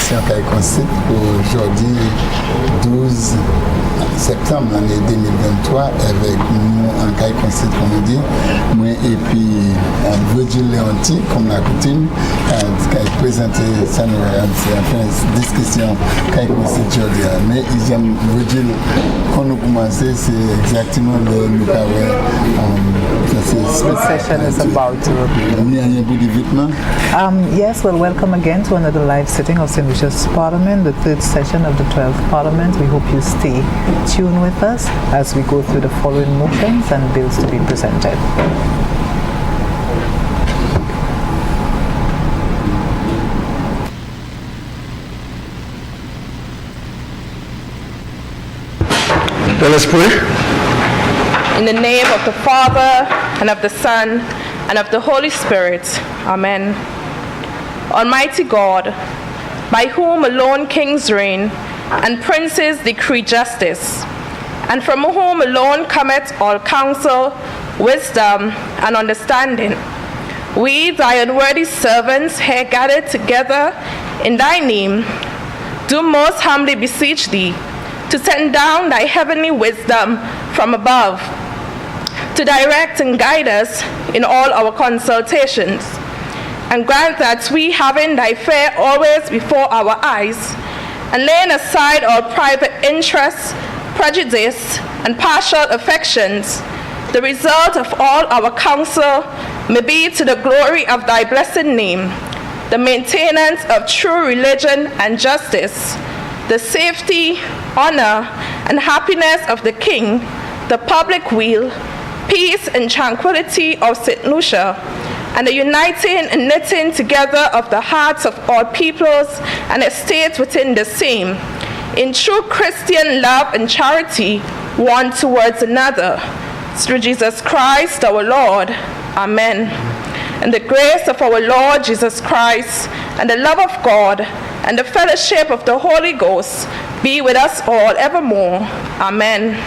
élection Caille-Concite pour jeudi 12 septembre l'année 2023 avec nous en Caille-Concite, comme on dit, moi et puis Virgile Leonti, comme la coutume, qui a présenté ça, enfin, discussion Caille-Concite aujourd'hui. Mais j'aime Virgile, quand nous commençons, c'est exactement le nous the session is about to yes, well, welcome again to another live sitting of St. Lucia's Parliament, the third session of the 12th Parliament. We hope you stay tuned with us as we go through the following motions and bills to be presented. Let us pray. In the name of the Father, and of the Son, and of the Holy Spirit. Amen. Almighty God, by whom alone kings reign, and princes decree justice, and from whom alone cometh all counsel, wisdom, and understanding, we, thy unworthy servants, here gathered together in thy name, do most humbly beseech thee to send down thy heavenly wisdom from above, to direct and guide us in all our consultations, and grant that we, having thy fear always before our eyes, and laying aside all private interests, prejudice, and partial affections, the result of all our counsel may be to the glory of thy blessed name, the maintenance of true religion and justice, the safety, honor, and happiness of the King, the public weal, peace and tranquility of St. Lucia, and the uniting and knitting together of the hearts of all peoples and estates within the same, in true Christian love and charity one towards another. Through Jesus Christ our Lord. Amen. And the grace of our Lord Jesus Christ, and the love of God, and the fellowship of the Holy Ghost be with us all evermore. Amen.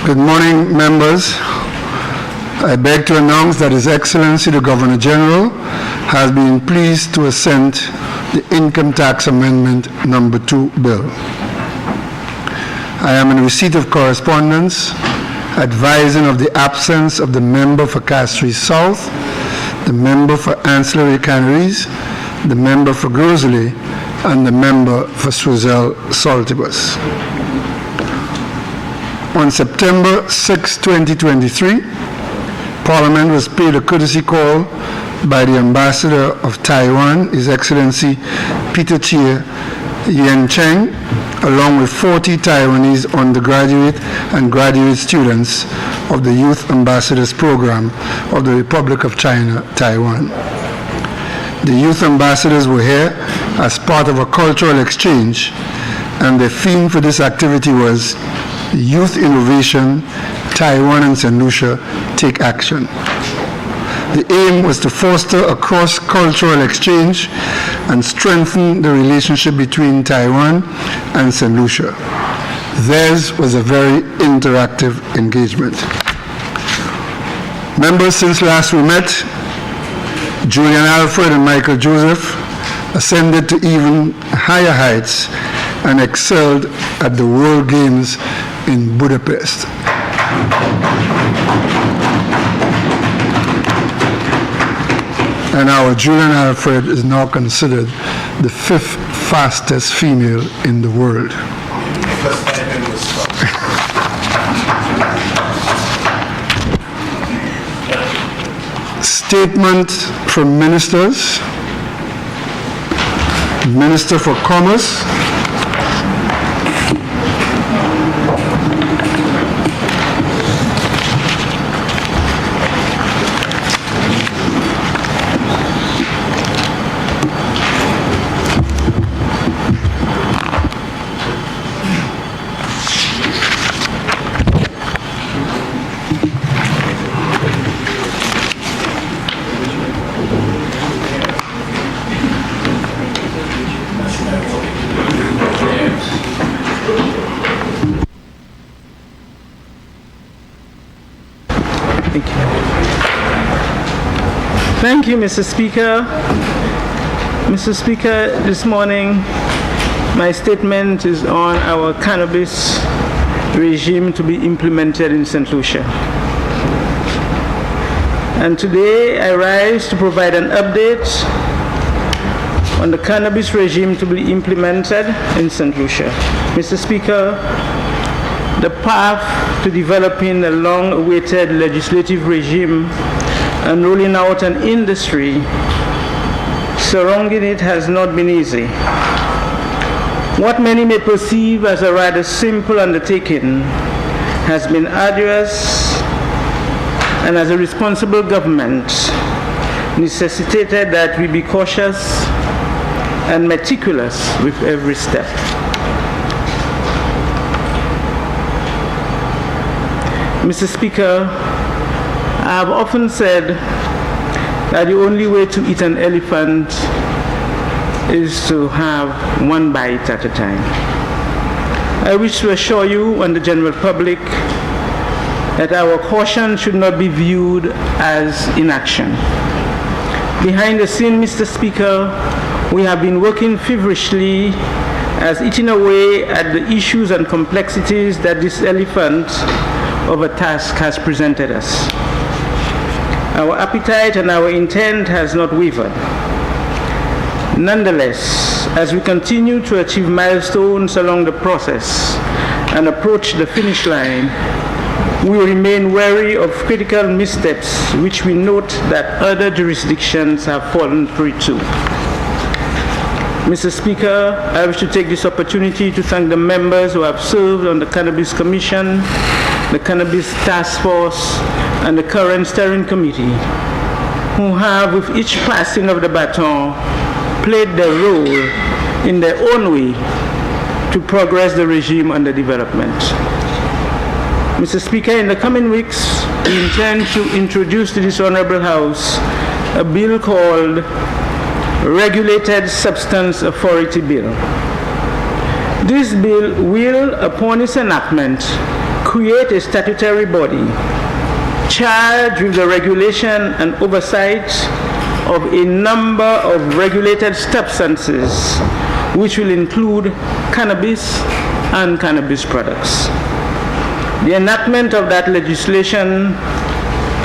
Good morning, members. I beg to announce that His Excellency the Governor General has been pleased to assent the Income Tax Amendment Number 2 bill. I am in receipt of correspondence advising of the absence of the member for Castries South, the member for Ancillary Canaries, the member for Grosley, and the member for Swizzell Saltibus. On September 6, 2023, Parliament was paid a courtesy call by the Ambassador of Taiwan, His Excellency Peter Chia Yen Cheng, along with 40 Taiwanese undergraduate and graduate students of the Youth Ambassadors Program of the Republic of China, Taiwan. The youth ambassadors were here as part of a cultural exchange, and the theme for this activity was Youth Innovation, Taiwan and St. Lucia Take Action. The aim was to foster a cross-cultural exchange and strengthen the relationship between Taiwan and St. Lucia. Theirs was a very interactive engagement. Members, since last we met, Julian Alfred and Michael Joseph ascended to even higher heights and excelled at the World Games in Budapest. And our Julian Alfred is now considered the 5th fastest female in the world. Statement from ministers. Minister for Commerce. Thank you. Thank you, Mr. Speaker. Mr. Speaker, this morning my statement is on our cannabis regime to be implemented in St. Lucia. And today I rise to provide an update on the cannabis regime to be implemented in St. Lucia. Mr. Speaker, the path to developing a long-awaited legislative regime and rolling out an industry surrounding it has not been easy. What many may perceive as a rather simple undertaking has been arduous, and as a responsible government necessitated that we be cautious and meticulous with every step. Mr. Speaker, I have often said that the only way to eat an elephant is to have one bite at a time. I wish to assure you and the general public that our caution should not be viewed as inaction. Behind the scene, Mr. Speaker, we have been working feverishly as eating away at the issues and complexities that this elephant of a task has presented us. Our appetite and our intent has not wavered. Nonetheless, as we continue to achieve milestones along the process and approach the finish line, we remain wary of critical missteps which we note that other jurisdictions have fallen prey to. Mr. Speaker, I wish to take this opportunity to thank the members who have served on the Cannabis Commission, the Cannabis Task Force, and the current Steering Committee, who have, with each passing of the baton, played their role in their own way to progress the regime under development. Mr. Speaker, in the coming weeks, we intend to introduce to this Honorable House a bill called Regulated Substance Authority Bill. This bill will, upon its enactment, create a statutory body charged with the regulation and oversight of a number of regulated substances, which will include cannabis and cannabis products. The enactment of that legislation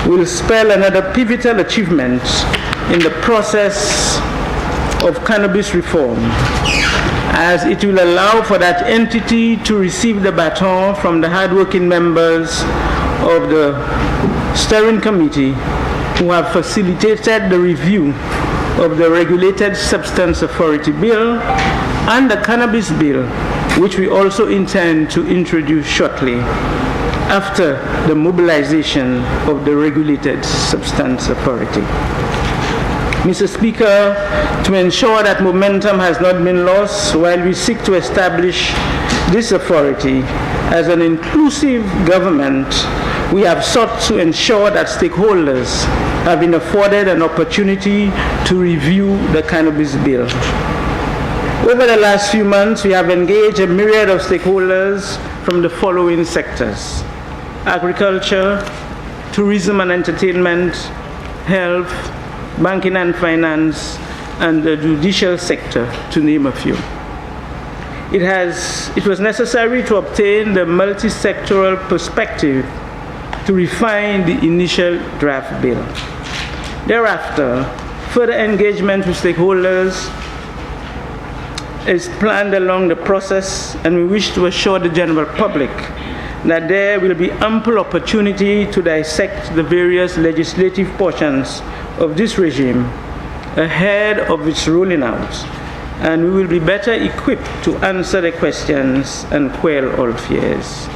will spell another pivotal achievement in the process of cannabis reform, as it will allow for that entity to receive the baton from the hardworking members of the Steering Committee who have facilitated the review of the Regulated Substance Authority Bill and the Cannabis Bill, which we also intend to introduce shortly after the mobilization of the Regulated Substance Authority. Mr. Speaker, to ensure that momentum has not been lost while we seek to establish this authority as an inclusive government, we have sought to ensure that stakeholders have been afforded an opportunity to review the Cannabis Bill. Over the last few months, we have engaged a myriad of stakeholders from the following sectors: agriculture, tourism and entertainment, health, banking and finance, and the judicial sector, to name a few. It was necessary to obtain the multi-sectoral perspective to refine the initial draft bill. Thereafter, further engagement with stakeholders is planned along the process, and we wish to assure the general public that there will be ample opportunity to dissect the various legislative portions of this regime ahead of its rolling out, and we will be better equipped to answer the questions and quell all fears.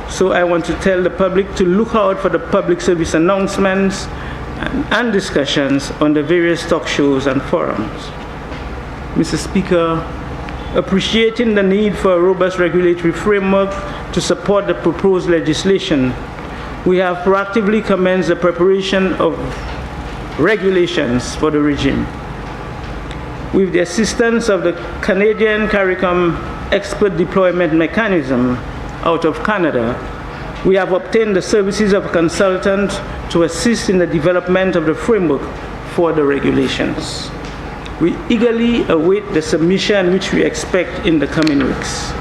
So I want to tell the public to look out for the public service announcements and discussions on the various talk shows and forums. Mr. Speaker, appreciating the need for a robust regulatory framework to support the proposed legislation, we have proactively commenced the preparation of regulations for the regime. With the assistance of the Canadian CARICOM Expert Deployment Mechanism out of Canada, we have obtained the services of a consultant to assist in the development of the framework for the regulations. We eagerly await the submission which we expect in the coming weeks.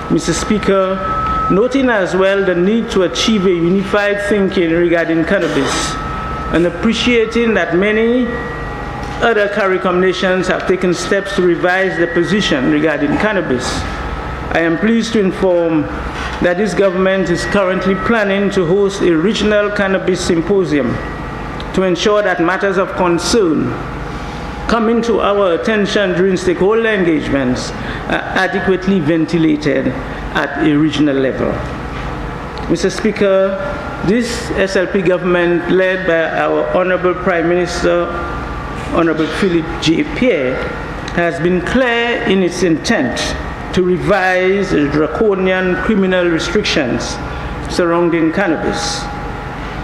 Mr. Speaker, noting as well the need to achieve a unified thinking regarding cannabis and appreciating that many other CARICOM nations have taken steps to revise their position regarding cannabis, I am pleased to inform that this government is currently planning to host a regional cannabis symposium to ensure that matters of concern coming to our attention during stakeholder engagements are adequately ventilated at a regional level. Mr. Speaker, this SLP government, led by our Honorable Prime Minister, Honorable Philip J. Pierre, has been clear in its intent to revise the draconian criminal restrictions surrounding cannabis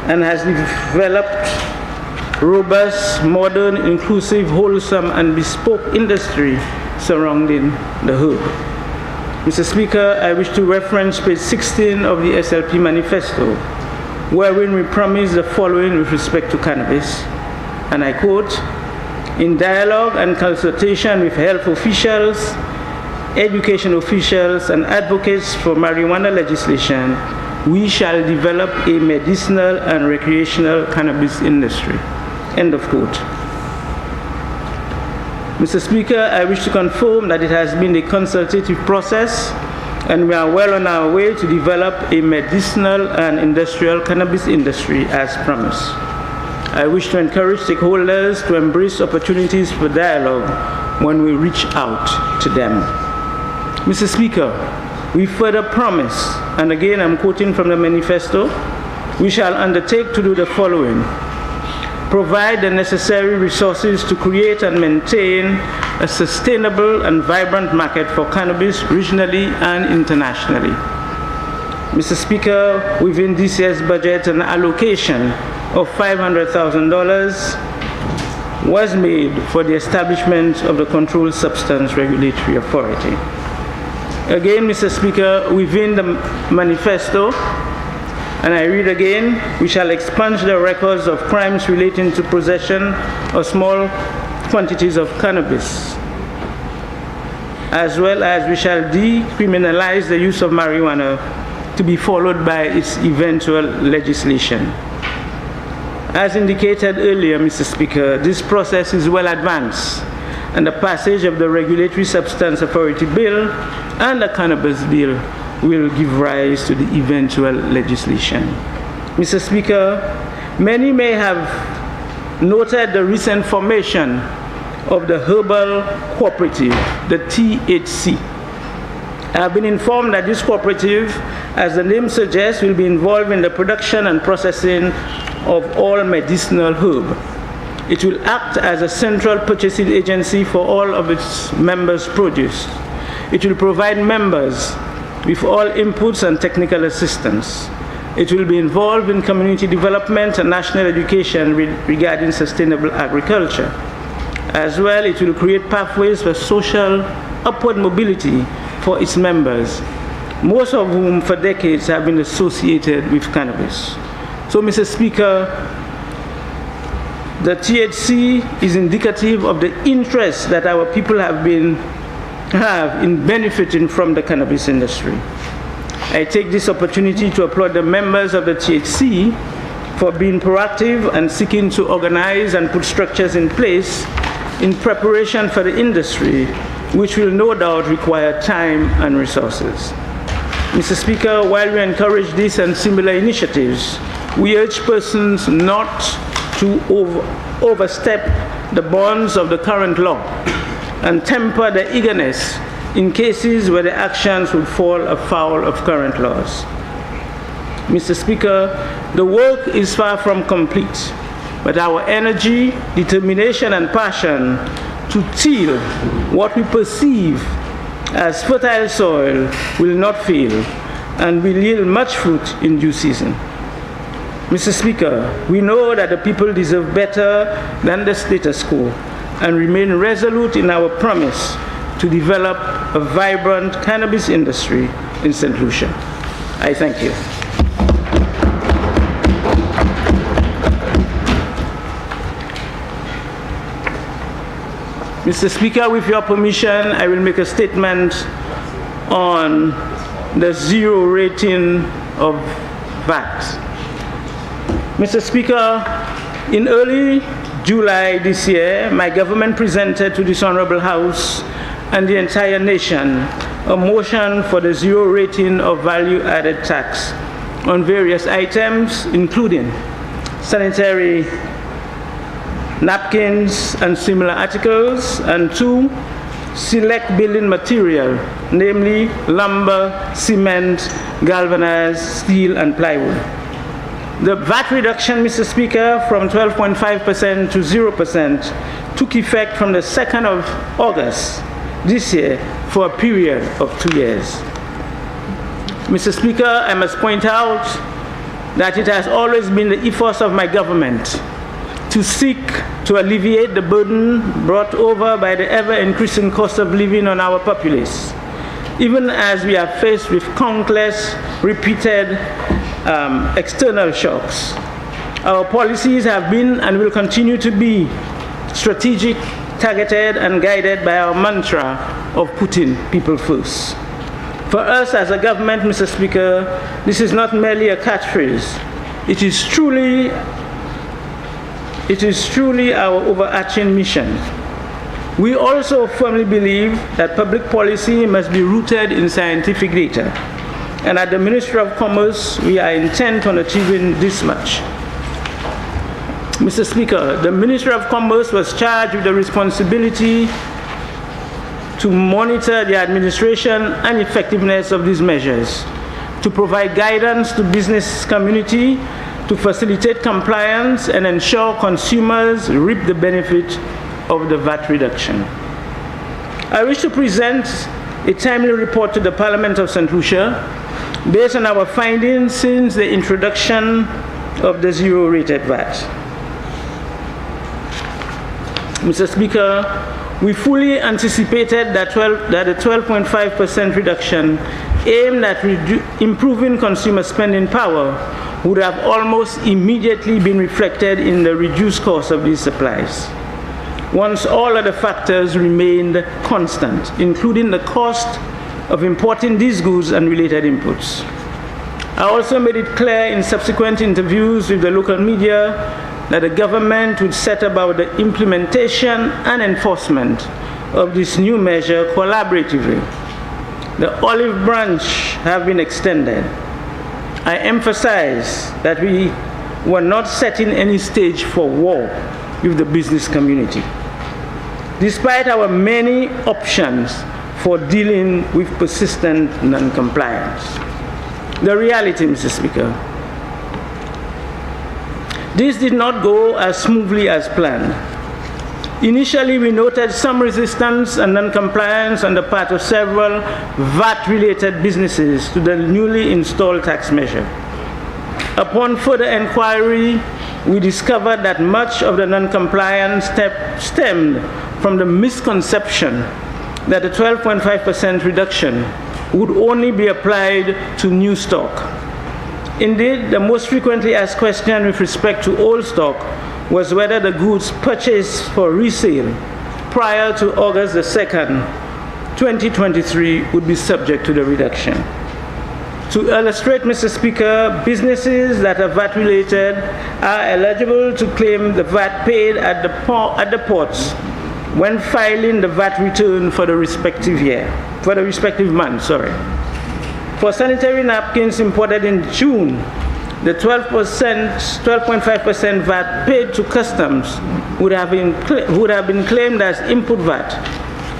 and has developed robust, modern, inclusive, wholesome, and bespoke industry surrounding the herb. Mr. Speaker, I wish to reference page 16 of the SLP manifesto, wherein we promise the following with respect to cannabis, and I quote, "In dialogue and consultation with health officials, education officials, and advocates for marijuana legislation, we shall develop a medicinal and recreational cannabis industry." End of quote. Mr. Speaker, I wish to confirm that it has been a consultative process and we are well on our way to develop a medicinal and industrial cannabis industry as promised. I wish to encourage stakeholders to embrace opportunities for dialogue when we reach out to them. Mr. Speaker, we further promise, and again I'm quoting from the manifesto, we shall undertake to do the following: provide the necessary resources to create and maintain a sustainable and vibrant market for cannabis regionally and internationally. Mr. Speaker, within this year's budget, an allocation of $500,000 was made for the establishment of the Controlled Substance Regulatory Authority. Again, Mr. Speaker, within the manifesto, and I read again, we shall expunge the records of crimes relating to possession of small quantities of cannabis, as well as we shall decriminalize the use of marijuana, to be followed by its eventual legislation. As indicated earlier, Mr. Speaker, this process is well advanced, and the passage of the Regulatory Substance Authority Bill and the Cannabis Bill will give rise to the eventual legislation. Mr. Speaker, many may have noted the recent formation of the Herbal Cooperative, the THC. I have been informed that this cooperative, as the name suggests, will be involved in the production and processing of all medicinal herb. It will act as a central purchasing agency for all of its members' produce. It will provide members with all inputs and technical assistance. It will be involved in community development and national education regarding sustainable agriculture. As well, it will create pathways for social upward mobility for its members, most of whom for decades have been associated with cannabis. So, Mr. Speaker, the THC is indicative of the interest that our people have in benefiting from the cannabis industry. I take this opportunity to applaud the members of the THC for being proactive and seeking to organize and put structures in place in preparation for the industry, which will no doubt require time and resources. Mr. Speaker, while we encourage this and similar initiatives, we urge persons not to overstep the bounds of the current law and temper the eagerness in cases where the actions would fall afoul of current laws. Mr. Speaker, the work is far from complete, but our energy, determination, and passion to till what we perceive as fertile soil will not fail and will yield much fruit in due season. Mr. Speaker, we know that the people deserve better than the status quo and remain resolute in our promise to develop a vibrant cannabis industry in St. Lucia. I thank you. Mr. Speaker, with your permission, I will make a statement on the zero rating of VAT. Mr. Speaker, in early July this year, my government presented to this Honorable House and the entire nation a motion for the zero rating of value-added tax on various items, including sanitary napkins and similar articles, and 2, select building material, namely lumber, cement, galvanized steel, and plywood. The VAT reduction, Mr. Speaker, from 12.5% to 0% took effect from the 2nd of August this year for a period of 2 years. Mr. Speaker, I must point out that it has always been the ethos of my government to seek to alleviate the burden brought over by the ever-increasing cost of living on our populace, even as we are faced with countless repeated external shocks. Our policies have been and will continue to be strategic, targeted, and guided by our mantra of putting people first. For us as a government, Mr. Speaker, this is not merely a catchphrase. It is truly our overarching mission. We also firmly believe that public policy must be rooted in scientific data. And at the Ministry of Commerce, we are intent on achieving this much. Mr. Speaker, the Ministry of Commerce was charged with the responsibility to monitor the administration and effectiveness of these measures, to provide guidance to business community, to facilitate compliance and ensure consumers reap the benefit of the VAT reduction. I wish to present a timely report to the Parliament of St. Lucia based on our findings since the introduction of the zero-rated VAT. Mr. Speaker, we fully anticipated that a 12.5% reduction aimed at improving consumer spending power would have almost immediately been reflected in the reduced cost of these supplies, once all other factors remained constant, including the cost of importing these goods and related inputs. I also made it clear in subsequent interviews with the local media that the government would set about the implementation and enforcement of this new measure collaboratively. The olive branch have been extended. I emphasize that we were not setting any stage for war with the business community, despite our many options for dealing with persistent non-compliance. The reality, Mr. Speaker, this did not go as smoothly as planned. Initially, we noted some resistance and non-compliance on the part of several VAT-related businesses to the newly installed tax measure. Upon further inquiry, we discovered that much of the non-compliance stemmed from the misconception that the 12.5% reduction would only be applied to new stock. Indeed, the most frequently asked question with respect to old stock was whether the goods purchased for resale prior to August the 2nd, 2023 would be subject to the reduction. To illustrate, Mr. Speaker, businesses that are VAT related are eligible to claim the VAT paid at the ports when filing the VAT return for the respective month. For sanitary napkins imported in June, the 12.5% VAT paid to customs would have been claimed as input VAT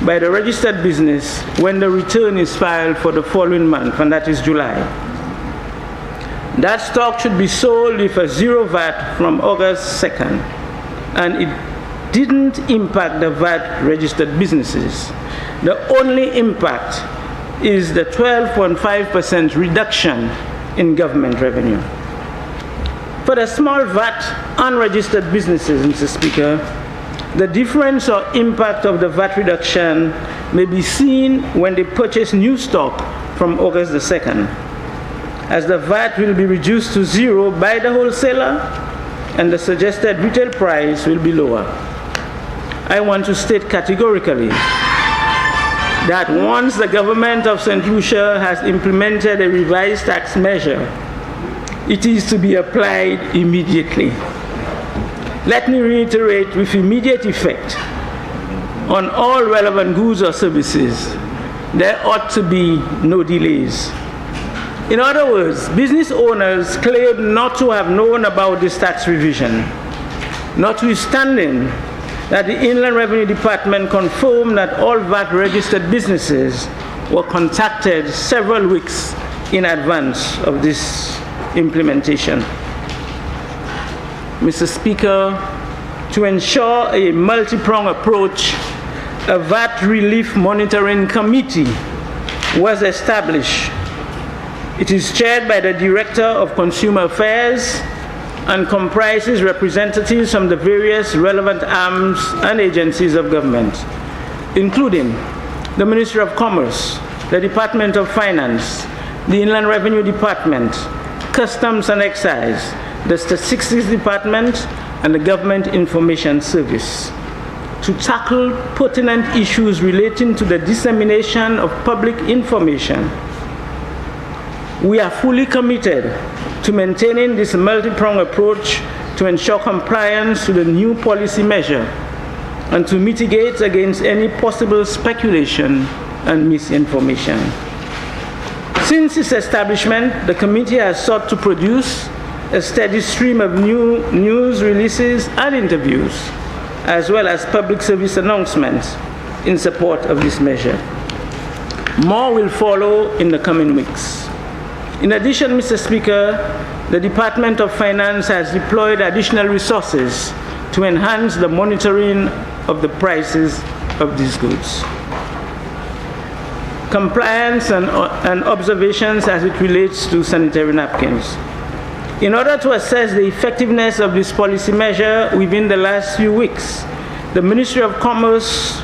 by the registered business when the return is filed for the following month, and that is July. That stock should be sold with a zero VAT from August 2nd, and it didn't impact the VAT registered businesses. The only impact is the 12.5% reduction in government revenue. For the small VAT unregistered businesses, Mr. Speaker, the difference or impact of the VAT reduction may be seen when they purchase new stock from August the 2nd, as the VAT will be reduced to zero by the wholesaler and the suggested retail price will be lower. I want to state categorically that once the government of St. Lucia has implemented a revised tax measure, it is to be applied immediately. Let me reiterate, with immediate effect on all relevant goods or services, there ought to be no delays. In other words, business owners claim not to have known about this tax revision, notwithstanding that the Inland Revenue Department confirmed that all VAT-registered businesses were contacted several weeks in advance of this implementation. Mr. Speaker, to ensure a multi-pronged approach, a VAT Relief Monitoring Committee was established. It is chaired by the Director of Consumer Affairs and comprises representatives from the various relevant arms and agencies of government, including the Ministry of Commerce, the Department of Finance, the Inland Revenue Department, Customs and Excise, the Statistics Department, and the Government Information Service, to tackle pertinent issues relating to the dissemination of public information. We are fully committed to maintaining this multi-pronged approach to ensure compliance to the new policy measure and to mitigate against any possible speculation and misinformation. Since its establishment, the committee has sought to produce a steady stream of new news releases and interviews, as well as public service announcements in support of this measure. More will follow in the coming weeks. In addition, Mr. Speaker, the Department of Finance has deployed additional resources to enhance the monitoring of the prices of these goods. Compliance and observations as it relates to sanitary napkins. In order to assess the effectiveness of this policy measure within the last few weeks, the Ministry of Commerce,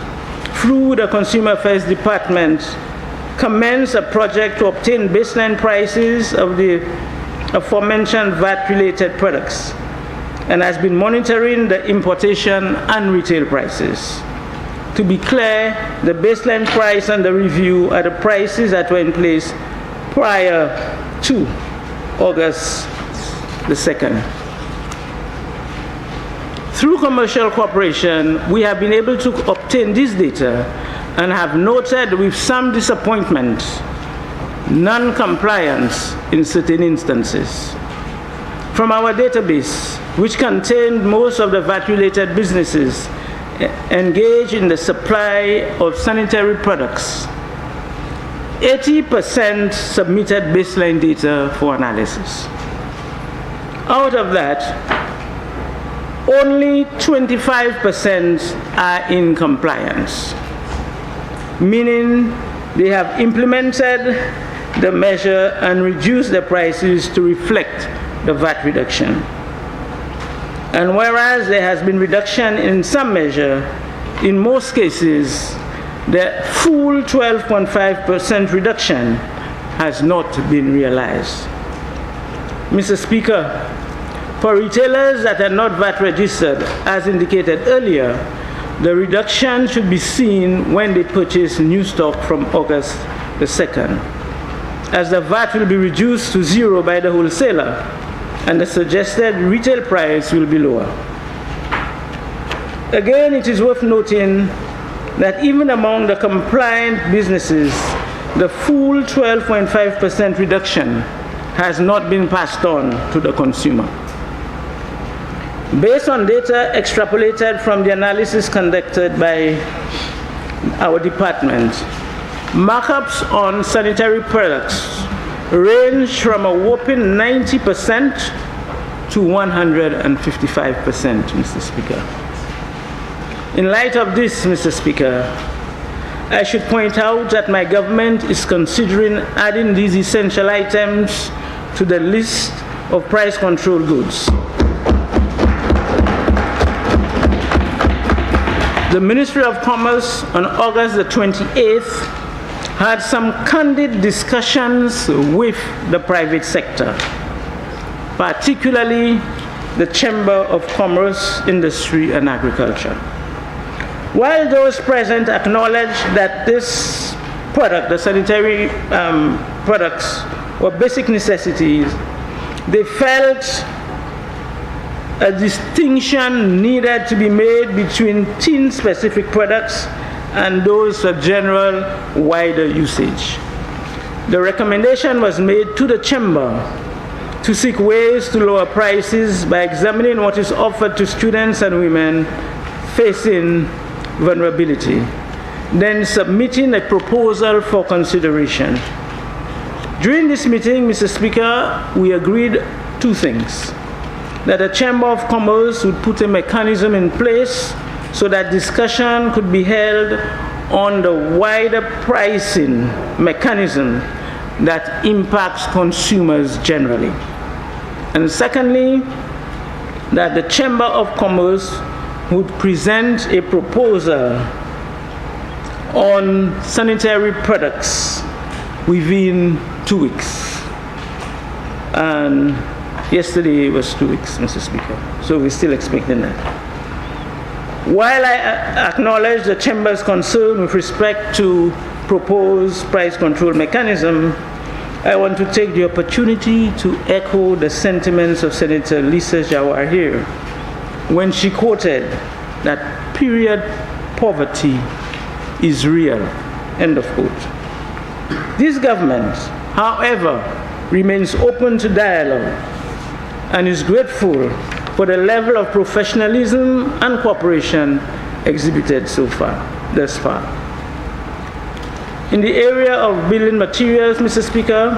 through the Consumer Affairs Department, commenced a project to obtain baseline prices of the aforementioned VAT-related products and has been monitoring the importation and retail prices. To be clear, the baseline price and the review are the prices that were in place prior to August the 2nd. Through commercial cooperation, we have been able to obtain this data and have noted with some disappointment non-compliance in certain instances. From our database, which contained most of the VAT-related businesses engaged in the supply of sanitary products, 80% submitted baseline data for analysis. Out of that, only 25% are in compliance, meaning they have implemented the measure and reduced the prices to reflect the VAT reduction. And whereas there has been reduction in some measure, in most cases, the full 12.5% reduction has not been realized. Mr. Speaker, for retailers that are not VAT registered, as indicated earlier, the reduction should be seen when they purchase new stock from August the 2nd, as the VAT will be reduced to zero by the wholesaler and the suggested retail price will be lower. Again, it is worth noting that even among the compliant businesses, the full 12.5% reduction has not been passed on to the consumer. Based on data extrapolated from the analysis conducted by our department, markups on sanitary products range from a whopping 90% to 155%, Mr. Speaker. In light of this, Mr. Speaker, I should point out that my government is considering adding these essential items to the list of price control goods. The Ministry of Commerce on August the 28th had some candid discussions with the private sector, particularly the Chamber of Commerce, Industry and Agriculture. While those present acknowledge that this product, the sanitary products, were basic necessities, they felt a distinction needed to be made between teen-specific products and those for general, wider usage. The recommendation was made to the Chamber to seek ways to lower prices by examining what is offered to students and women facing vulnerability, then submitting a proposal for consideration. During this meeting, Mr. Speaker, we agreed two things: that the Chamber of Commerce would put a mechanism in place so that discussion could be held on the wider pricing mechanism that impacts consumers generally. And secondly, that the Chamber of Commerce would present a proposal on sanitary products within 2 weeks. And yesterday was 2 weeks, Mr. Speaker, so we're still expecting that. While I acknowledge the Chamber's concern with respect to proposed price control mechanism, I want to take the opportunity to echo the sentiments of Senator Lucia here when she quoted that period poverty is real, end of quote. This government, however, remains open to dialogue and is grateful for the level of professionalism and cooperation exhibited thus far. In the area of building materials, Mr. Speaker,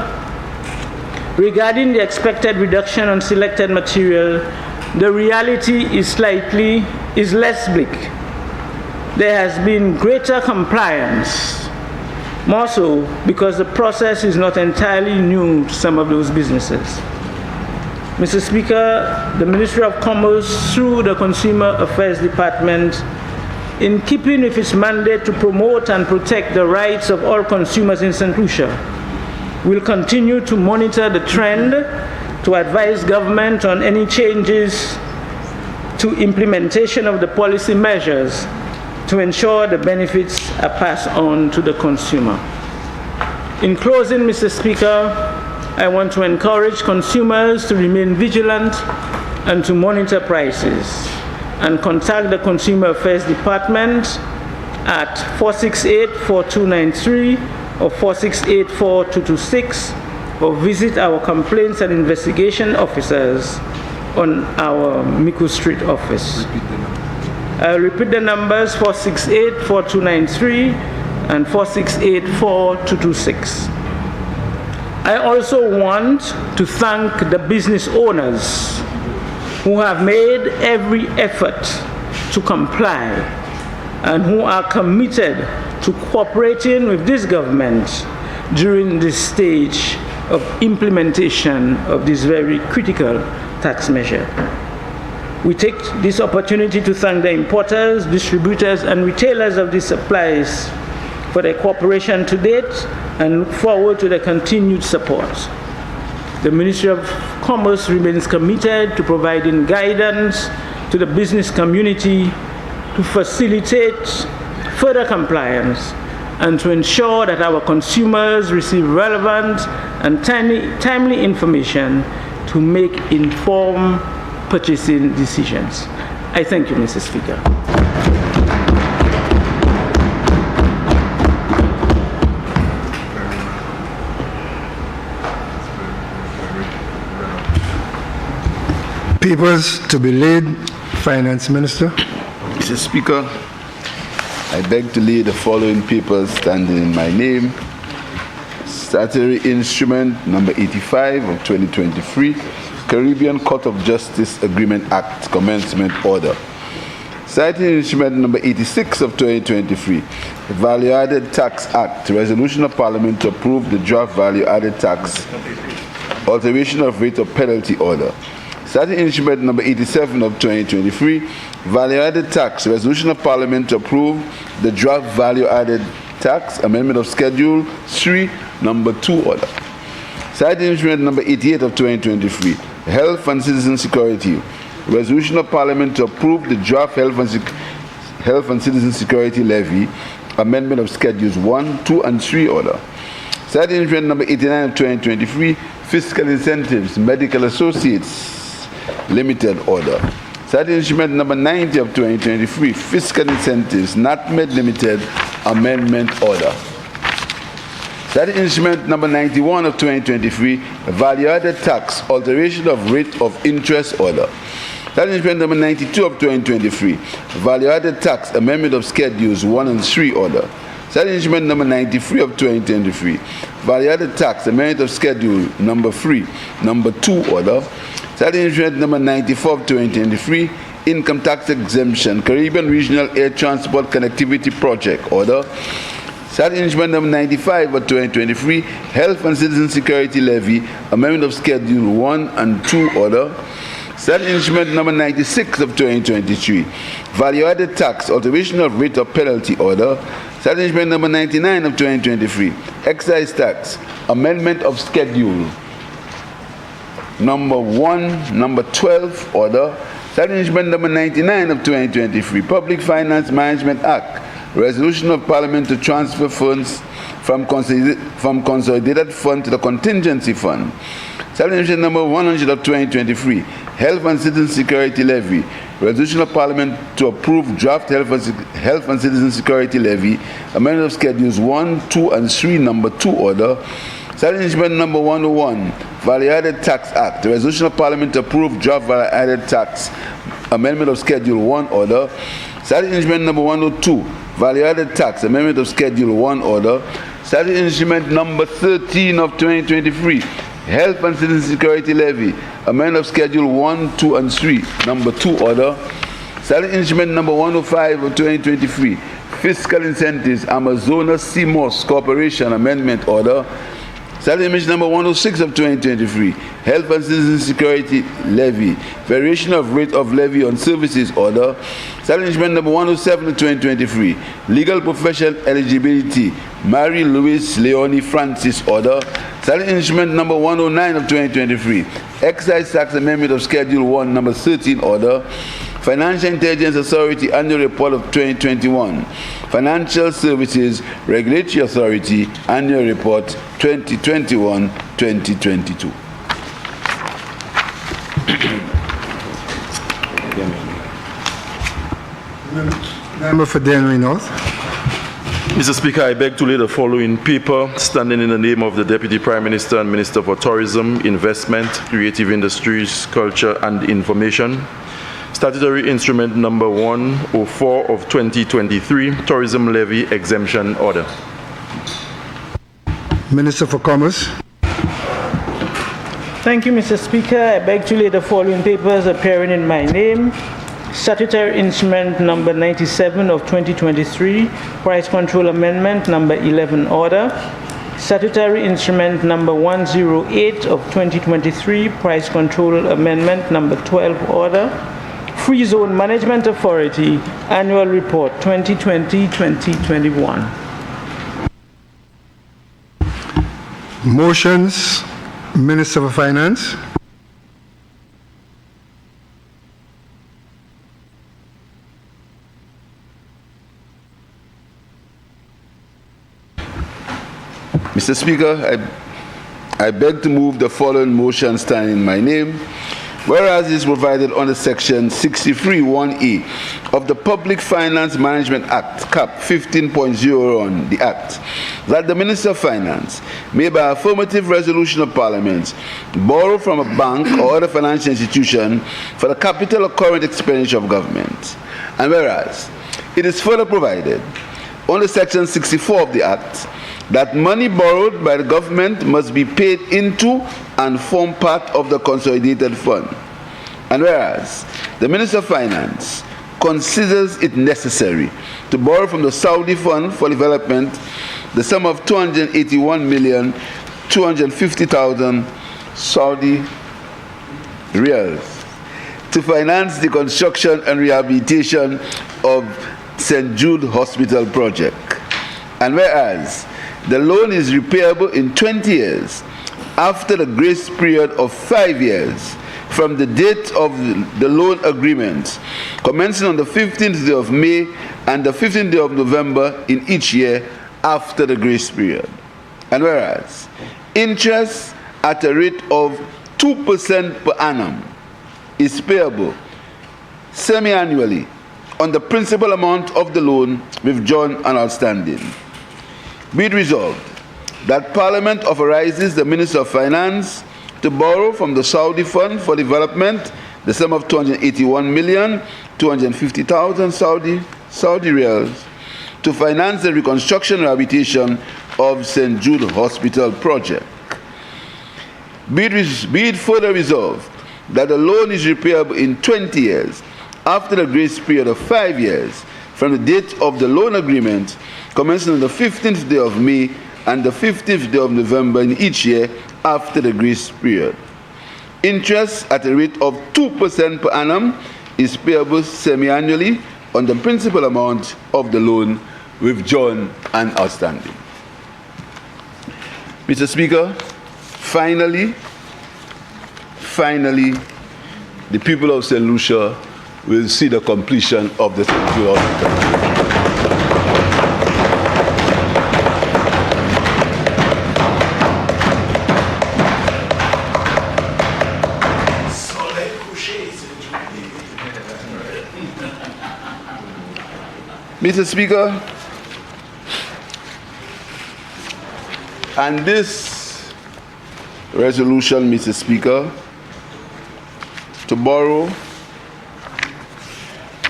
regarding the expected reduction on selected material, the reality is less bleak. There has been greater compliance, more so because the process is not entirely new to some of those businesses. Mr. Speaker, the Ministry of Commerce, through the Consumer Affairs Department, in keeping with its mandate to promote and protect the rights of all consumers in St. Lucia, will continue to monitor the trend to advise government on any changes to implementation of the policy measures to ensure the benefits are passed on to the consumer. In closing, Mr. Speaker, I want to encourage consumers to remain vigilant and to monitor prices, and contact the Consumer Affairs Department at 468-4293 or 468-4226, or visit our complaints and investigation officers on our Miku Street office. I'll repeat the numbers: 468-4293 and 468-4226. I also want to thank the business owners who have made every effort to comply and who are committed to cooperating with this government during this stage of implementation of this very critical tax measure. We take this opportunity to thank the importers, distributors, and retailers of these supplies for their cooperation to date and look forward to their continued support. The Ministry of Commerce remains committed to providing guidance to the business community to facilitate further compliance and to ensure that our consumers receive relevant and timely information to make informed purchasing decisions. I thank you, Mr. Speaker. Papers to be laid. Finance Minister. Mr. Speaker, I beg to lay the following papers standing in my name. Statutory Instrument number 85 of 2023, Caribbean Court of Justice Agreement Act Commencement Order. Citing Instrument number 86 of 2023, the Value Added Tax Act, Resolution of Parliament to approve the draft Value Added Tax Alteration of Rate of Penalty Order. Citing Instrument number 87 of 2023, Value Added Tax, Resolution of Parliament to approve the draft Value Added Tax Amendment of Schedule 3, number 2 order. Citing Instrument number 88 of 2023, Health and Citizen Security, Resolution of Parliament to approve the draft Health Health and Citizen Security Levy, amendment of Schedules 1, 2, and 3 order. Statutory Instrument number 89 of 2023, Fiscal Incentives, Medical Associates Limited order. Statutory Instrument number 90 of 2023, Fiscal Incentives, NatMed Limited amendment order. Statutory Instrument number 91 of 2023, Value-Added Tax, Alteration of Rate of Interest order. Statutory Instrument number 92 of 2023, Value-Added Tax, Amendment of Schedules 1 and 3 order. Statutory Instrument number 93 of 2023, Value-Added Tax, Amendment of Schedule number 3, number 2 order. Statutory Instrument number 94 of 2023, Income Tax Exemption, Caribbean Regional Air Transport Connectivity Project order. Statutory Instrument number 95 of 2023, Health and Citizen Security Levy, Amendment of Schedule 1 and 2 order. Statutory Instrument number 96 of 2023, Value-Added Tax, Alteration of Rate of Penalty order. Statutory Instrument number 99 of 2023, Excise Tax, Amendment of Schedule number 1, number 12 order. Statutory Instrument number 99 of 2023, Public Finance Management Act, Resolution of Parliament to transfer funds from consolidated fund to the contingency fund. Statutory Instrument number 100 of 2023, Health and Citizen Security Levy, Resolution of Parliament to approve draft Health and Citizen Security Levy, amendment of Schedules 1, 2, and 3, number 2 order. Statutory Instrument number 101, Value-Added Tax Act, Resolution of Parliament to approve draft Value-Added Tax, amendment of Schedule 1 order. Statutory Instrument number 102, Value-Added Tax, amendment of Schedule 1 order. Statutory Instrument number 13 of 2023, Health and Citizen Security Levy, amendment of Schedule 1, 2, and 3, number 2 order. Statutory Instrument number 105 of 2023, Fiscal Incentives, Amazonas Seamores Corporation amendment order. Statutory Instrument number 106 of 2023, Health and Citizen Security Levy, Variation of Rate of Levy on Services order. Statutory Instrument number 107 of 2023, Legal Profession Eligibility, Mary Louise Leonie Francis order. Statutory Instrument number 109 of 2023, Excise Tax Amendment of Schedule 1, number 13 order. Financial Intelligence Authority Annual Report of 2021. Financial Services Regulatory Authority Annual Report 2021-2022. Member for Dennery North. Mr. Speaker, I beg to lay the following paper standing in the name of the Deputy Prime Minister and Minister for Tourism, Investment, Creative Industries, Culture and Information. Statutory Instrument number 104 of 2023, Tourism Levy Exemption Order. Minister for Commerce. Thank you, Mr. Speaker. I beg to lay the following papers appearing in my name. Statutory Instrument number 97 of 2023, Price Control Amendment number 11 order. Statutory Instrument number 108 of 2023, Price Control Amendment number 12 order. Free Zone Management Authority Annual Report 2020-2021. Motions, Minister for Finance. Mr. Speaker, I beg to move the following motion standing in my name. Whereas it is provided under Section 63(1)(e) of the Public Finance Management Act, Cap 15.01, the Act, that the Minister of Finance may by affirmative resolution of Parliament borrow from a bank or other financial institution for the capital or current expenditure of government. And whereas it is further provided under Section 64 of the Act that money borrowed by the government must be paid into and form part of the consolidated fund. And whereas the Minister of Finance considers it necessary to borrow from the Saudi Fund for Development the sum of 281,250,000 Saudi riyals to finance the construction and rehabilitation of St. Jude Hospital project. And whereas the loan is repayable in 20 years after the grace period of 5 years from the date of the loan agreement, commencing on the 15th day of May and the 15th day of November in each year after the grace period. And whereas interest at a rate of 2% per annum is payable semi-annually on the principal amount of the loan withdrawn and outstanding. Be it resolved that Parliament authorizes the Minister of Finance to borrow from the Saudi Fund for Development the sum of 281,250,000 Saudi riyals to finance the reconstruction and rehabilitation of St. Jude Hospital project. Be it further resolved that the loan is repayable in 20 years after the grace period of 5 years from the date of the loan agreement, commencing on the 15th day of May and the 15th day of November in each year after the grace period. Interest at a rate of 2% per annum is payable semi-annually on the principal amount of the loan withdrawn and outstanding. Mr. Speaker, finally, the people of St. Lucia will see the completion of the St. Jude Hospital. Mr. Speaker, and this resolution, Mr. Speaker, to borrow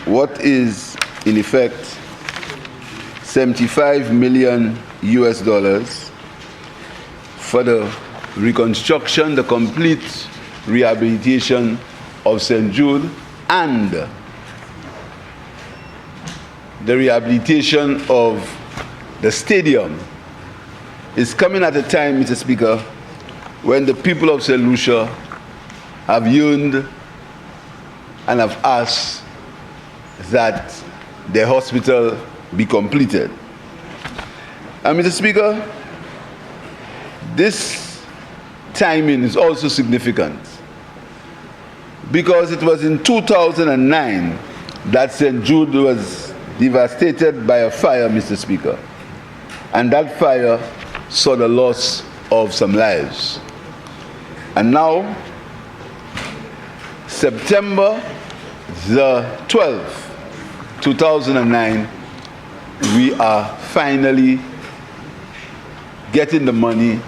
what is in effect $75 million for the reconstruction, the complete rehabilitation of St. Jude and the rehabilitation of the stadium is coming at a time, Mr. Speaker, when the people of St. Lucia have yearned and have asked that the hospital be completed. And Mr. Speaker, this timing is also significant because it was in 2009 that St. Jude was devastated by a fire, Mr. Speaker. And that fire saw the loss of some lives. And now, September the 12th, 2009, we are finally getting the money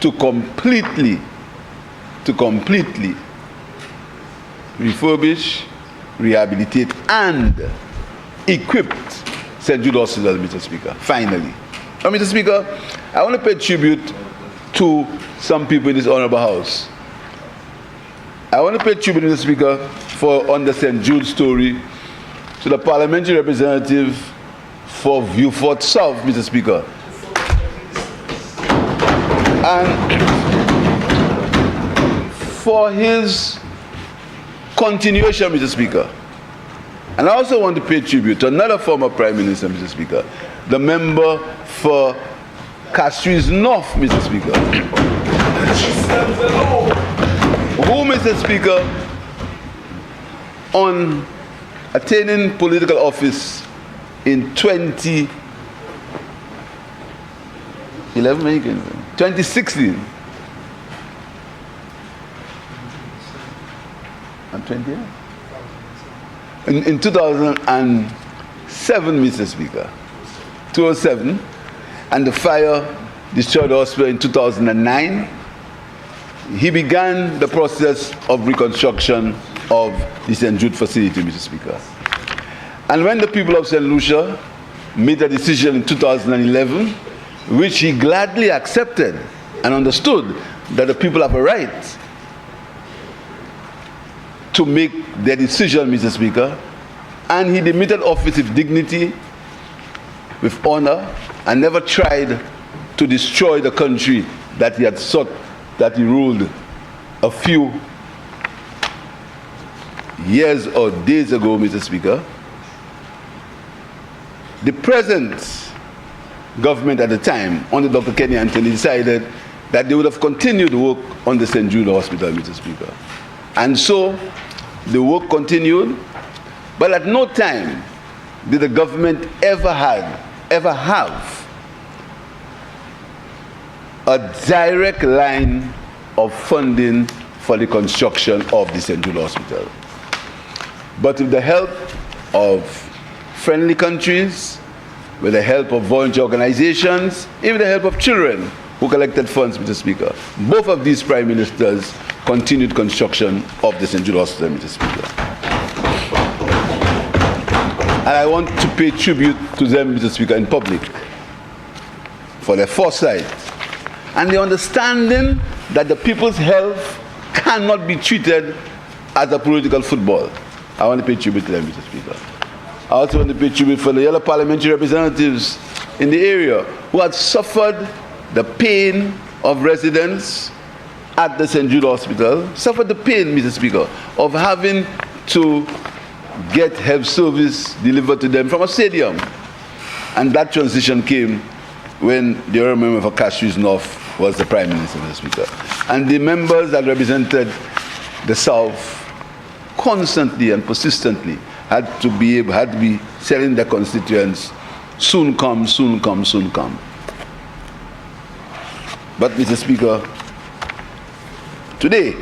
to completely refurbish, rehabilitate, and equip St. Jude Hospital, Mr. Speaker, finally. Now, Mr. Speaker, I want to pay tribute to some people in this honorable house. I want to pay tribute, Mr. Speaker, for on the St. Jude story, to the parliamentary representative for Viewfort South, Mr. Speaker. And for his continuation, Mr. Speaker. And I also want to pay tribute to another former Prime Minister, Mr. Speaker, the member for Castries North, Mr. Speaker, who, Mr. Speaker, on attaining political office in 2016, and 20, in 2007, Mr. Speaker, 2007, and the fire destroyed the hospital in 2009, he began the process of reconstruction of the St. Jude facility, Mr. Speaker. And when the people of St. Lucia made a decision in 2011, which he gladly accepted and understood that the people have a right to make their decision, Mr. Speaker, and he demitted office with dignity, with honor, and never tried to destroy the country that he had sought, that he ruled a few years or days ago, Mr. Speaker. The present government at the time, under Dr. Kenny Anthony, decided that they would have continued work on the St. Jude Hospital, Mr. Speaker. And so the work continued, but at no time did the government ever have a direct line of funding for the construction of the St. Jude Hospital. But with the help of friendly countries, with the help of volunteer organizations, even the help of children who collected funds, Mr. Speaker, both of these prime ministers continued construction of the St. Jude Hospital, Mr. Speaker. And I want to pay tribute to them, Mr. Speaker, in public for their foresight and the understanding that the people's health cannot be treated as a political football. I want to pay tribute to them, Mr. Speaker. I also want to pay tribute for the yellow parliamentary representatives in the area who had suffered the pain of residents at the St. Jude Hospital, suffered the pain, Mr. Speaker, of having to get health service delivered to them from a stadium. And that transition came when the honorable member for Castries North was the Prime Minister, Mr. Speaker. And the members that represented the South constantly and persistently had to be telling their constituents, soon come, soon come, soon come. But, Mr. Speaker, today,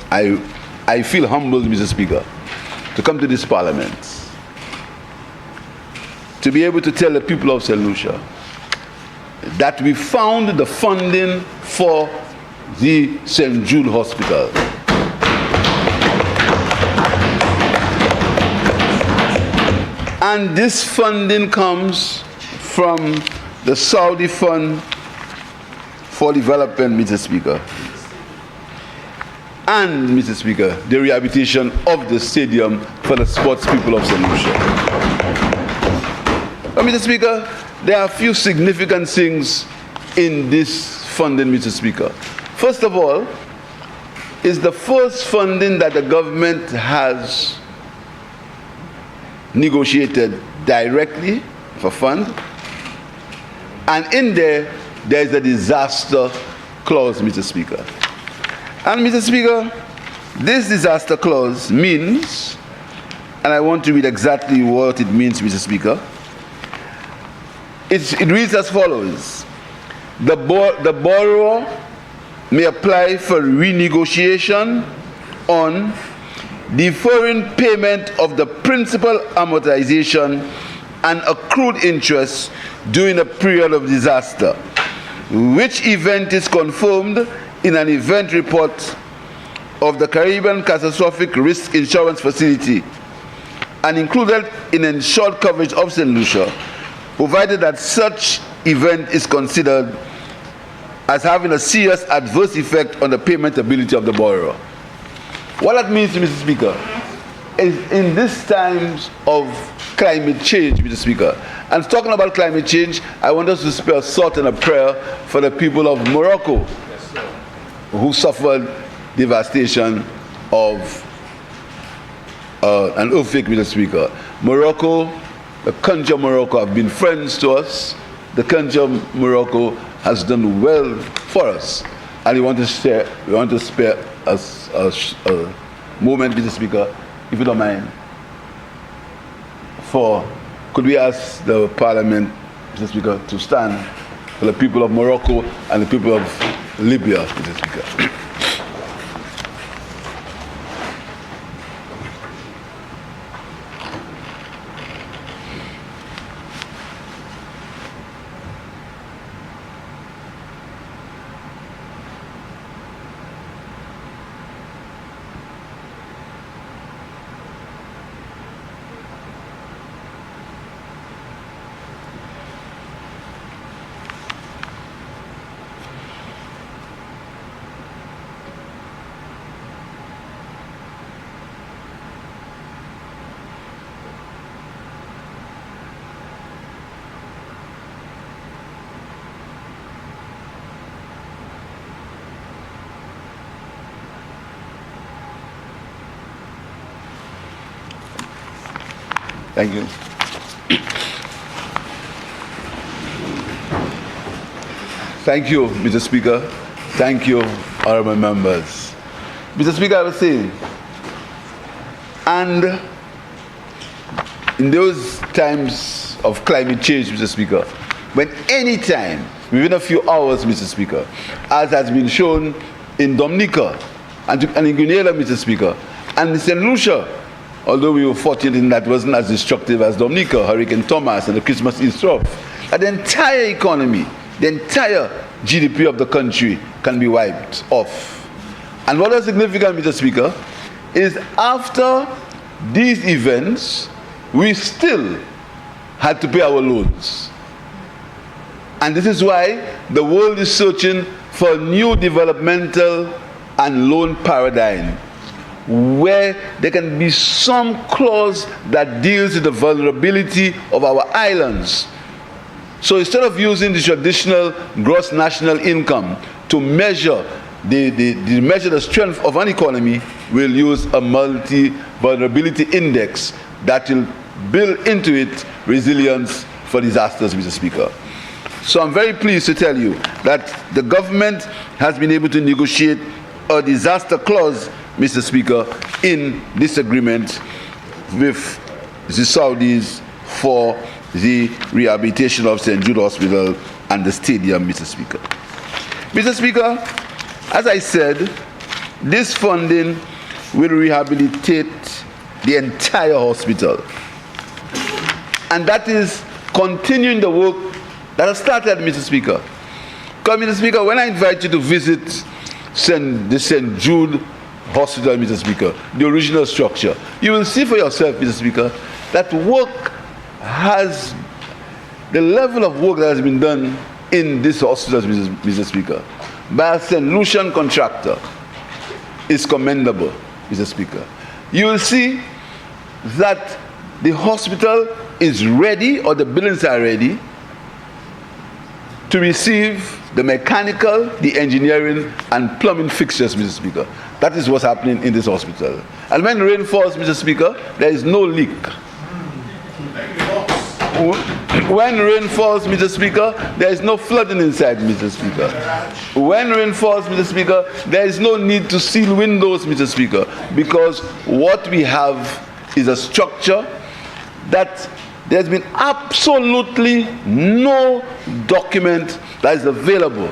I feel humbled, Mr. Speaker, to come to this Parliament, to be able to tell the people of St. Lucia that we found the funding for the St. Jude Hospital. And this funding comes from the Saudi Fund for Development, Mr. Speaker. And, Mr. Speaker, the rehabilitation of the stadium for the sports people of St. Lucia. But, Mr. Speaker, there are a few significant things in this funding, Mr. Speaker. First of all, is the first funding that the government has negotiated directly for fund. And in there is a disaster clause, Mr. Speaker. And, Mr. Speaker, this disaster clause means, and I want to read exactly what it means, Mr. Speaker. It reads as follows. The borrower may apply for renegotiation on deferring payment of the principal amortization and accrued interest during a period of disaster, which event is confirmed in an event report of the Caribbean Catastrophic Risk Insurance Facility and included in insured coverage of St. Lucia, provided that such event is considered as having a serious adverse effect on the payment ability of the borrower. What that means, Mr. Speaker, is in these times of climate change, Mr. Speaker, and talking about climate change, I want us to spare a thought and a prayer for the people of Morocco, who suffered devastation of an earthquake, Mr. Speaker. Morocco, the country of Morocco have been friends to us. The country of Morocco has done well for us. And we want to spare a moment, Mr. Speaker, if you don't mind. Could we ask the Parliament, Mr. Speaker, to stand for the people of Morocco and the people of Libya, Mr. Speaker. Thank you. Thank you, Mr. Speaker. Thank you, honorable members. Mr. Speaker, I was saying, and in those times of climate change, Mr. Speaker, when any time, within a few hours, Mr. Speaker, as has been shown in Dominica and in Grenada, Mr. Speaker, and in St. Lucia, although we were fortunate in that it wasn't as destructive as Dominica, Hurricane Thomas, and the Christmas Eve storm, that the entire economy, the entire GDP of the country can be wiped off. And what is significant, Mr. Speaker, is after these events, we still had to pay our loans. And this is why the world is searching for a new developmental and loan paradigm where there can be some clause that deals with the vulnerability of our islands. So instead of using the traditional gross national income to measure the strength of an economy, we'll use a multi-vulnerability index that will build into it resilience for disasters, Mr. Speaker. So I'm very pleased to tell you that the government has been able to negotiate a disaster clause, Mr. Speaker, in this agreement with the Saudis for the rehabilitation of St. Jude Hospital and the stadium, Mr. Speaker. Mr. Speaker, as I said, this funding will rehabilitate the entire hospital. And that is continuing the work that has started, Mr. Speaker. Because, Mr. Speaker, when I invite you to visit the St. Jude Hospital, Mr. Speaker, the original structure, you will see for yourself, Mr. Speaker, that the level of work that has been done in this hospital, Mr. Speaker, by a St. Lucian contractor is commendable, Mr. Speaker. You will see that the hospital is ready, or the buildings are ready, to receive the mechanical, the engineering, and plumbing fixtures, Mr. Speaker. That is what's happening in this hospital. And when rain falls, Mr. Speaker, there is no leak. When rain falls, Mr. Speaker, there is no flooding inside, Mr. Speaker. When rain falls, Mr. Speaker, there is no need to seal windows, Mr. Speaker, because what we have is a structure that there's been absolutely no document that is available,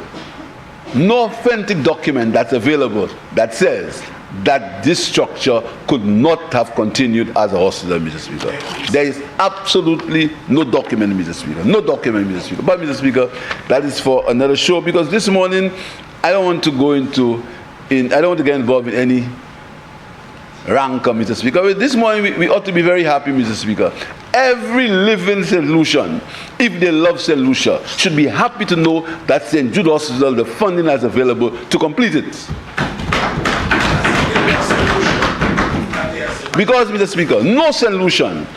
no authentic document that's available that says that this structure could not have continued as a hospital, Mr. Speaker. There is absolutely no document, Mr. Speaker. No document, Mr. Speaker. But, Mr. Speaker, that is for another show, because this morning I don't want to get involved in any rancor, Mr. Speaker. But this morning we ought to be very happy, Mr. Speaker. Every living St. Lucian, if they love St. Lucia, should be happy to know that St. Jude Hospital, the funding is available to complete it. Because, Mr. Speaker, no St. Lucian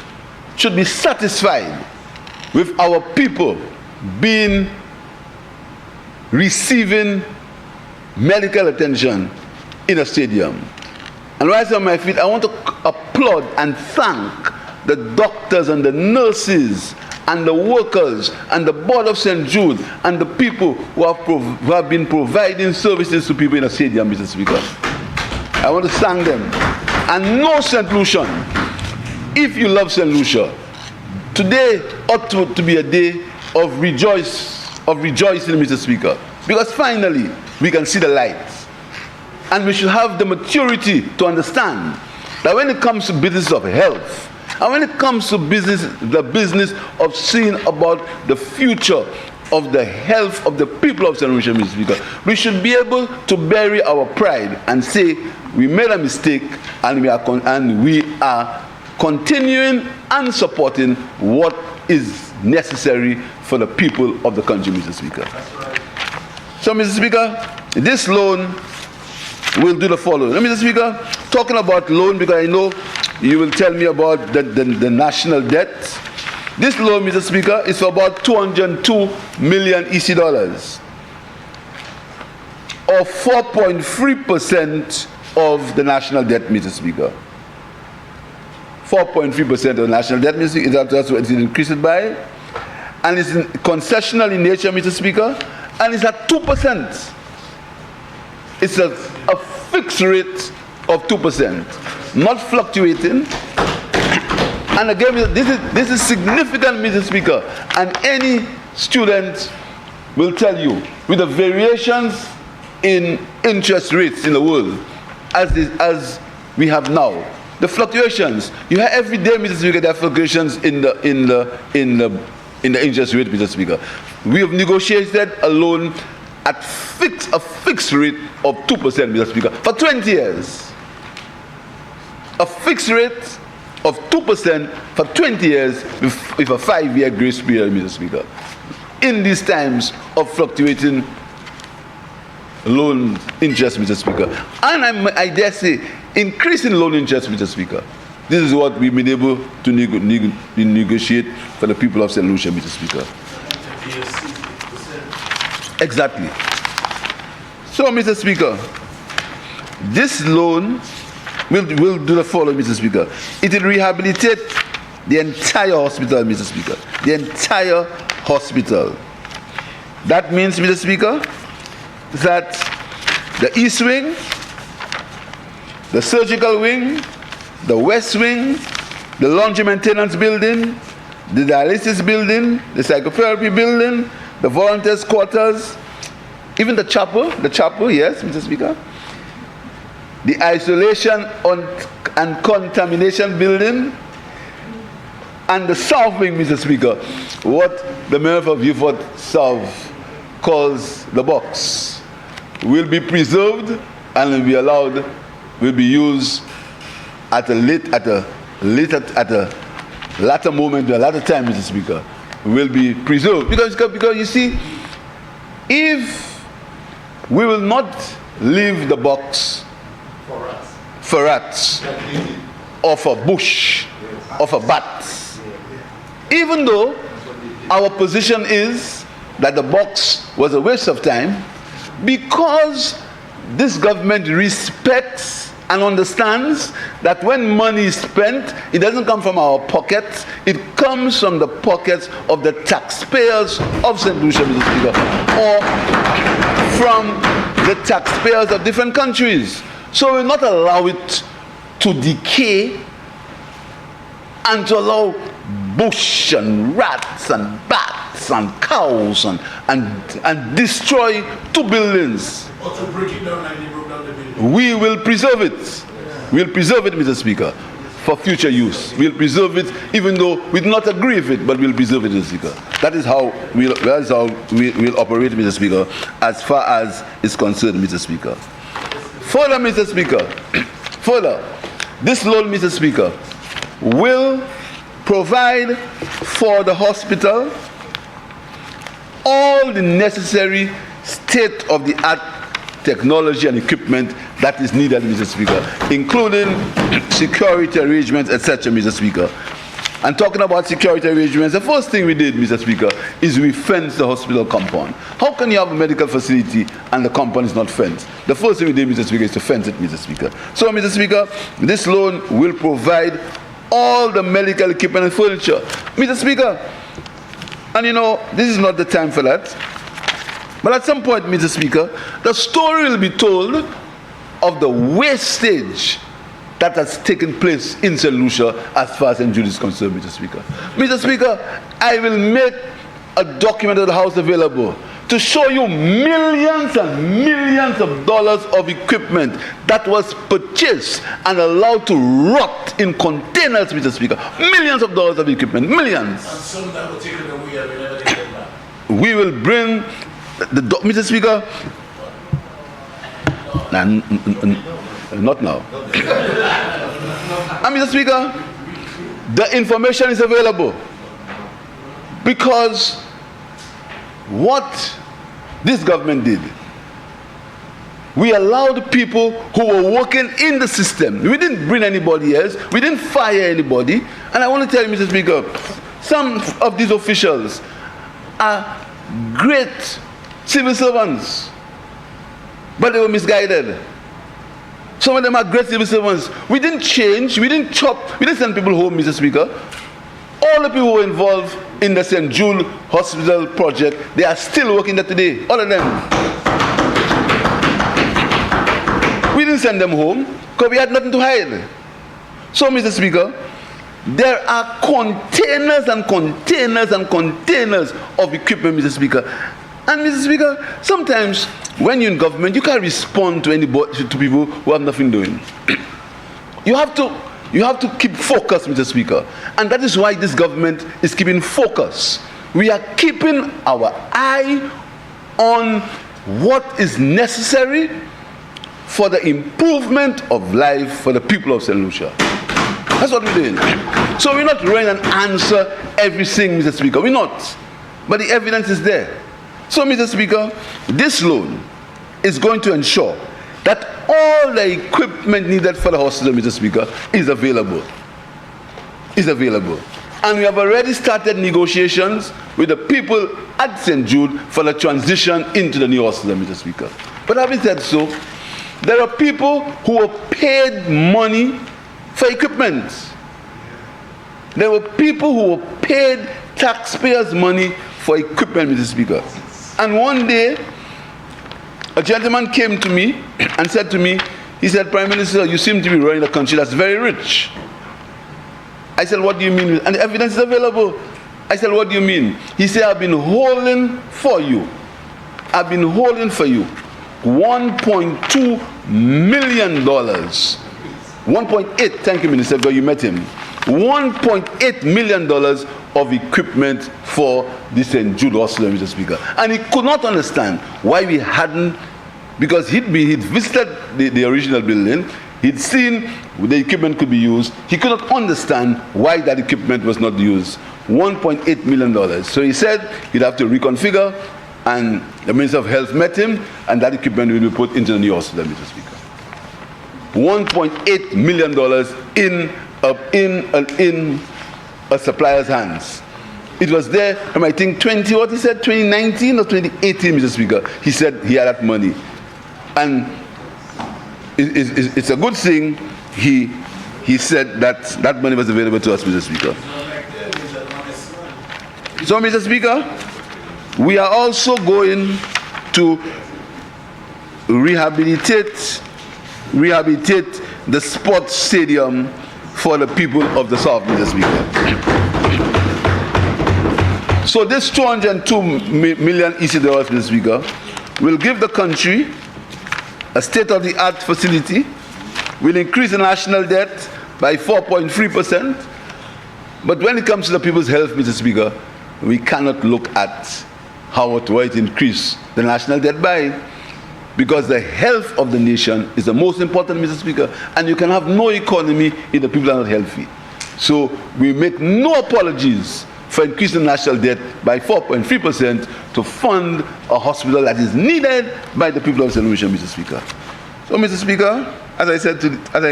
should be satisfied with our people receiving medical attention in a stadium. And right on my feet, I want to applaud and thank the doctors and the nurses and the workers and the board of St. Jude and the people who have been providing services to people in a stadium, Mr. Speaker. I want to thank them. And no St. Lucian, if you love St. Lucia, today ought to be a day of rejoicing, Mr. Speaker, because finally we can see the light. And we should have the maturity to understand that when it comes to business of health, and when it comes to the business of seeing about the future of the health of the people of St. Lucia, Mr. Speaker, we should be able to bury our pride and say we made a mistake, and we are continuing and supporting what is necessary for the people of the country, Mr. Speaker. So, Mr. Speaker, this loan will do the following. Mr. Speaker, talking about loan, because I know you will tell me about the national debt. This loan, Mr. Speaker, is for about 202 million EC dollars, or 4.3% of the national debt, Mr. Speaker. 4.3% of the national debt, Mr. Speaker, that's what it increased by. and it's concessional in nature, Mr. Speaker, and it's at 2%. It's a fixed rate of 2%, not fluctuating. And again, this is significant, Mr. Speaker, and any student will tell you, with the variations in interest rates in the world, as we have now, the fluctuations, you have every day, Mr. Speaker, there are fluctuations in the interest rate, Mr. Speaker. We have negotiated a loan at a fixed rate of 2%, Mr. Speaker, for 20 years. A fixed rate of 2% for 20 years with a 5-year grace period, Mr. Speaker. In these times of fluctuating loan interest, Mr. Speaker, and I dare say increasing loan interest, Mr. Speaker. This is what we've been able to negotiate for the people of St. Lucia, Mr. Speaker. Exactly. So, Mr. Speaker, this loan will do the following, Mr. Speaker. It will rehabilitate the entire hospital, Mr. Speaker. The entire hospital. That means, Mr. Speaker, that the East Wing, the surgical wing, the West Wing, the laundry maintenance building, the dialysis building, the psychotherapy building, the volunteers' quarters, even the chapel, yes, Mr. Speaker, the isolation and contamination building, and the South Wing, Mr. Speaker, what the Mayor of Beaufort South calls the box, will be preserved and will be allowed, will be used at a latter moment, a latter time, Mr. Speaker, will be preserved. Because you see, if we will not leave the box for rats or for bush or for bats, even though our position is that the box was a waste of time, because this government respects and understands that when money is spent, it doesn't come from our pockets, it comes from the pockets of the taxpayers of St. Lucia, Mr. Speaker, or from the taxpayers of different countries. So we will not allow it to decay and to allow bush and rats and bats and cows and destroy 2 buildings. Or to break it down like they broke down the building. We will preserve it. We'll preserve it, Mr. Speaker, for future use. We'll preserve it, even though we do not agree with it, but we'll preserve it, Mr. Speaker. That is how we'll operate, Mr. Speaker, as far as is concerned, Mr. Speaker. Further, Mr. Speaker, this loan, Mr. Speaker, will provide for the hospital all the necessary state-of-the-art technology and equipment that is needed, Mr. Speaker, including security arrangements, etc., Mr. Speaker. And talking about security arrangements, the first thing we did, Mr. Speaker, is we fenced the hospital compound. How can you have a medical facility and the compound is not fenced? The first thing we did, Mr. Speaker, is to fence it, Mr. Speaker. So, Mr. Speaker, this loan will provide all the medical equipment and furniture. Mr. Speaker, and you know, this is not the time for that, but at some point, Mr. Speaker, the story will be told of the wastage that has taken place in St. Lucia as far as St. Jude is concerned, Mr. Speaker. Mr. Speaker, I will make a document of the House available to show you millions and millions of dollars of equipment that was purchased and allowed to rot in containers, Mr. Speaker. Millions of dollars of equipment, millions. And some that were taken away and we never take them back. We will bring Mr. Speaker. Not now. And Mr. Speaker, the information is available, because what this government did, we allowed people who were working in the system. We didn't bring anybody else. We didn't fire anybody. And I want to tell you, Mr. Speaker, some of these officials are great civil servants, but they were misguided. Some of them are great civil servants. We didn't change, we didn't chop, we didn't send people home, Mr. Speaker. all the people who were involved in the St. Jude Hospital project, they are still working there today, all of them. We didn't send them home because we had nothing to hide. So, Mr. Speaker, there are containers and containers and containers of equipment, Mr. Speaker. And, Mr. Speaker, sometimes when you're in government, you can't respond to anybody, to people who have nothing doing. You have to keep focus, Mr. Speaker. And that is why this government is keeping focus. We are keeping our eye on what is necessary for the improvement of life for the people of St. Lucia. That's what we're doing. So we're not running and answer everything, Mr. Speaker. We're not. But the evidence is there. So, Mr. Speaker, this loan is going to ensure that all the equipment needed for the hospital, Mr. Speaker, is available. And we have already started negotiations with the people at St. Jude for the transition into the new hospital, Mr. Speaker. But having said so, there are people who were paid money for equipment. There were people who were paid taxpayers' money for equipment, Mr. Speaker. And one day, a gentleman came to me and said to me, he said, Prime Minister, you seem to be running a country that's very rich. I said, what do you mean? And the evidence is available. I said, what do you mean? He said, I've been holding for you $1.2 million. 1.8, thank you, Minister, because you met him. $1.8 million of equipment for the St. Jude Hospital, Mr. Speaker. And he could not understand why we hadn't, because he'd visited the original building, he'd seen the equipment could be used. He could not understand why that equipment was not used. $1.8 million. So he said he'd have to reconfigure, and the Minister of Health met him, and that equipment will be put into the new hospital, Mr. Speaker. $1.8 million in a supplier's hands. It was there from, I think, 2019 or 2018, Mr. Speaker. He said he had that money. And it's a good thing he said that money was available to us, Mr. Speaker. So, Mr. Speaker, we are also going to rehabilitate the sports stadium for the people of the South, Mr. Speaker. So this $202 million ECD, Mr. Speaker, will give the country a state-of-the-art facility, will increase the national debt by 4.3%. But when it comes to the people's health, Mr. Speaker, we cannot look at what it increased the national debt by, because the health of the nation is the most important, Mr. Speaker, and you can have no economy if the people are not healthy. So we make no apologies for increasing the national debt by 4.3% to fund a hospital that is needed by the people of St. Lucia, Mr. Speaker. So, Mr. Speaker, as I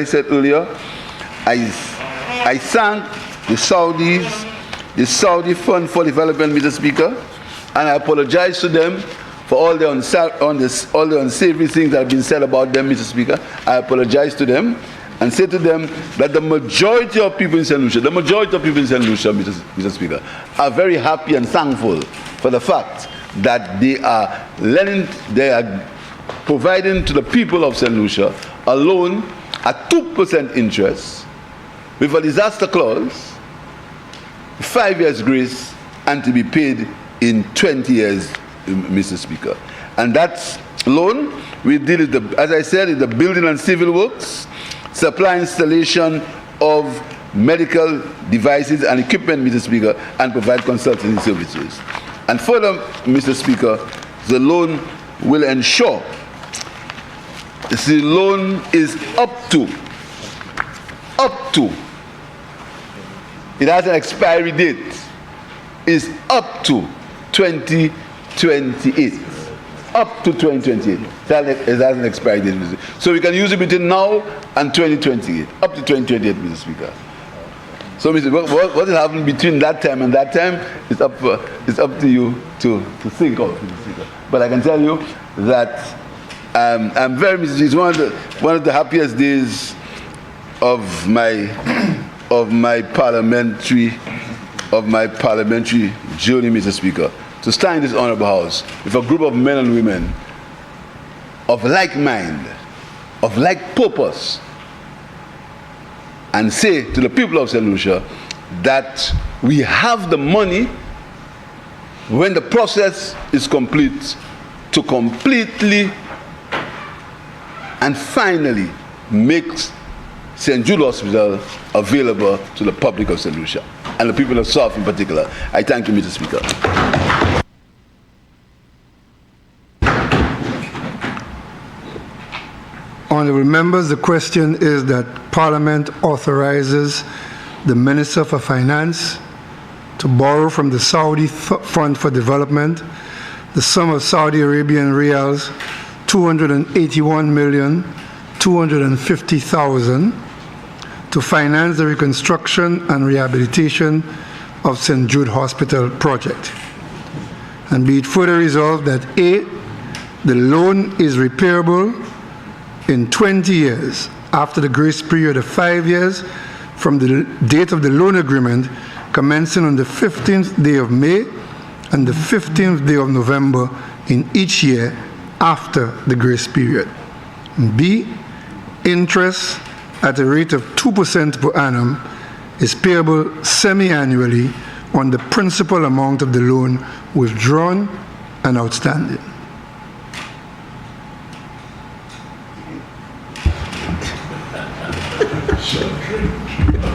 said earlier, I thank the Saudi Fund for Development, Mr. Speaker, and I apologize to them for all the unsavory things that have been said about them, Mr. Speaker. I apologize to them and say to them that the majority of people in St. Lucia, Mr. Speaker, are very happy and thankful for the fact that they are providing to the people of St. Lucia a loan at 2% interest with a disaster clause, 5 years grace, and to be paid in 20 years, Mr. Speaker. And that loan will deal with, as I said, in the building and civil works, supply installation of medical devices and equipment, Mr. Speaker, and provide consulting services. And further, Mr. Speaker, the loan will ensure the loan is up to, it has an expiry date, is up to 2028. Up to 2028. It has an expiry date. So we can use it between now and 2028. Up to 2028, Mr. Speaker. So, Mr. What will happen between that time and that time is up to you to think of, Mr. Speaker. But I can tell you that I'm very, it's one of the happiest days of my parliamentary of my parliamentary journey, Mr. Speaker, to stand in this honorable house with a group of men and women of like mind, of like purpose, and say to the people of St. Lucia that we have the money when the process is complete to completely and finally make St. Jude Hospital available to the public of St. Lucia and the people of South in particular. I thank you, Mr. Speaker. Honourable members, the question is that Parliament authorizes the Minister for Finance to borrow from the Saudi Fund for Development the sum of Saudi Arabian Riyals 281,250,000 to finance the reconstruction and rehabilitation of St. Jude Hospital project. And be it further resolved that A, the loan is repayable in 20 years after the grace period of 5 years from the date of the loan agreement commencing on the 15th day of May and the 15th day of November in each year after the grace period. And B, interest at a rate of 2% per annum is payable semi-annually on the principal amount of the loan withdrawn and outstanding.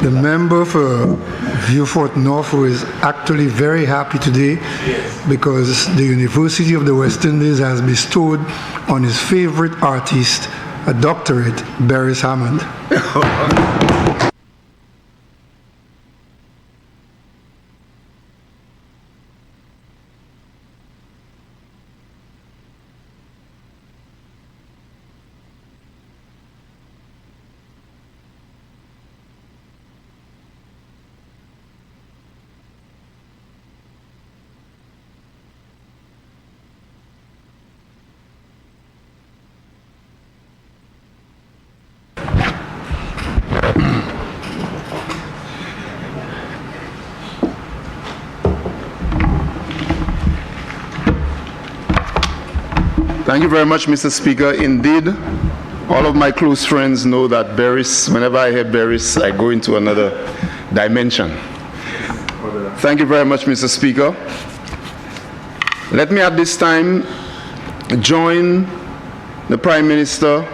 The member for Vieux-Fort North, who is actually very happy today because the University of the West Indies has bestowed on his favorite artist a doctorate, Beres Hammond. Thank you very much, Mr. Speaker. Indeed, all of my close friends know that Beres, whenever I hear Beres, I go into another dimension. Thank you very much, Mr. Speaker. Let me at this time join the Prime Minister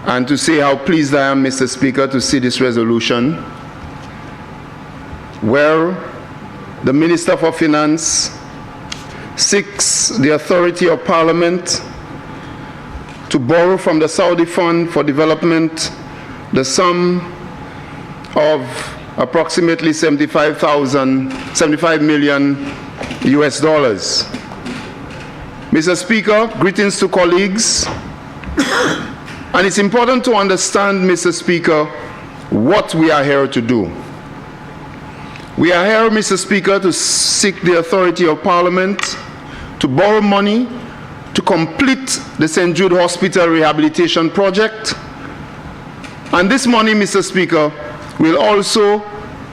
and to say how pleased I am, Mr. Speaker, to see this resolution where the Minister for Finance seeks the authority of Parliament to borrow from the Saudi Fund for Development the sum of approximately 75 million US dollars. Mr. Speaker, greetings to colleagues. And it's important to understand, Mr. Speaker, what we are here to do. We are here, Mr. Speaker, to seek the authority of Parliament to borrow money to complete the St. Jude Hospital rehabilitation project. And this money, Mr. Speaker, will also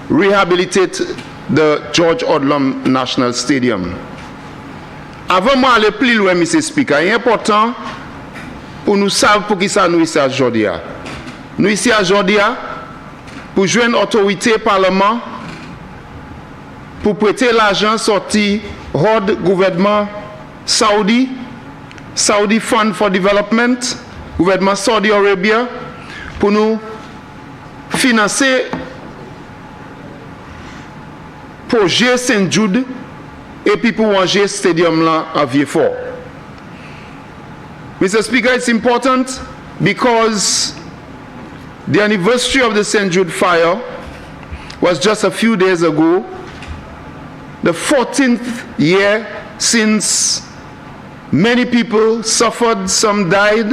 rehabilitate the George Odlum National Stadium. Avant moi aller plus loin, Mr. Speaker, il est important pour nous savoir pour qui ça nous ici aujourd'hui. Nous ici aujourd'hui pour joindre autorité Parlement pour prêter l'argent sorti hors gouvernement Saudi Fund for Development, gouvernement Saudi Arabia, pour nous financer projet St. Jude et puis pour ranger stadium là à Vieux-Fort. Mr. Speaker, it's important because the anniversary of the St. Jude fire was just a few days ago, the 14th year since many people suffered, some died,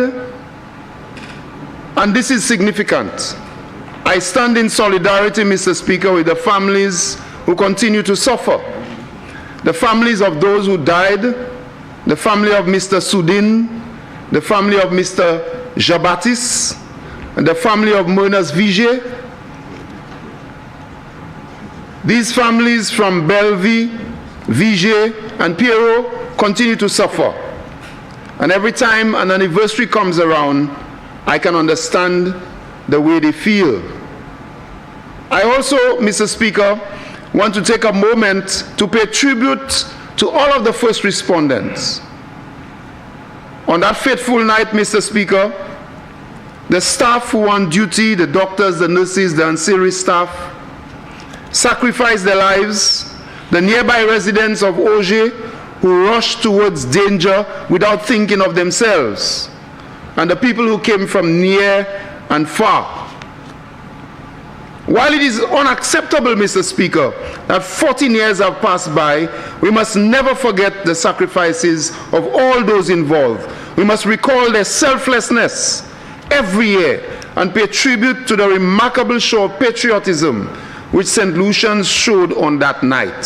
and this is significant. I stand in solidarity, Mr. Speaker, with the families who continue to suffer. The families of those who died, the family of Mr. Sudin, the family of Mr. Jabatis, and the family of Monas Vijay, These families from Bellevue, Vigier, and Pierrot continue to suffer. And every time an anniversary comes around, I can understand the way they feel. I also, Mr. Speaker, want to take a moment to pay tribute to all of the first respondents. On that fateful night, Mr. Speaker, the staff who were on duty, the doctors, the nurses, the ancillary staff, sacrificed their lives. The nearby residents of Auger who rushed towards danger without thinking of themselves, and the people who came from near and far. While it is unacceptable, Mr. Speaker, that 14 years have passed by, we must never forget the sacrifices of all those involved. We must recall their selflessness every year and pay tribute to the remarkable show of patriotism which St. Lucians showed on that night.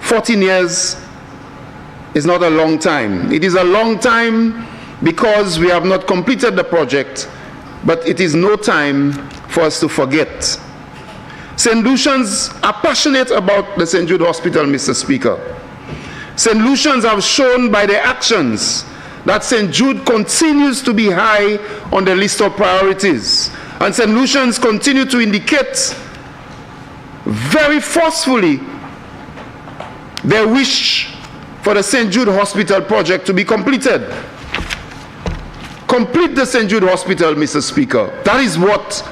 14 years is not a long time. It is a long time because we have not completed the project, but it is no time for us to forget. St. Lucians are passionate about the St. Jude Hospital, Mr. Speaker. St. Lucians have shown by their actions that St. Jude continues to be high on the list of priorities. And St. Lucians continue to indicate very forcefully their wish for the St. Jude Hospital project to be completed. Complete the St. Jude Hospital, Mr. Speaker. That is what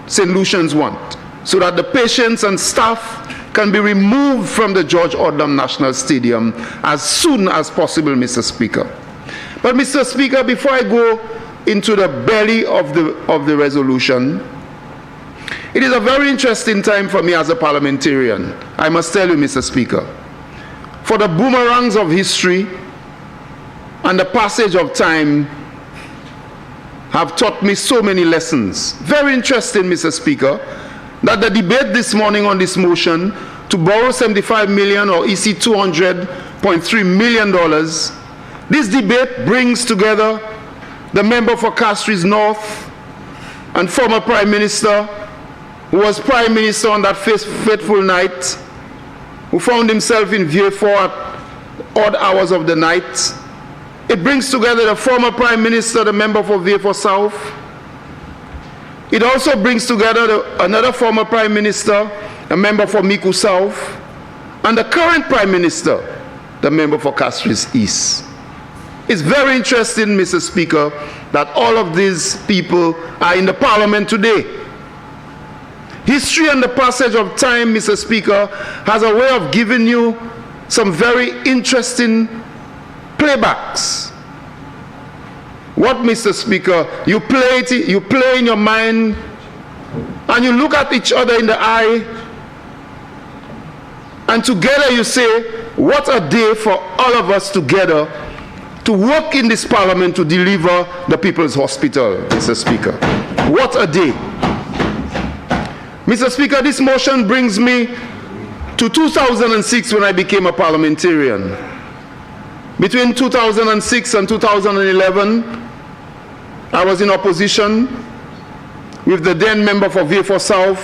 St. Lucians want, so that the patients and staff can be removed from the George Odlum National Stadium as soon as possible, Mr. Speaker. But, Mr. Speaker, before I go into the belly of the resolution, it is a very interesting time for me as a parliamentarian. I must tell you, Mr. Speaker, for the boomerangs of history and the passage of time have taught me so many lessons. Very interesting, Mr. Speaker, that the debate this morning on this motion to borrow $75 million or EC $200.3 million, this debate brings together the member for Castries North and former Prime Minister, who was Prime Minister on that fateful night, who found himself in Vieux-Fort at odd hours of the night. It brings together the former Prime Minister, the member for Vieux-Fort South. It also brings together another former Prime Minister, a member for Micoud South, and the current Prime Minister, the member for Castries East. It's very interesting, Mr. Speaker, that all of these people are in the Parliament today. History and the passage of time, Mr. Speaker, has a way of giving you some very interesting playbacks. What, Mr. Speaker, you play in your mind, and you look at each other in the eye, and together you say, what a day for all of us together to work in this Parliament to deliver the People's Hospital, Mr. Speaker. What a day. Mr. Speaker, this motion brings me to 2006 when I became a parliamentarian. Between 2006 and 2011, I was in opposition with the then member for Vieux-Fort South,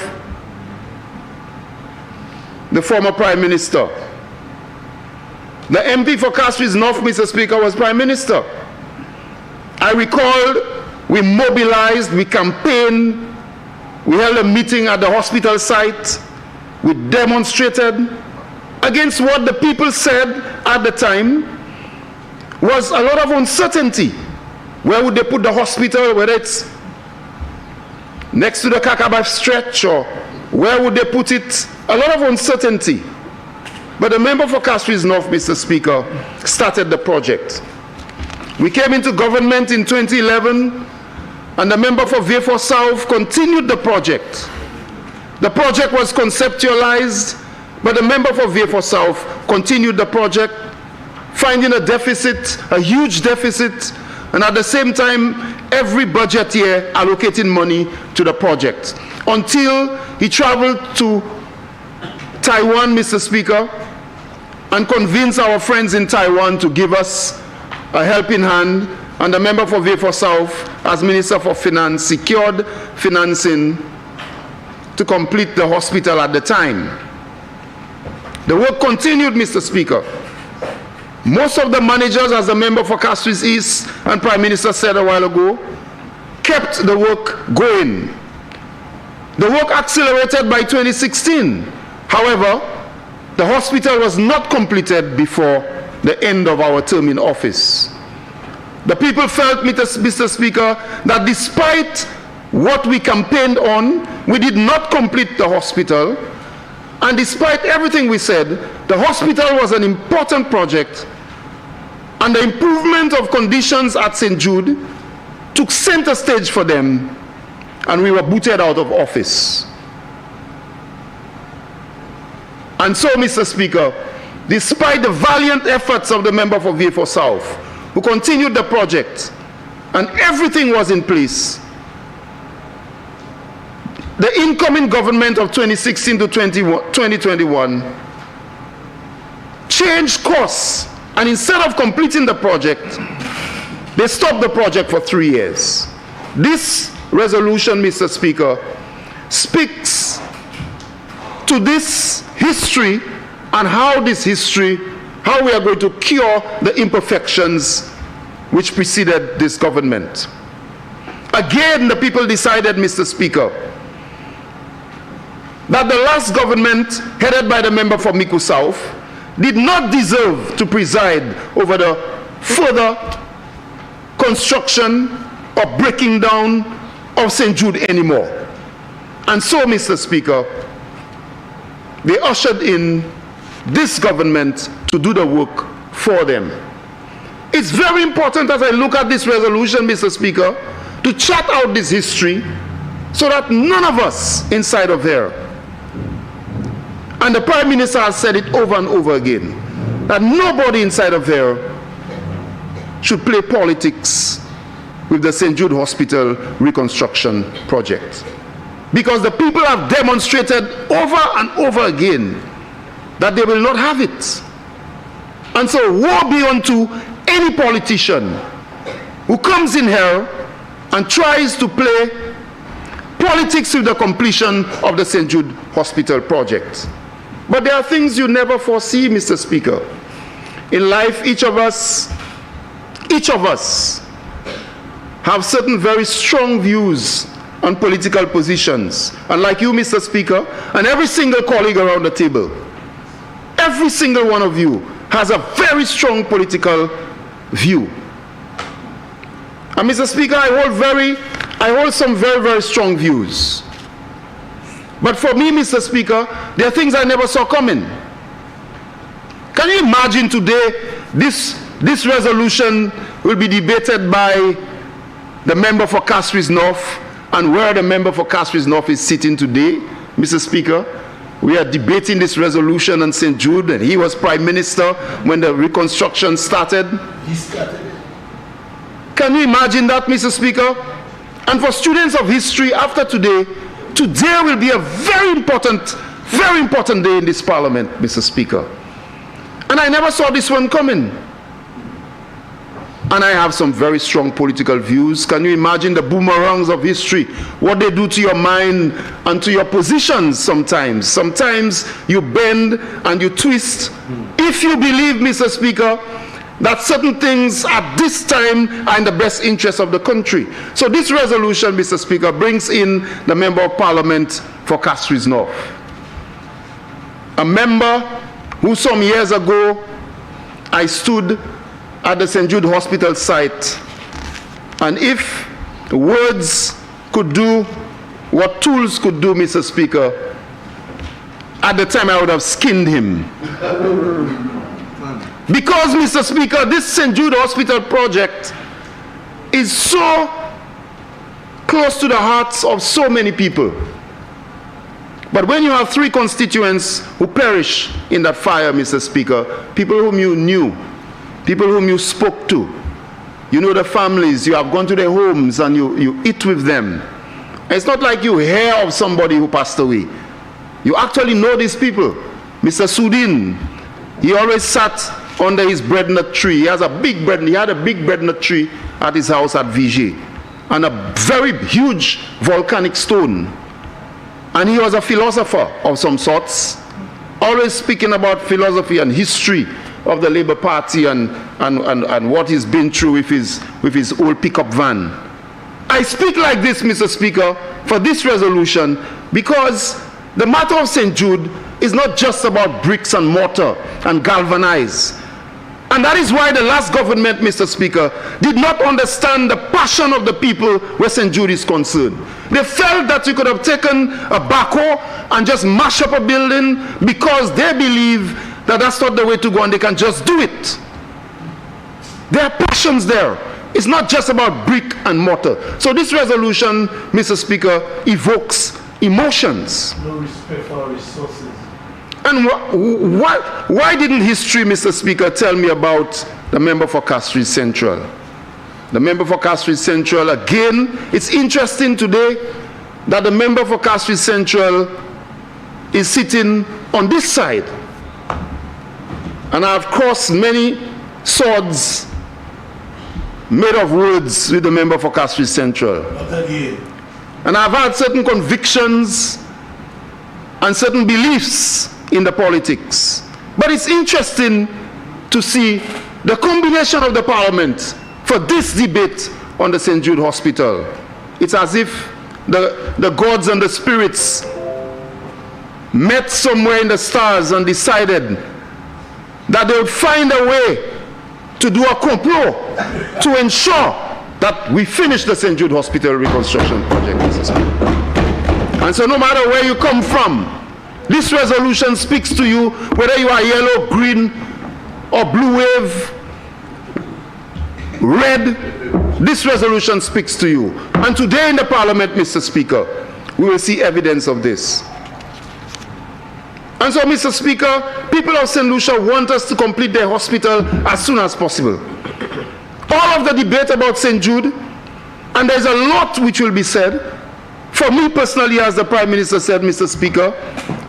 the former Prime Minister. The MP for Castries North, Mr. Speaker, was Prime Minister. I recall we mobilized, we campaigned, we held a meeting at the hospital site, we demonstrated against what the people said at the time was a lot of uncertainty. Where would they put the hospital, whether it's next to the Kakabaf stretch or where would they put it? A lot of uncertainty. But the member for Castries North, Mr. Speaker, started the project. We came into government in 2011, and the member for Vieux-Fort South continued the project. The project was conceptualized, but the member for Vieux-Fort South continued the project, finding a deficit, a huge deficit, and at the same time, every budget year allocating money to the project. Until he traveled to Taiwan, Mr. Speaker, and convinced our friends in Taiwan to give us a helping hand, and the member for Vieux-Fort South, as Minister for Finance, secured financing to complete the hospital at the time. The work continued, Mr. Speaker. Most of the managers, as the member for Castries East and Prime Minister said a while ago, kept the work going. The work accelerated by 2016. However, the hospital was not completed before the end of our term in office. The people felt, Mr. Speaker, that despite what we campaigned on, we did not complete the hospital. And despite everything we said, the hospital was an important project, and the improvement of conditions at St. Jude took center stage for them, and we were booted out of office. And so, Mr. Speaker, despite the valiant efforts of the member for Vieux Fort South, who continued the project, and everything was in place, the incoming government of 2016 to 2021 changed course, and instead of completing the project, they stopped the project for 3 years. This resolution, Mr. Speaker, speaks to this history and how we are going to cure the imperfections which preceded this government. Again, the people decided, Mr. Speaker, that the last government, headed by the member for Miku South, did not deserve to preside over the further construction or breaking down of St. Jude anymore. And so, Mr. Speaker, they ushered in this government to do the work for them. It's very important, as I look at this resolution, Mr. Speaker, to chart out this history so that none of us inside of there, and the Prime Minister has said it over and over again, that nobody inside of there should play politics with the St. Jude Hospital reconstruction project. Because the people have demonstrated over and over again that they will not have it. And so woe be unto any politician who comes in here and tries to play politics with the completion of the St. Jude Hospital project. But there are things you never foresee, Mr. Speaker. In life, each of us have certain very strong views on political positions. And like you, Mr. Speaker, and every single colleague around the table, every single one of you has a very strong political view. And Mr. Speaker, I hold some very, very strong views. But for me, Mr. Speaker, there are things I never saw coming. Can you imagine today this resolution will be debated by the member for Castries North, and where the member for Castries North is sitting today, Mr. Speaker? We are debating this resolution on St. Jude, and he was Prime Minister when the reconstruction started. He started it. Can you imagine that, Mr. Speaker? And for students of history, after today will be a very important day in this Parliament, Mr. Speaker. And I never saw this one coming. And I have some very strong political views. Can you imagine the boomerangs of history, what they do to your mind and to your positions sometimes? Sometimes you bend and you twist. If you believe, Mr. Speaker, that certain things at this time are in the best interest of the country. So this resolution, Mr. Speaker, brings in the Member of Parliament for Castries North. A member who some years ago I stood at the St. Jude Hospital site, and if words could do what tools could do, Mr. Speaker, at the time I would have skinned him. Because, Mr. Speaker, this St. Jude Hospital project is so close to the hearts of so many people. But when you have 3 constituents who perish in that fire, Mr. Speaker, people whom you knew, people whom you spoke to, you know the families, you have gone to their homes and you eat with them. And it's not like you hear of somebody who passed away. You actually know these people. Mr. Sudin, he always sat under his bread nut tree. He had a big bread nut tree at his house at Vigier, and a very huge volcanic stone. And he was a philosopher of some sorts. always speaking about philosophy and history of the Labour Party and what he's been through with his old pickup van. I speak like this, Mr. Speaker, for this resolution because the matter of St. Jude is not just about bricks and mortar and galvanize. And that is why the last government, Mr. Speaker, did not understand the passion of the people where St. Jude is concerned. They felt that you could have taken a backhoe and just mash up a building because they believe that that's not the way to go and they can just do it. There are passions there. It's not just about brick and mortar. So this resolution, Mr. Speaker, evokes emotions. No respect for our resources. And why didn't history, Mr. Speaker, tell me about the member for Castries Central? The member for Castries Central, again, it's interesting today that the member for Castries Central is sitting on this side. And I've crossed many swords made of words with the member for Castries Central. Not again. And I've had certain convictions and certain beliefs in the politics. But it's interesting to see the combination of the parliament for this debate on the St. Jude Hospital. It's as if the gods and the spirits met somewhere in the stars and decided that they would find a way to do a complot to ensure that we finish the St. Jude Hospital reconstruction project. And so no matter where you come from, this resolution speaks to you, whether you are yellow, green, or blue wave, red, this resolution speaks to you. And today in the Parliament, Mr. Speaker, we will see evidence of this. And so, Mr. Speaker, people of St. Lucia want us to complete their hospital as soon as possible. All of the debate about St. Jude, and there's a lot which will be said. For me personally, as the Prime Minister said, Mr. Speaker,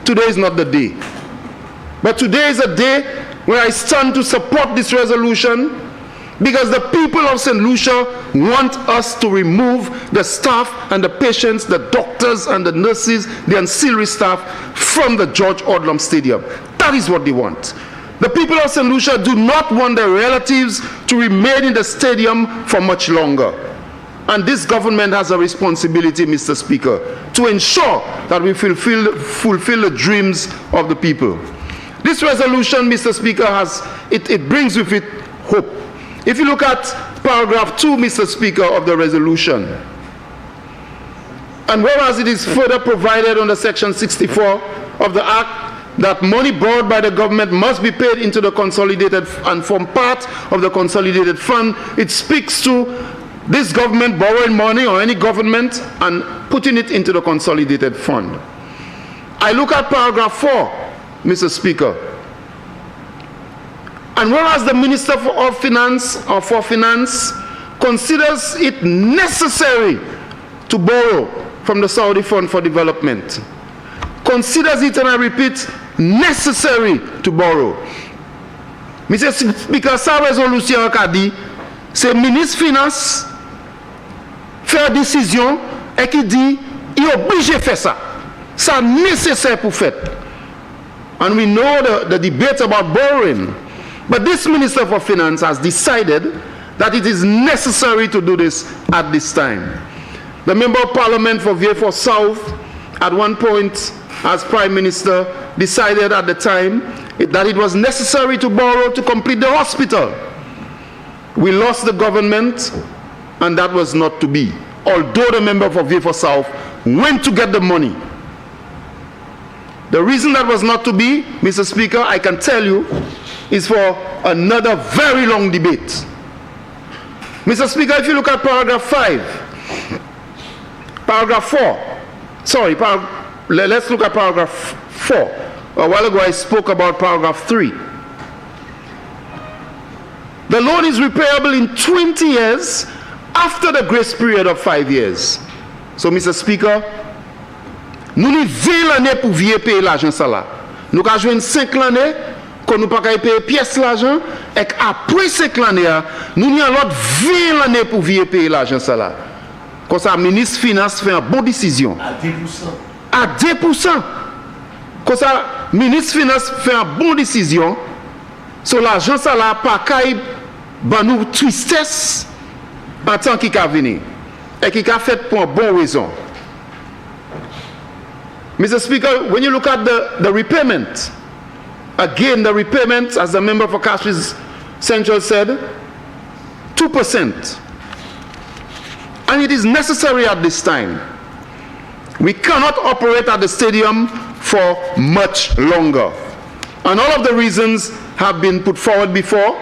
today is not the day. But today is a day where I stand to support this resolution because the people of St. Lucia want us to remove the staff and the patients, the doctors and the nurses, the ancillary staff from the George Odlum Stadium. That is what they want. The people of St. Lucia do not want their relatives to remain in the stadium for much longer. And this government has a responsibility, Mr. Speaker, to ensure that we fulfill the dreams of the people. This resolution, Mr. Speaker, it brings with it hope. If you look at paragraph 2, Mr. Speaker, of the resolution, and whereas it is further provided under section 64 of the Act that money borrowed by the government must be paid into the consolidated and form part of the consolidated fund, it speaks to this government borrowing money or any government and putting it into the consolidated fund. I look at paragraph 4, Mr. Speaker, and whereas the Minister for Finance considers it necessary to borrow from the Saudi Fund for Development, considers it, and I repeat, necessary to borrow. Mr. Speaker, sa résolution a dit, c'est ministre finance faire décision et qui dit il est obligé de faire ça. Ça nécessaire pour faire. And we know the debate about borrowing. But this Minister for Finance has decided that it is necessary to do this at this time. The Member of Parliament for Vieux-Fort South, at one point, as Prime Minister, decided at the time that it was necessary to borrow to complete the hospital. We lost the government, and that was not to be. Although the member for Vieux-Fort South went to get the money. The reason that was not to be, Mr. Speaker, I can tell you, is for another very long debate. Mr. Speaker, if you look at paragraph 5, paragraph 4, sorry, let's look at paragraph 4. A while ago I spoke about paragraph 3. The loan is repayable in 20 years after the grace period of 5 years. So, Mr. Speaker, nous avons 20 années pour payer l'argent ça là. Nous avons joué 5 années qu'on nous pas payer pièce l'argent et après 5 années nous avons l'autre 20 années pour payer l'argent ça là. Comme ça, le ministre des Finances fait une bonne décision. À 10%. À 10%. Comme ça, ministre Finance fait une bonne décision sur l'argent ça là pas caille ban nous tristesse en tant qu'il a venu et qui a fait pour une bonne raison. Mr. Speaker, when you look at the repayment, again the repayment, as the member for Castries Central said, 2%. And it is necessary at this time. We cannot operate at the stadium for much longer. And all of the reasons have been put forward before.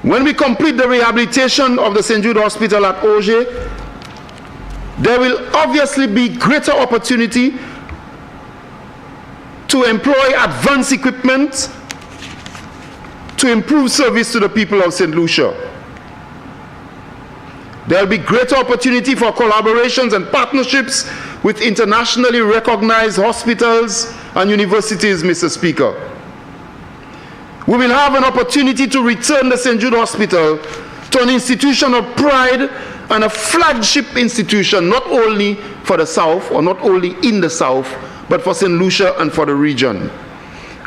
When we complete the rehabilitation of the St. Jude Hospital at Auger, there will obviously be greater opportunity to employ advanced equipment to improve service to the people of St. Lucia. There will be greater opportunity for collaborations and partnerships with internationally recognized hospitals and universities, Mr. Speaker. We will have an opportunity to return the St. Jude Hospital to an institution of pride and a flagship institution, not only for the South, or not only in the South, but for St. Lucia and for the region.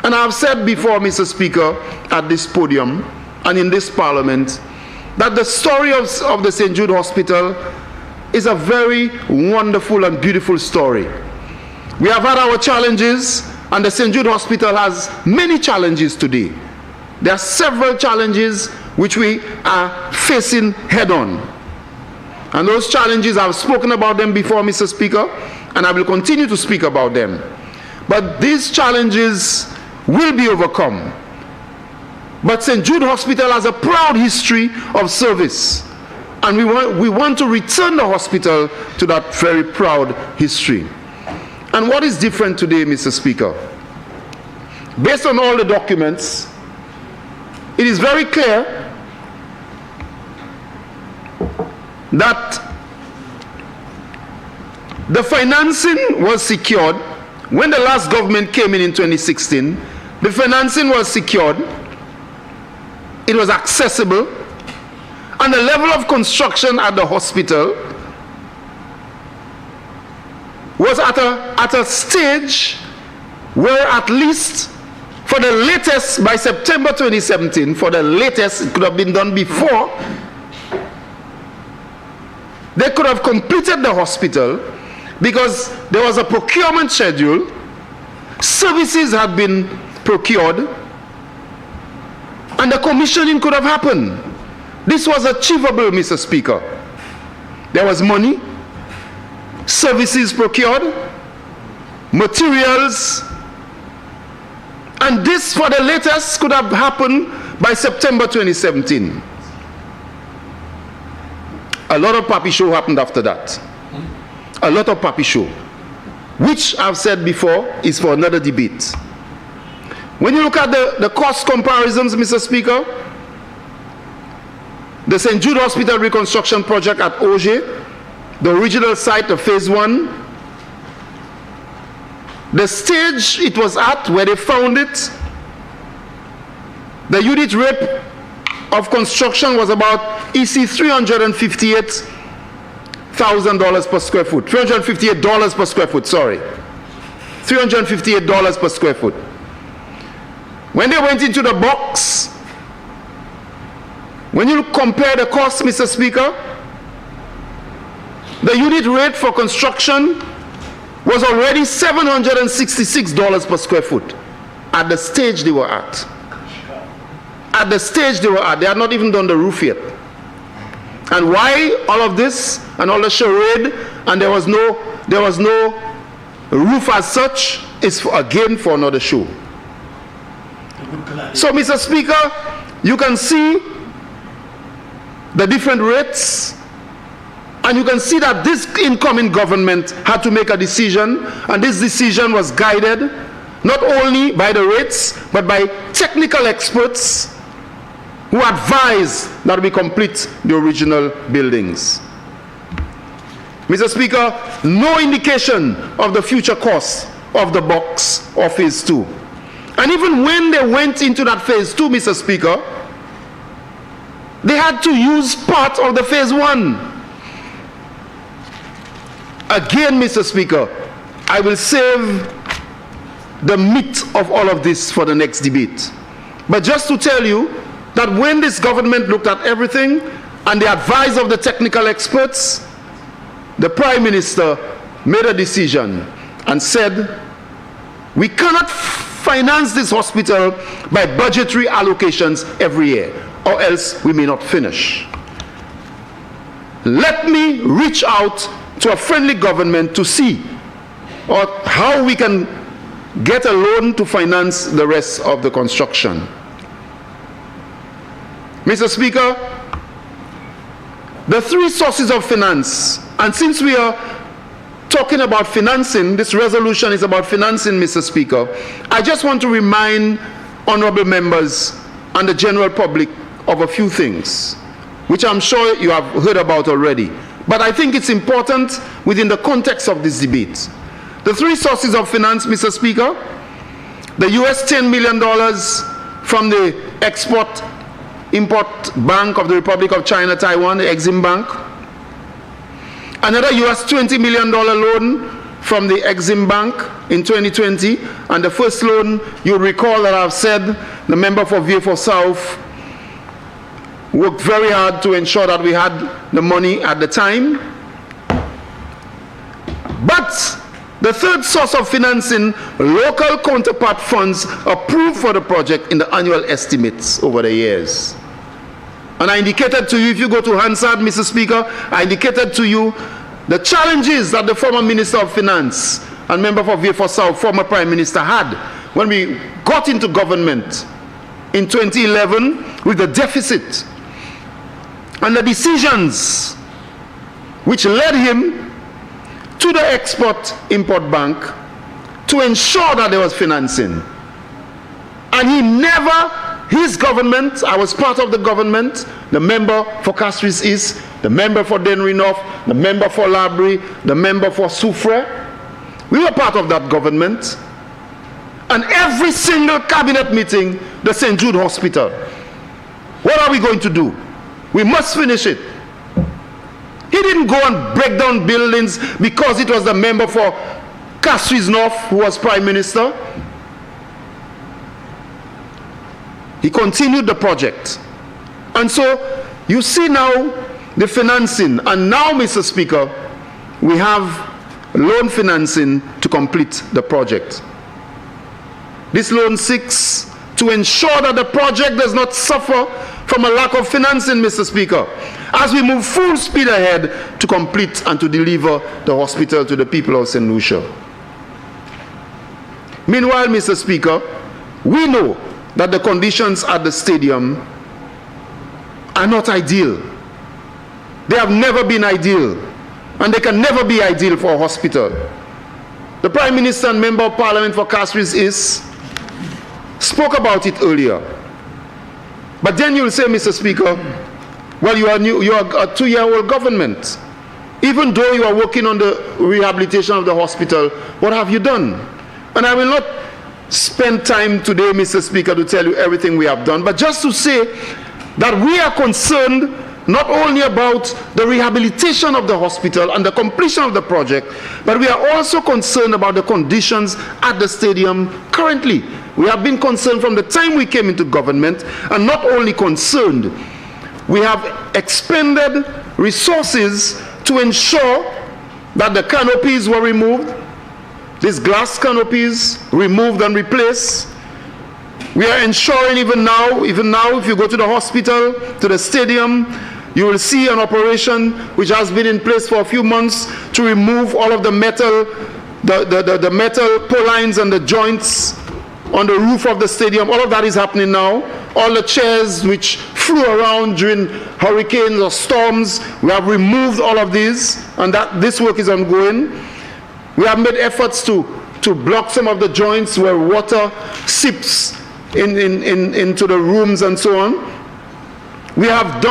And I have said before, Mr. Speaker, at this podium and in this Parliament, that the story of the St. Jude Hospital is a very wonderful and beautiful story. We have had our challenges, and the St. Jude Hospital has many challenges today. There are several challenges which we are facing head-on. And those challenges, I've spoken about them before, Mr. Speaker, and I will continue to speak about them. But these challenges will be overcome. But St. Jude Hospital has a proud history of service, and we want to return the hospital to that very proud history. And what is different today, Mr. Speaker? Based on all the documents, it is very clear that the financing was secured when the last government came in 2016. The financing was secured, it was accessible, and the level of construction at the hospital was at a stage where, at least for the latest, by September 2017, for the latest, it could have been done before, they could have completed the hospital, because there was a procurement schedule, services had been procured, and the commissioning could have happened. This was achievable, Mr. Speaker. There was money, services procured, materials, and this, for the latest, could have happened by September 2017. A lot of puppy show happened after that. A lot of puppy show, which I've said before is for another debate. When you look at the cost comparisons, Mr. Speaker, the St. Jude Hospital reconstruction project at Auger, the original site of phase 1, the stage it was at where they found it, the unit rate of construction was about EC $358,000 per square foot. $358 per square foot, sorry. $358 per square foot. When they went into the box, when you compare the cost, Mr. Speaker, the unit rate for construction was already $766 per square foot at the stage they were at. At the stage they were at, they had not even done the roof yet. And why all of this and all the charade, and there was no roof as such, is again for another show. So, Mr. Speaker, you can see the different rates, and you can see that this incoming government had to make a decision, and this decision was guided not only by the rates, but by technical experts who advised that we complete the original buildings. Mr. Speaker, no indication of the future cost of the box or phase 2. And even when they went into that phase 2, Mr. Speaker, they had to use part of the phase 1. Again, Mr. Speaker, I will save the meat of all of this for the next debate. But just to tell you that when this government looked at everything and the advice of the technical experts, the Prime Minister made a decision and said, we cannot finance this hospital by budgetary allocations every year, or else we may not finish. Let me reach out to a friendly government to see how we can get a loan to finance the rest of the construction. Mr. Speaker, the three sources of finance, and since we are talking about financing, this resolution is about financing, Mr. Speaker, I just want to remind honorable members and the general public of a few things, which I'm sure you have heard about already. But I think it's important within the context of this debate. The three sources of finance, Mr. Speaker: the US $10 million from the Export-Import Bank of the Republic of China, Taiwan, the Exim Bank. Another US $20 million loan from the Exim Bank in 2020. And the first loan, you'll recall that I've said the member for Vieux-Fort South worked very hard to ensure that we had the money at the time. But the third source of financing, local counterpart funds approved for the project in the annual estimates over the years. And I indicated to you, if you go to Hansard, Mr. Speaker, I indicated to you the challenges that the former Minister of Finance and member for Vieux-Fort South, former Prime Minister, had when we got into government in 2011 with the deficit and the decisions which led him to the Export-Import Bank to ensure that there was financing. And he never, his government, I was part of the government, the member for Castries East, the member for Dennery North, the member for Labrie, the member for Soufrière. We were part of that government. And every single cabinet meeting, the St. Jude Hospital, what are we going to do? We must finish it. He didn't go and break down buildings because it was the member for Castries North who was Prime Minister. He continued the project. And so you see now the financing. And now, Mr. Speaker, we have loan financing to complete the project. This loan seeks to ensure that the project does not suffer from a lack of financing, Mr. Speaker, as we move full speed ahead to complete and to deliver the hospital to the people of St. Lucia. Meanwhile, Mr. Speaker, we know that the conditions at the stadium are not ideal. They have never been ideal, and they can never be ideal for a hospital. The Prime Minister and Member of Parliament for Castries East spoke about it earlier. But then you'll say, Mr. Speaker, well, you are a 2-year-old government. Even though you are working on the rehabilitation of the hospital, what have you done? And I will not spend time today, Mr. Speaker, to tell you everything we have done, but just to say that we are concerned not only about the rehabilitation of the hospital and the completion of the project, but we are also concerned about the conditions at the stadium currently. We have been concerned from the time we came into government, and not only concerned, we have expended resources to ensure that the canopies were removed, these glass canopies removed and replaced. We are ensuring even now, if you go to the hospital, to the stadium, you will see an operation which has been in place for a few months to remove all of the metal, the metal purlines and the joints on the roof of the stadium. All of that is happening now. All the chairs which flew around during hurricanes or storms, we have removed all of these, and this work is ongoing. We have made efforts to block some of the joints where water seeps into the rooms and so on. We have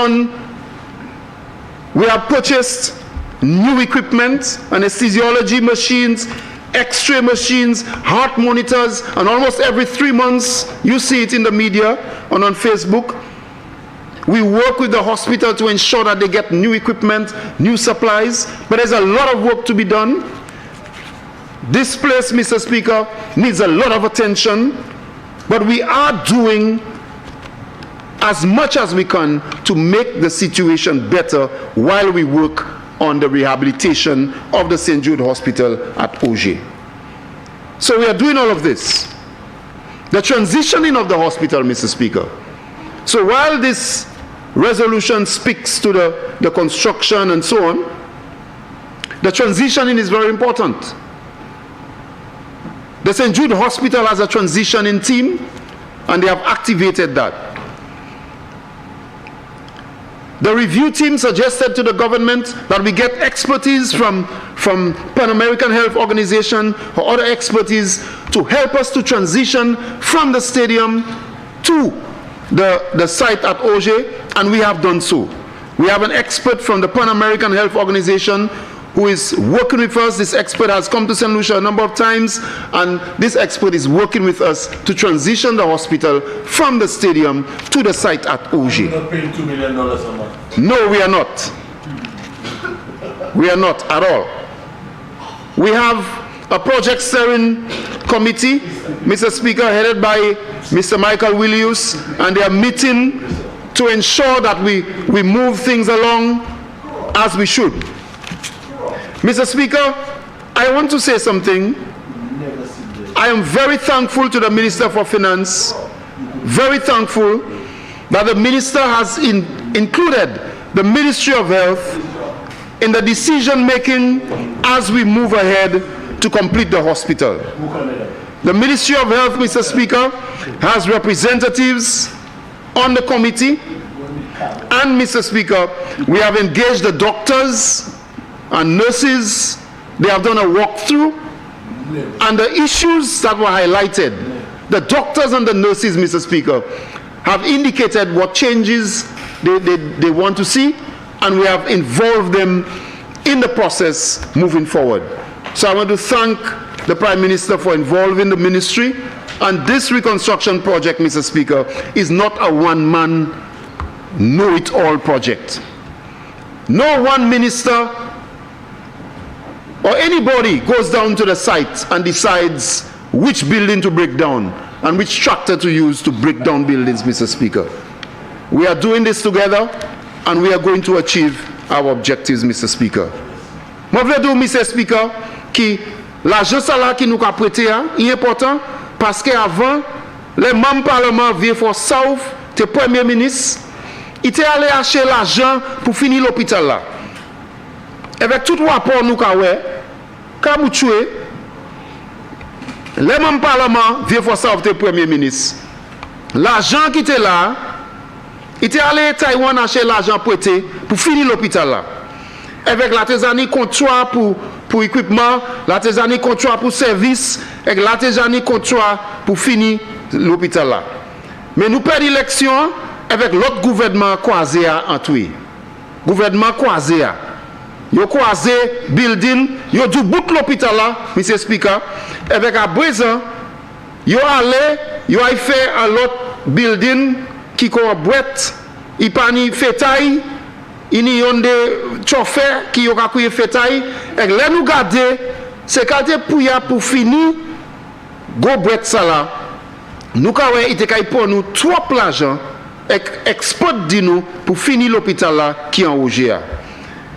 purchased new equipment, anesthesiology machines, X-ray machines, heart monitors, and almost every 3 months, you see it in the media and on Facebook. We work with the hospital to ensure that they get new equipment, new supplies, but there's a lot of work to be done. This place, Mr. Speaker, needs a lot of attention, but we are doing as much as we can to make the situation better while we work on the rehabilitation of the St. Jude Hospital at Auger. So we are doing all of this. The transitioning of the hospital, Mr. Speaker. So while this resolution speaks to the construction and so on, the transitioning is very important. The St. Jude Hospital has a transitioning team, and they have activated that. The review team suggested to the government that we get expertise from Pan American Health Organization or other expertise to help us to transition from the stadium to the site at Auger, and we have done so. We have an expert from the Pan American Health Organization who is working with us. This expert has come to St. Lucia a number of times, and this expert is working with us to transition the hospital from the stadium to the site at Auger. You're not paying $2 million a month. No, we are not. We are not at all. We have a project steering committee, Mr. Speaker, headed by Mr. Michael Willius, and they are meeting to ensure that we move things along as we should. Mr. Speaker, I want to say something. I am very thankful to the Minister for Finance, very thankful that the Minister has included the Ministry of Health in the decision making as we move ahead to complete the hospital. The Ministry of Health, Mr. Speaker, has representatives on the committee, and Mr. Speaker, we have engaged the doctors and nurses. They have done a walkthrough, and the issues that were highlighted, the doctors and the nurses, Mr. Speaker, have indicated what changes they want to see, and we have involved them in the process moving forward. So I want to thank the Prime Minister for involving the ministry, and this reconstruction project, Mr. Speaker, is not a one-man, know-it-all project. No one minister or anybody goes down to the site and decides which building to break down and which tractor to use to break down buildings, Mr. Speaker. We are doing this together, and we are going to achieve our objectives, Mr. Speaker. Je veux dire, Mr. Speaker, que l'argent salaire qui nous a prêté est important parce qu'avant, les membres du Parlement viennent pour South, le Premier ministre, il était allé acheter l'argent pour finir l'hôpital là. Avec tout rapport nous avons, quand vous tuez, les membres du Parlement viennent pour South, le Premier ministre. L'argent qui était là, il était allé à Taïwan acheter l'argent prêté pour finir l'hôpital là. Avec l'artisanat contrat pour équipement, l'artisanat contrat pour service, et l'artisanat contrat pour finir l'hôpital là. Mais nous perdons l'élection avec l'autre gouvernement croisé en tout. Gouvernement croisé. Ils ont croisé building, ils ont du bout de l'hôpital là, Mr. Speaker, avec à présent, ils ont allé, ils ont fait un autre building qui a boîte, il pas ni fétaille. Il y a des chauffeurs qui ont créé fétaille. Et là, nous gardons, c'est quand pour finir, go break ça là. Nous avons été pour nous trop l'argent, export de nous pour finir l'hôpital là qui est en Auger.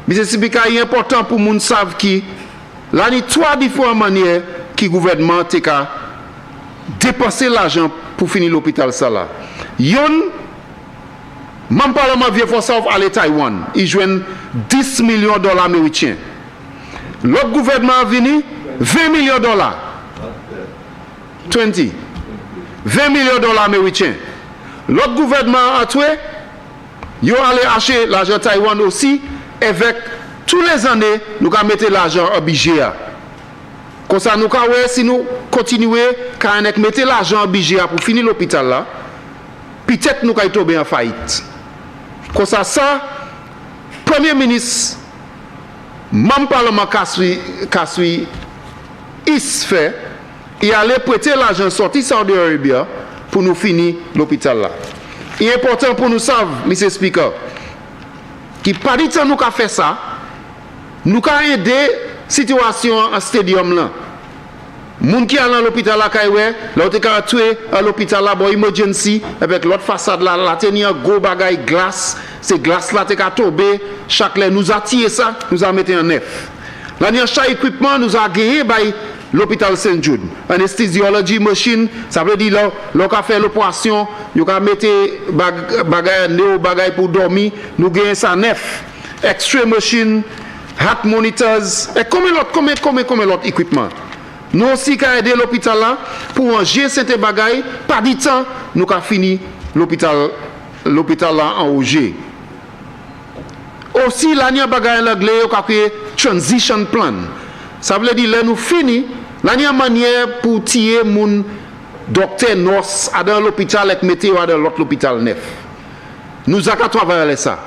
Mais c'est important pour nous savoir que là, il y a trois différentes manières que le gouvernement a dépensé l'argent pour finir l'hôpital ça là. Mon Parlement vient pour ça aller Taïwan. Ils jouent 10 millions de dollars américains. L'autre gouvernement a venu 20 millions de dollars. 20 millions de dollars américains. L'autre gouvernement a tué. Ils ont allé acheter l'argent Taïwan aussi. Avec tous les années, nous allons mettre l'argent en budget. Comme ça, nous allons, si nous continuons, quand on mettre l'argent en budget pour finir l'hôpital là, peut-être nous allons tomber en faillite. Comme ça, Premier ministre, membre Parlement Kasui, il se fait, il allait prêter l'argent sorti Saudi Arabia pour nous finir l'hôpital là. Il est important pour nous savoir, Mr. Speaker, qui pas du temps nous avons fait ça, nous avons aidé la situation en stadium là. Moun qui a dans l'hôpital là kaywe, là on te ka tué à l'hôpital là bon emergency avec l'autre façade là la tenir gros bagay glace, c'est glace là te ka tomber, chaque lè nous a tiré ça, nous a metté en neuf. Là ni chaque équipement nous a gagné by l'hôpital Saint Jude. Anesthesiology machine, ça veut dire là on ka faire l'opération, yo ka mettre bagay néo bagay pour dormir, nous gagné ça neuf. X-ray machine, heart monitors, et combien l'autre équipement. Nous aussi, quand aider l'hôpital là, pour manger cette bagaille, pas du temps, nous avons fini l'hôpital là en OG. Aussi, l'année bagaille là, nous avons créé transition plan. Ça veut dire, là, nous fini, l'année manière pour tirer mon docteur nurse dans l'hôpital avec météo dans l'autre hôpital neuf. Nous avons travaillé ça.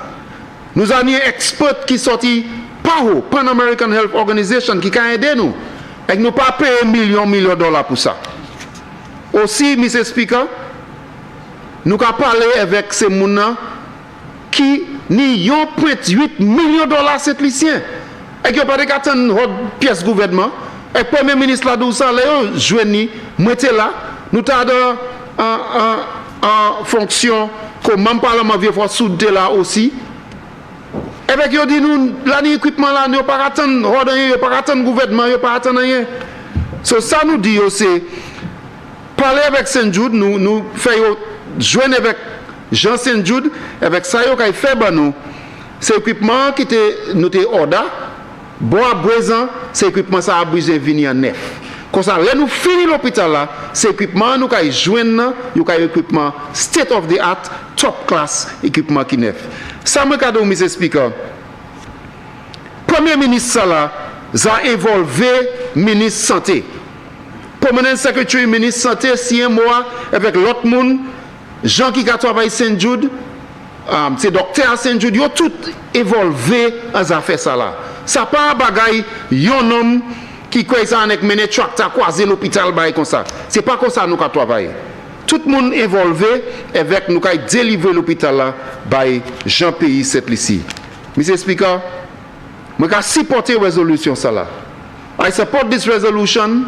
Nous avons un expert qui sorti PAHO, Pan American Health Organization, qui a aidé nous. Et nous pas payer millions de dollars pour ça. Aussi, Mr. Speaker, nous avons parlé avec ces gens qui n'y ont 1,8 million de dollars cette lycéen. Et qui n'ont pas de une pièce gouvernement. Et le Premier ministre là, d'où ça, là, joigné, mettez là, nous avons en fonction comme même Parlement vient faire souder là aussi. Et bien, ils disent, nous, l'équipement là, nous pas attendre, nous pas attendre gouvernement, nous pas attendre rien. So, ça nous dit aussi, parler avec Saint Jude, nous faisons joindre avec Jean Saint Jude, avec ça, nous fait nous. C'est l'équipement qui nous était orda, bon à présent, c'est l'équipement ça a besoin de venir en neuf. Comme ça, là, nous finissons l'hôpital là, c'est l'équipement, nous avons joindre, nous avons l'équipement state of the art, top class, équipement qui neuf. Ça me cadeau, Mr. Speaker. Premier ministre là, a évolué ministre santé. Permanent secretary ministre santé, si un mois avec l'autre monde, Jean qui a travaillé Saint Jude, c'est docteur Saint Jude, ils ont tout évolué en affaire ça là. Ça pas un bagaille, un homme qui croit ça avec mené tracteur croiser l'hôpital comme ça. C'est pas comme ça nous avons travaillé. Tout le monde évolué avec nous avons délivré l'hôpital là by Jean Pays cette ici. Mr. Speaker, je vais supporter la résolution ça là. I support this resolution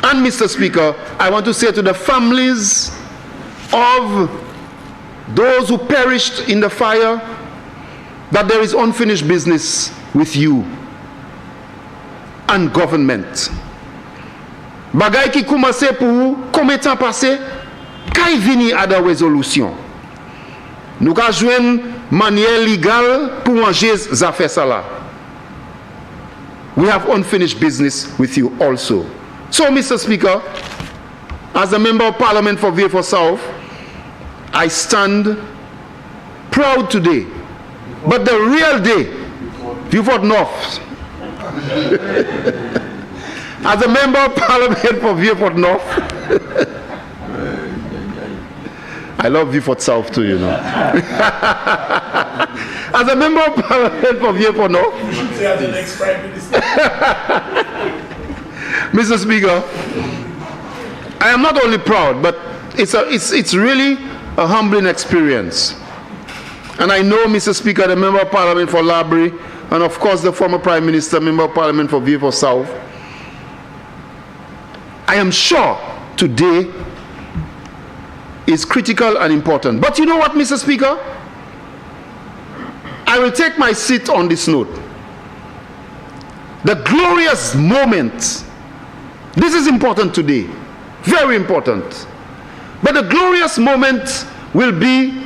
and Mr. Speaker, I want to say to the families of those who perished in the fire that there is unfinished business with you and government. Bagay qui commence pour combien de temps passé? Quand il vient à la résolution, nous avons joué une manière légale pour manger ces affaires ça là. We have unfinished business with you also. So, Mr. Speaker, as a member of Parliament for Vieux Fort South, I stand proud today. But the real day, Vieux Fort North, as a member of Parliament for Vieux Fort North, I love Vieux Fort South too, you know. As a member of Parliament for Vieux Fort North, you should say as the next Prime Minister. Mr. Speaker, I am not only proud, but it's really a humbling experience. And I know, Mr. Speaker, the Member of Parliament for Labrie, and of course the former Prime Minister, Member of Parliament for Vieux Fort South, I am sure today is critical and important. But you know what, Mr. Speaker? I will take my seat on this note. The glorious moment, this is important today, very important. But the glorious moment will be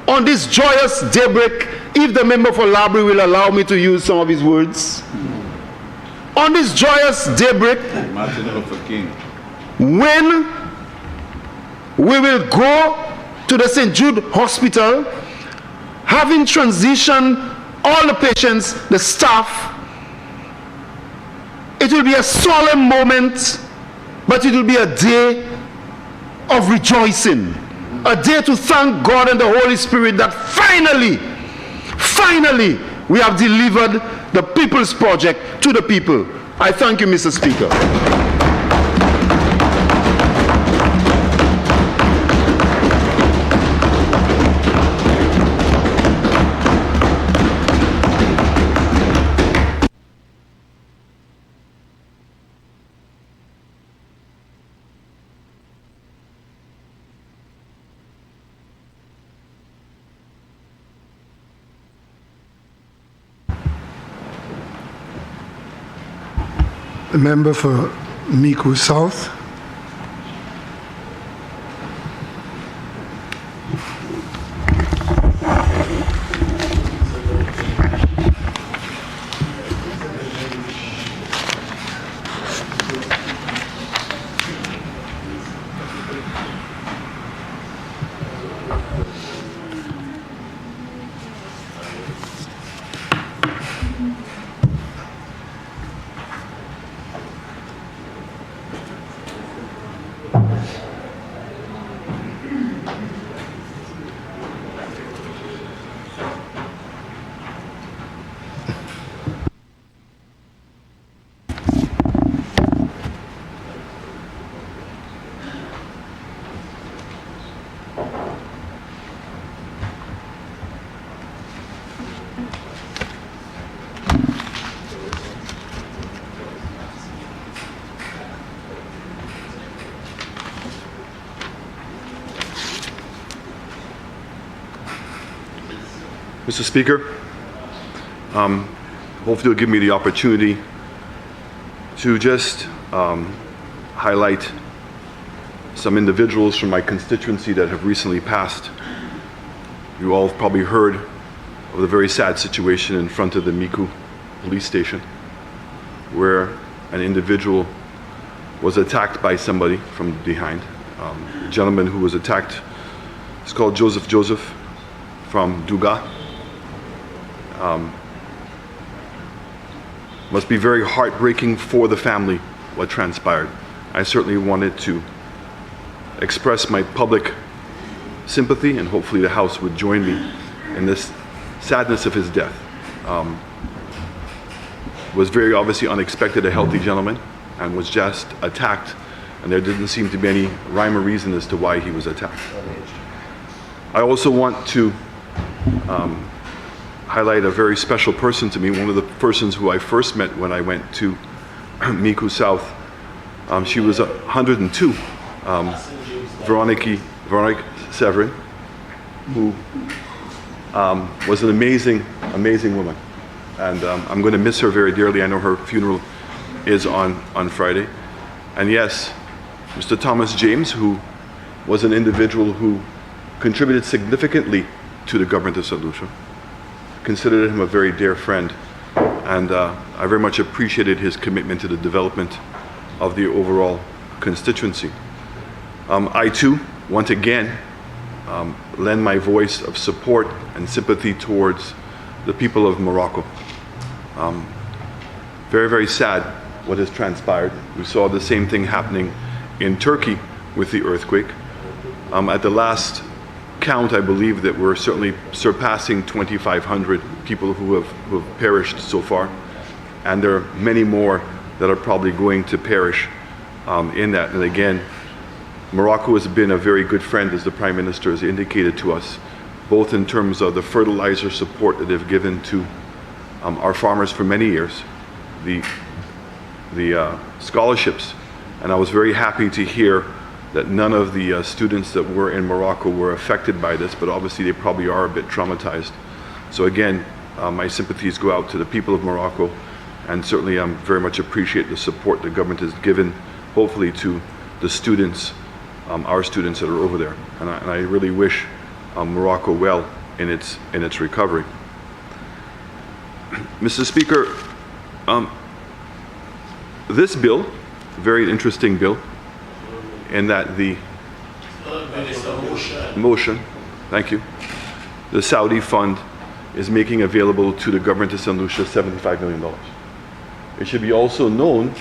on this joyous daybreak, if the member for Labrie will allow me to use some of his words. On this joyous daybreak, when we will go to the St. Jude Hospital, having transitioned all the patients, the staff, it will be a solemn moment, but it will be a day of rejoicing, a day to thank God and the Holy Spirit that finally we have delivered the People's Project to the people. I thank you, Mr. Speaker. The member for Micoud South. Mr. Speaker, hopefully you'll give me the opportunity to just highlight some individuals from my constituency that have recently passed. You all have probably heard of the very sad situation in front of the Micoud police station, where an individual was attacked by somebody from behind. The gentleman who was attacked is called Joseph from Duga. Must be very heartbreaking for the family what transpired. I certainly wanted to express my public sympathy, and hopefully the House would join me in this sadness of his death. Was very obviously unexpected, a healthy gentleman, and was just attacked, and there didn't seem to be any rhyme or reason as to why he was attacked. I also want to highlight a very special person to me, one of the persons who I first met when I went to Micoud South. She was 102, Veronique Severin, who was an amazing woman. And I'm going to miss her very dearly. I know her funeral is on Friday. And yes, Mr. Thomas James, who was an individual who contributed significantly to the government of St. Lucia. Considered him a very dear friend, and I very much appreciated his commitment to the development of the overall constituency. I too want again lend my voice of support and sympathy towards the people of Morocco. Very, very sad what has transpired. We saw the same thing happening in Turkey with the earthquake. At the last count, I believe that we're certainly surpassing 2,500 people who have perished so far, and there are many more that are probably going to perish in that. And again, Morocco has been a very good friend, as the Prime Minister has indicated to us, both in terms of the fertilizer support that they've given to our farmers for many years, the scholarships, and I was very happy to hear that none of the students that were in Morocco were affected by this, but obviously they probably are a bit traumatized. So again, my sympathies go out to the people of Morocco, and certainly I very much appreciate the support the government has given, hopefully to the students, our students that are over there. And I really wish Morocco well in its recovery. Mr. Speaker, this bill, very interesting bill, in that the motion, thank you, the Saudi fund is making available to the government of St. Lucia $75 million. It should be also known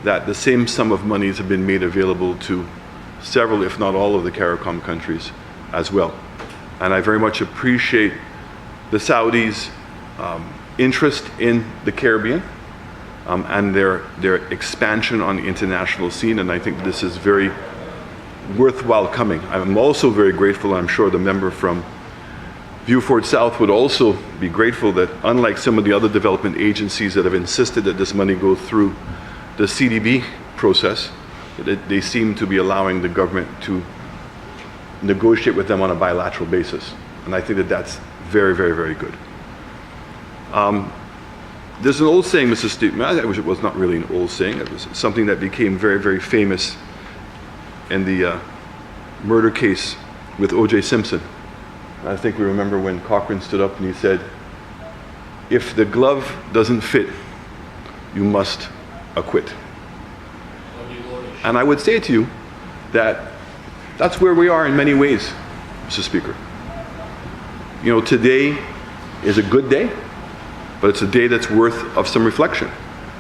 that the same sum of monies have been made available to several, if not all, of the CARICOM countries as well. And I very much appreciate the Saudis' interest in the Caribbean and their expansion on the international scene, and I think this is very worthwhile coming. I'm also very grateful, I'm sure the member from Beaufort South would also be grateful that, unlike some of the other development agencies that have insisted that this money go through the CDB process, that they seem to be allowing the government to negotiate with them on a bilateral basis. And I think that that's very, very, very good. There's an old saying, Mr. Speaker, I wish it was not really an old saying, it was something that became very, very famous in the murder case with O.J. Simpson. I think we remember when Cochran stood up and he said, if the glove doesn't fit, you must acquit. And I would say to you that that's where we are in many ways, Mr. Speaker. You know, today is a good day, but it's a day that's worth of some reflection.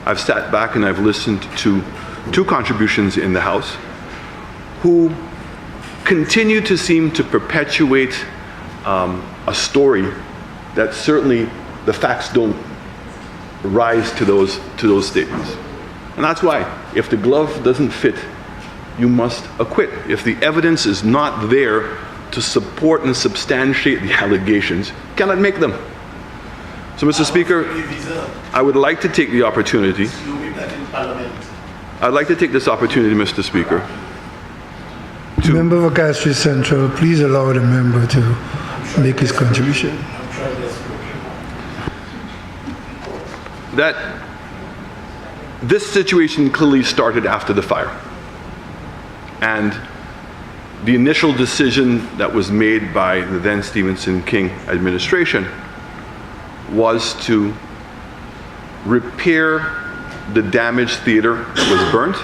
I've sat back and I've listened to two contributions in the House who continue to seem to perpetuate a story that certainly the facts don't rise to those statements. And that's why, if the glove doesn't fit, you must acquit. If the evidence is not there to support and substantiate the allegations, you cannot make them. So, Mr. Speaker, I would like to take the opportunity. I'd like to take this opportunity, Mr. Speaker. Member for Castries Central, please allow the member to make his contribution. That this situation clearly started after the fire. And the initial decision that was made by the then Stevenson King administration was to repair the damaged theater that was burnt,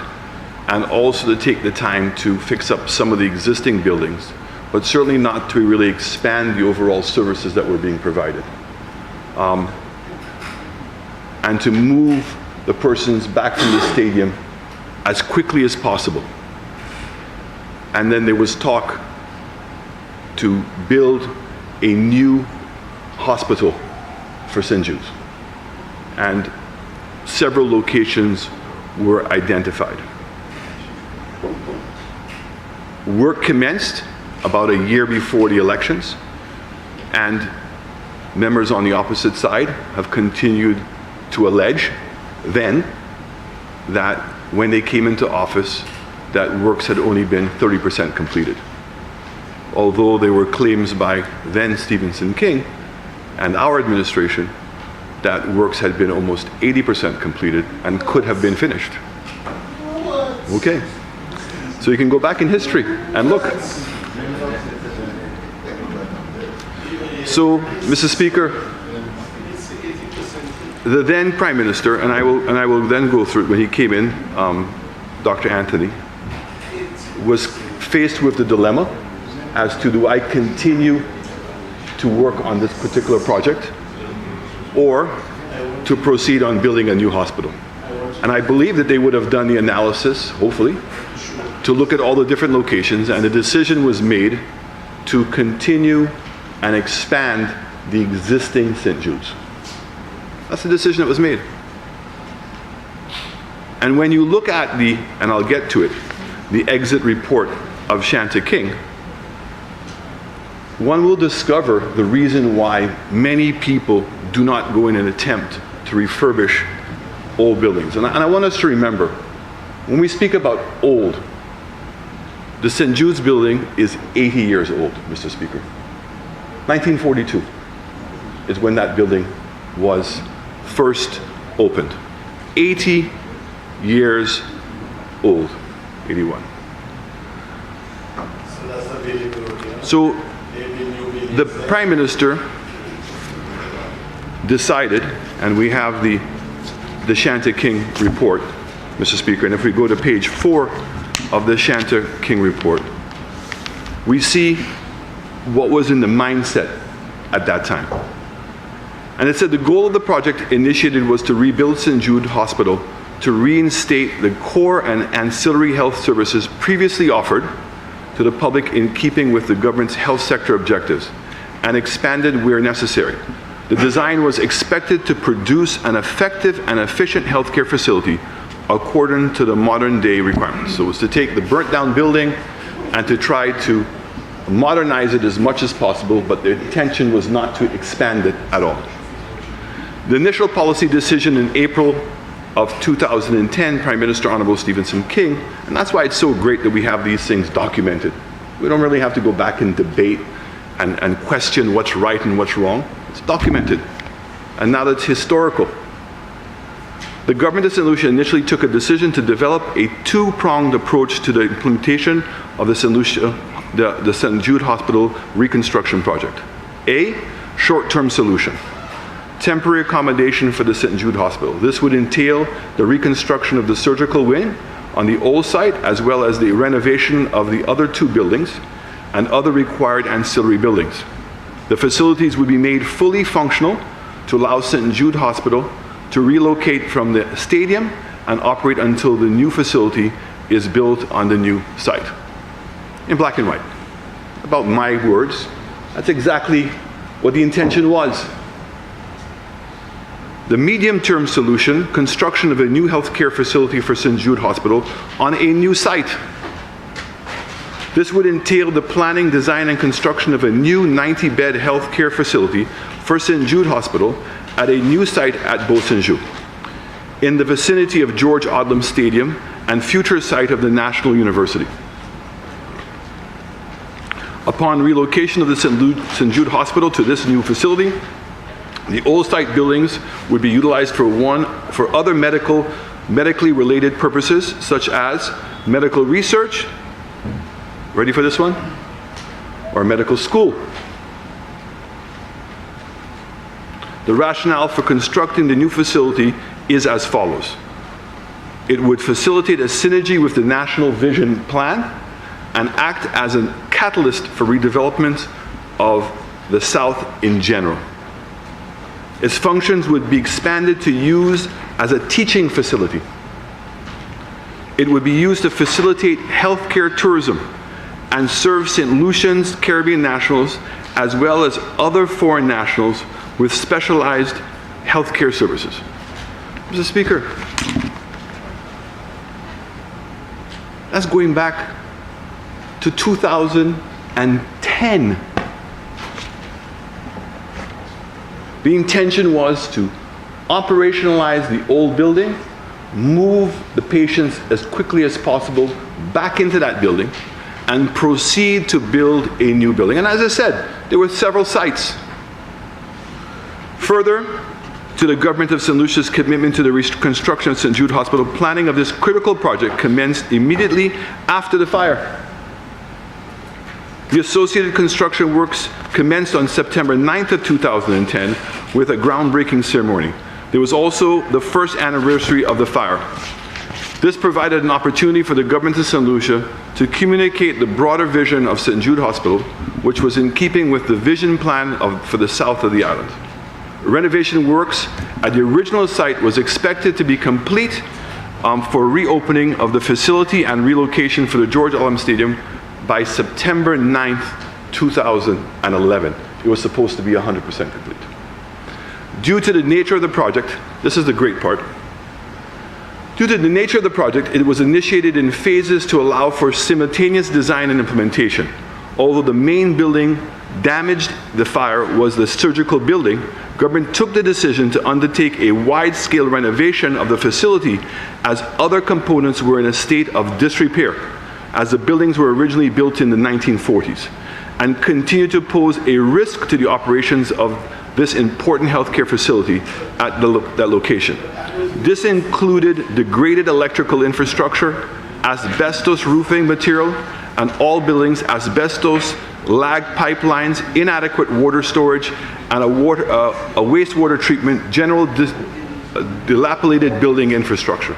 and also to take the time to fix up some of the existing buildings, but certainly not to really expand the overall services that were being provided. And to move the persons back from the stadium as quickly as possible. And then there was talk to build a new hospital for St. Jude's. And several locations were identified. Work commenced about a year before the elections, and members on the opposite side have continued to allege then that when they came into office, that works had only been 30% completed. Although there were claims by then Stevenson King and our administration that works had been almost 80% completed and could have been finished. Okay. So you can go back in history and look. So, Mr. Speaker, the then Prime Minister, and I will then go through it when he came in, Dr. Anthony, was faced with the dilemma as to, do I continue to work on this particular project or to proceed on building a new hospital? And I believe that they would have done the analysis, hopefully, to look at all the different locations, and the decision was made to continue and expand the existing St. Jude's. That's the decision that was made. And when you look at the, and I'll get to it, the exit report of Shanta King, one will discover the reason why many people do not go in an attempt to refurbish old buildings. And I want us to remember, when we speak about old, the St. Jude's building is 80 years old, Mr. Speaker. 1942 is when that building was first opened. 80 years old, 81. So the Prime Minister decided, and we have the Shanta King report, Mr. Speaker, and if we go to page 4 of the Shanta King report, we see what was in the mindset at that time. And it said the goal of the project initiated was to rebuild St. Jude Hospital to reinstate the core and ancillary health services previously offered to the public in keeping with the government's health sector objectives, and expanded where necessary. The design was expected to produce an effective and efficient healthcare facility according to the modern day requirements. So it was to take the burnt down building and to try to modernize it as much as possible, but the intention was not to expand it at all. The initial policy decision in April of 2010, Prime Minister Honorable Stevenson King, and that's why it's so great that we have these things documented. We don't really have to go back and debate and question what's right and what's wrong. It's documented. And now that it's historical, the government of St. Lucia initially took a decision to develop a two-pronged approach to the implementation of the St. Lucia, the St. Jude Hospital reconstruction project. A, short-term solution. Temporary accommodation for the St. Jude Hospital. This would entail the reconstruction of the surgical wing on the old site, as well as the renovation of the other two buildings and other required ancillary buildings. The facilities would be made fully functional to allow St. Jude Hospital to relocate from the stadium and operate until the new facility is built on the new site. In black and white. About my words, that's exactly what the intention was. The medium-term solution, construction of a new healthcare facility for St. Jude Hospital on a new site. This would entail the planning, design, and construction of a new 90-bed healthcare facility for St. Jude Hospital at a new site at Beausejour, in the vicinity of George Odlum Stadium and future site of the National University. Upon relocation of the St. Jude Hospital to this new facility, the old site buildings would be utilized for other medically related purposes, such as medical research, ready for this one? Or medical school. The rationale for constructing the new facility is as follows. It would facilitate a synergy with the National Vision Plan and act as a catalyst for redevelopment of the South in general. Its functions would be expanded to use as a teaching facility. It would be used to facilitate healthcare tourism and serve St. Lucians, Caribbean nationals, as well as other foreign nationals with specialized healthcare services. Mr. Speaker, that's going back to 2010. The intention was to operationalize the old building, move the patients as quickly as possible back into that building, and proceed to build a new building. And as I said, there were several sites. Further to the government of St. Lucia's commitment to the reconstruction of St. Jude Hospital, planning of this critical project commenced immediately after the fire. The associated construction works commenced on September 9th of 2010 with a groundbreaking ceremony. There was also the first anniversary of the fire. This provided an opportunity for the government of St. Lucia to communicate the broader vision of St. Jude Hospital, which was in keeping with the vision plan for the south of the island. Renovation works at the original site was expected to be complete for reopening of the facility and relocation for the George Odlum Stadium by September 9th, 2011. It was supposed to be 100% complete. Due to the nature of the project, this is the great part. Due to the nature of the project, it was initiated in phases to allow for simultaneous design and implementation. Although the main building damaged the fire was the surgical building, government took the decision to undertake a wide-scale renovation of the facility as other components were in a state of disrepair, as the buildings were originally built in the 1940s, and continue to pose a risk to the operations of this important healthcare facility at that location. This included degraded electrical infrastructure, asbestos roofing material, and all buildings, asbestos, lag pipelines, inadequate water storage, and a wastewater treatment, general dilapidated building infrastructure.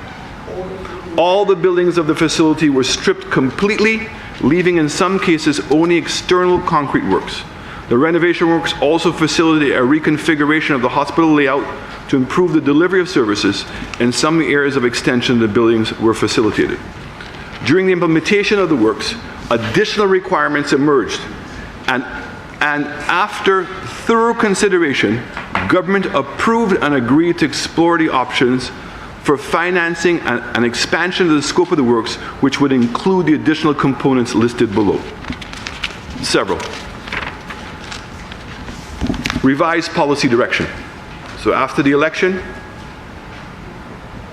All the buildings of the facility were stripped completely, leaving in some cases only external concrete works. The renovation works also facilitated a reconfiguration of the hospital layout to improve the delivery of services. In some areas of extension, the buildings were facilitated. During the implementation of the works, additional requirements emerged, and after thorough consideration, government approved and agreed to explore the options for financing an expansion of the scope of the works, which would include the additional components listed below. Several. Revised policy direction. So after the election,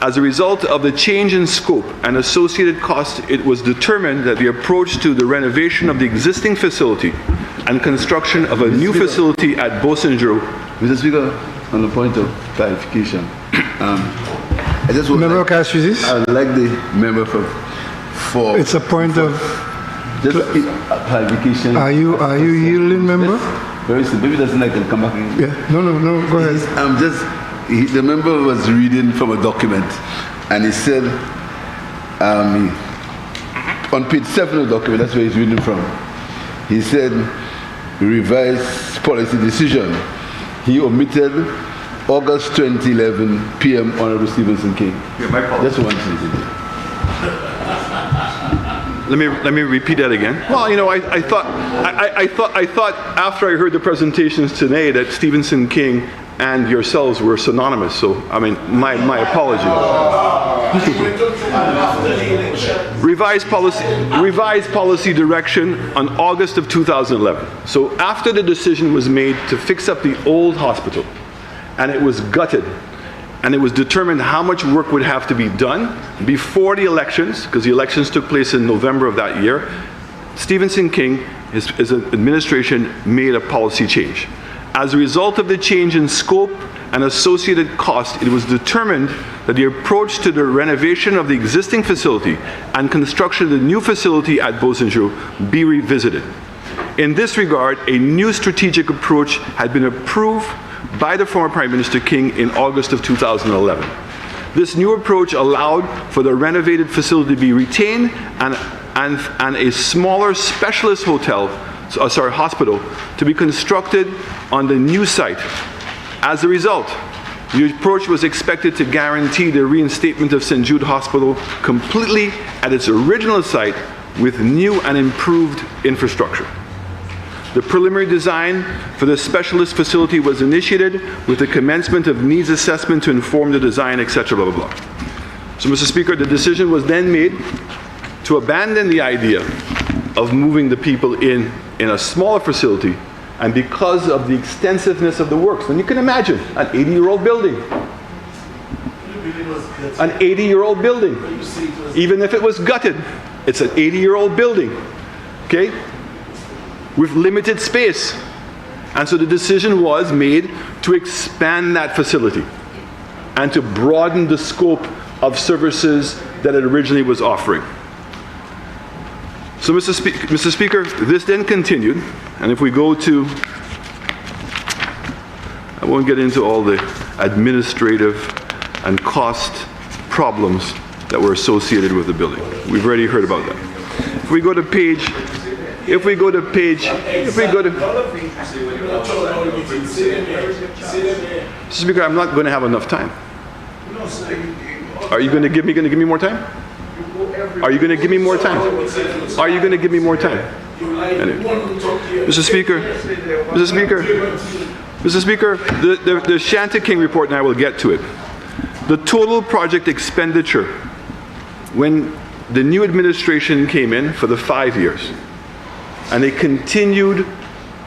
as a result of the change in scope and associated costs, it was determined that the approach to the renovation of the existing facility and construction of a new facility at Beausejour. Mr. Speaker, on the point of clarification, I just would Member like, Cassis? I would like the member for It's a point of... just a clarification. Are you yielding, member? Very simple. Maybe doesn't like to come back. Yeah. No, go ahead. I'm just, the member was reading from a document and he said, on page 7 of the document, that's where he's reading from. He said, revised policy decision. He omitted August 2011 PM Honorable Stevenson King. Yeah, my fault. Just one thing. Let me repeat that again. Well, you know, I thought after I heard the presentations today that Stevenson King and yourselves were synonymous. So, I mean, my apology. Revised policy direction on August of 2011. So after the decision was made to fix up the old hospital, and it was gutted, and it was determined how much work would have to be done before the elections, because the elections took place in November of that year, Stevenson King, his administration, made a policy change. As a result of the change in scope and associated cost, it was determined that the approach to the renovation of the existing facility and construction of the new facility at Beausejour be revisited. In this regard, a new strategic approach had been approved by the former Prime Minister King in August of 2011. This new approach allowed for the renovated facility to be retained and a smaller specialist hospital to be constructed on the new site. As a result, the approach was expected to guarantee the reinstatement of St. Jude Hospital completely at its original site with new and improved infrastructure. The preliminary design for the specialist facility was initiated with the commencement of needs assessment to inform the design, etc., blah, blah, blah. So, Mr. Speaker, the decision was then made to abandon the idea of moving the people in a smaller facility, and because of the extensiveness of the works. And you can imagine an 80-year-old building. An 80-year-old building. Even if it was gutted, it's an 80-year-old building. Okay? With limited space. And so the decision was made to expand that facility and to broaden the scope of services that it originally was offering. So, Mr. Speaker, this then continued, and if we go to, I won't get into all the administrative and cost problems that were associated with the building. We've already heard about that. If we go to Mr. Speaker, I'm not going to have enough time. Are you going to give me more time? Are you going to give me more time? Are you going to give me more time? Anyway. Mr. Speaker, the Shanta King report, and I will get to it. The total project expenditure when the new administration came in for the 5 years, and they continued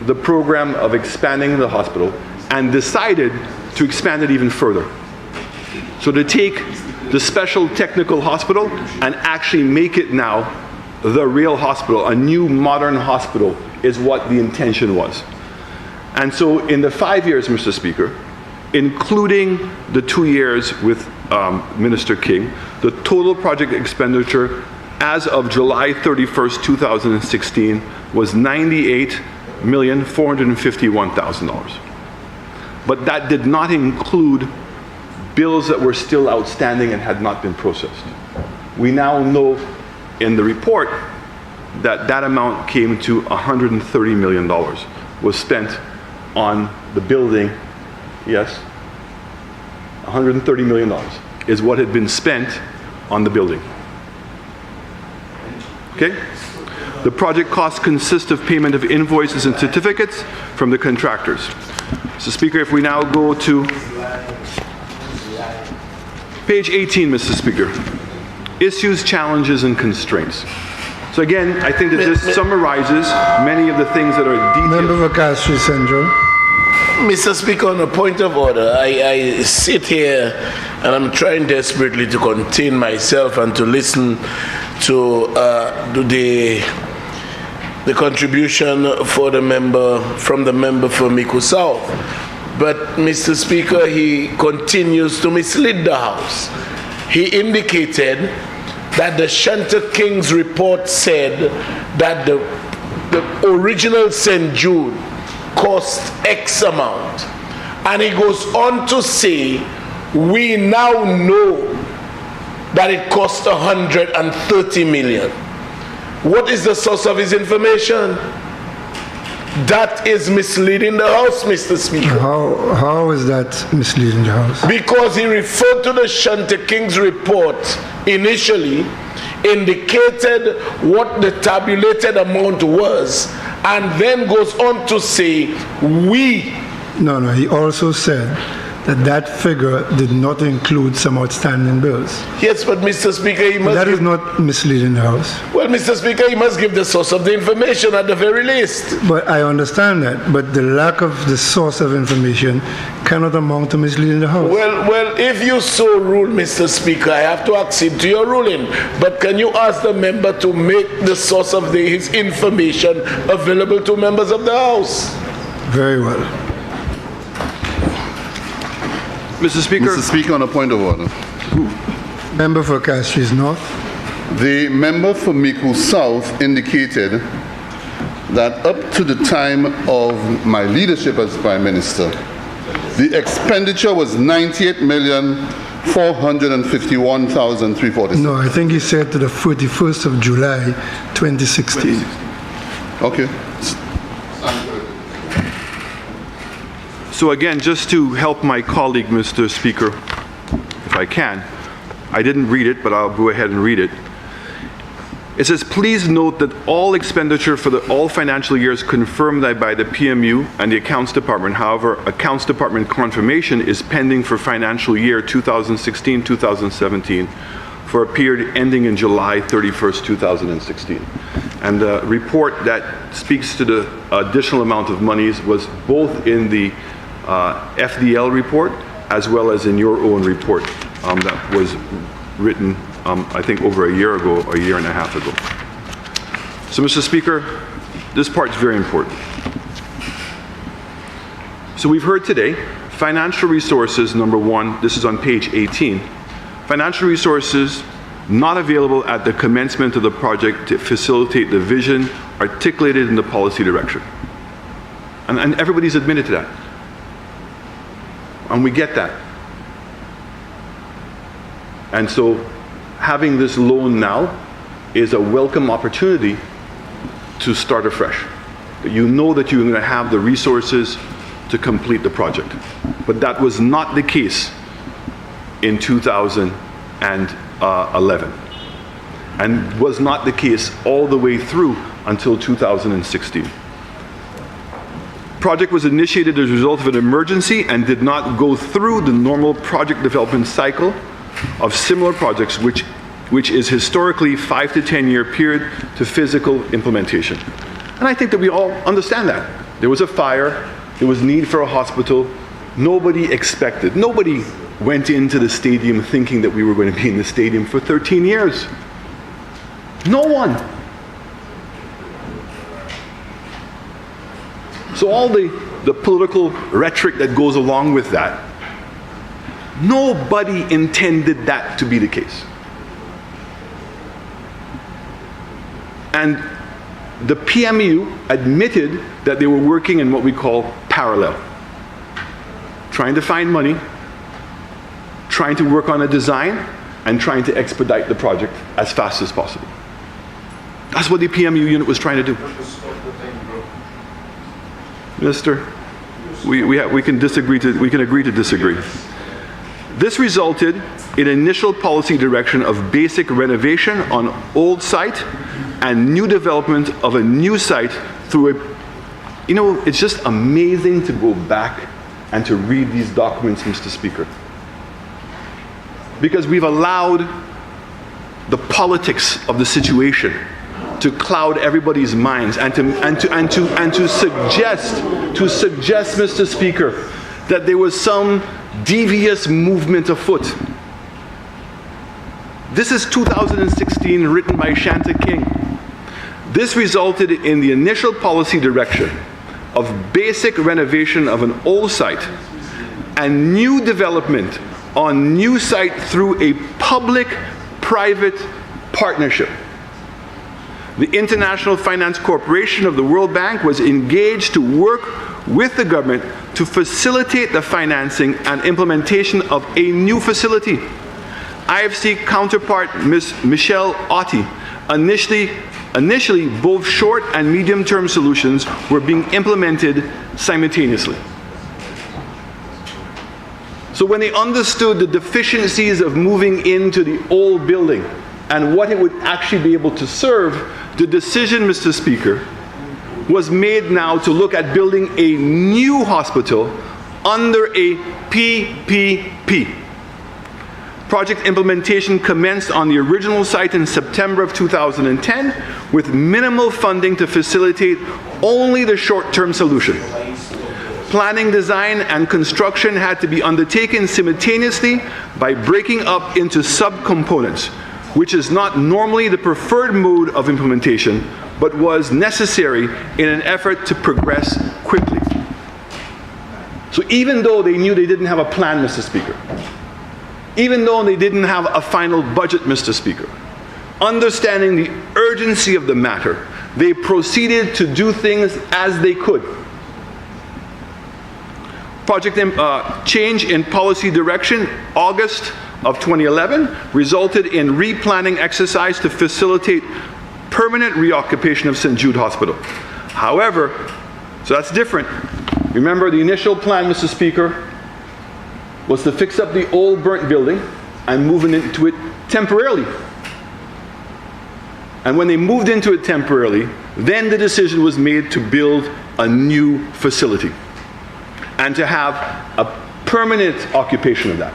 the program of expanding the hospital and decided to expand it even further. So to take the special technical hospital and actually make it now the real hospital, a new modern hospital, is what the intention was. And so in the 5 years, Mr. Speaker, including the 2 years with Minister King, the total project expenditure as of July 31st, 2016 was $98,451,000. But that did not include bills that were still outstanding and had not been processed. We now know in the report that that amount came to $130 million was spent on the building. Yes, $130 million is what had been spent on the building. Okay? The project costs consist of payment of invoices and certificates from the contractors. Mr. Speaker, if we now go to page 18, Mr. Speaker, issues, challenges, and constraints. So again, I think that this summarizes many of the things that are detailed. Member for Castro Central. Mr. Speaker, on a point of order, I sit here and I'm trying desperately to contain myself and to listen to the contribution for the member from the member for Miku South. But Mr. Speaker, he continues to mislead the House. he indicated that the Shanta King's report said that the original St. Jude cost X amount. And he goes on to say, we now know that it cost 130 million. What is the source of his information? That is misleading the House, Mr. Speaker. How is that misleading the House? Because he referred to the Shanta King's report initially, indicated what the tabulated amount was, and then goes on to say, we. No, he also said that figure did not include some outstanding bills. Yes, but Mr. Speaker, he must... That is not misleading the House. Well, Mr. Speaker, he must give the source of the information at the very least. But I understand that, but the lack of the source of information cannot amount to misleading the House. Well, if you so rule, Mr. Speaker, I have to accede to your ruling. But can you ask the member to make the source of his information available to members of the House? Very well. Mr. Speaker. Mr. Speaker, on a point of order. Member for Castries North. The member for Miku South indicated that up to the time of my leadership as Prime Minister, the expenditure was 98,451,346. No, I think he said to the 31st of July, 2016. Okay. So again, just to help my colleague, Mr. Speaker, if I can, I didn't read it, but I'll go ahead and read it. It says, please note that all expenditure for all financial years confirmed by the PMU and the Accounts Department. However, Accounts Department confirmation is pending for financial year 2016-2017 for a period ending in July 31st, 2016. And the report that speaks to the additional amount of monies was both in the FDL report as well as in your own report that was written, I think, over a year ago, a year and a half ago. So, Mr. Speaker, this part is very important. So we've heard today, financial resources, number one, this is on page 18, financial resources not available at the commencement of the project to facilitate the vision articulated in the policy direction. And everybody's admitted to that. And we get that. And so having this loan now is a welcome opportunity to start afresh. You know that you're going to have the resources to complete the project. But that was not the case in 2011. And was not the case all the way through until 2016. Project was initiated as a result of an emergency and did not go through the normal project development cycle of similar projects, which is historically 5 to 10 year period to physical implementation. And I think that we all understand that. There was a fire, there was need for a hospital. Nobody expected, nobody went into the stadium thinking that we were going to be in the stadium for 13 years. No one. So all the political rhetoric that goes along with that, nobody intended that to be the case. And the PMU admitted that they were working in what we call parallel. Trying to find money, trying to work on a design, and trying to expedite the project as fast as possible. That's what the PMU unit was trying to do. Minister, we can disagree we can agree to disagree. This resulted in initial policy direction of basic renovation on old site and new development of a new site through a, it's just amazing to go back and to read these documents, Mr. Speaker. Because we've allowed the politics of the situation to cloud everybody's minds and to suggest, Mr. Speaker, that there was some devious movement afoot. This is 2016, written by Shanta King. This resulted in the initial policy direction of basic renovation of an old site and new development on new site through a public-private partnership. The International Finance Corporation of the World Bank was engaged to work with the government to facilitate the financing and implementation of a new facility. IFC counterpart Ms. Michelle Otti, initially both short and medium-term solutions were being implemented simultaneously. So when they understood the deficiencies of moving into the old building and what it would actually be able to serve, the decision, Mr. Speaker, was made now to look at building a new hospital under a PPP. Project implementation commenced on the original site in September of 2010 with minimal funding to facilitate only the short-term solution. Planning, design, and construction had to be undertaken simultaneously by breaking up into subcomponents, which is not normally the preferred mode of implementation, but was necessary in an effort to progress quickly. So even though they knew they didn't have a plan, Mr. Speaker, even though they didn't have a final budget, Mr. Speaker, understanding the urgency of the matter, they proceeded to do things as they could. Project change in policy direction, August of 2011, resulted in replanning exercise to facilitate permanent reoccupation of St. Jude Hospital. However, so that's different. Remember, the initial plan, Mr. Speaker, was to fix up the old burnt building and move into it temporarily. And when they moved into it temporarily, then the decision was made to build a new facility and to have a permanent occupation of that.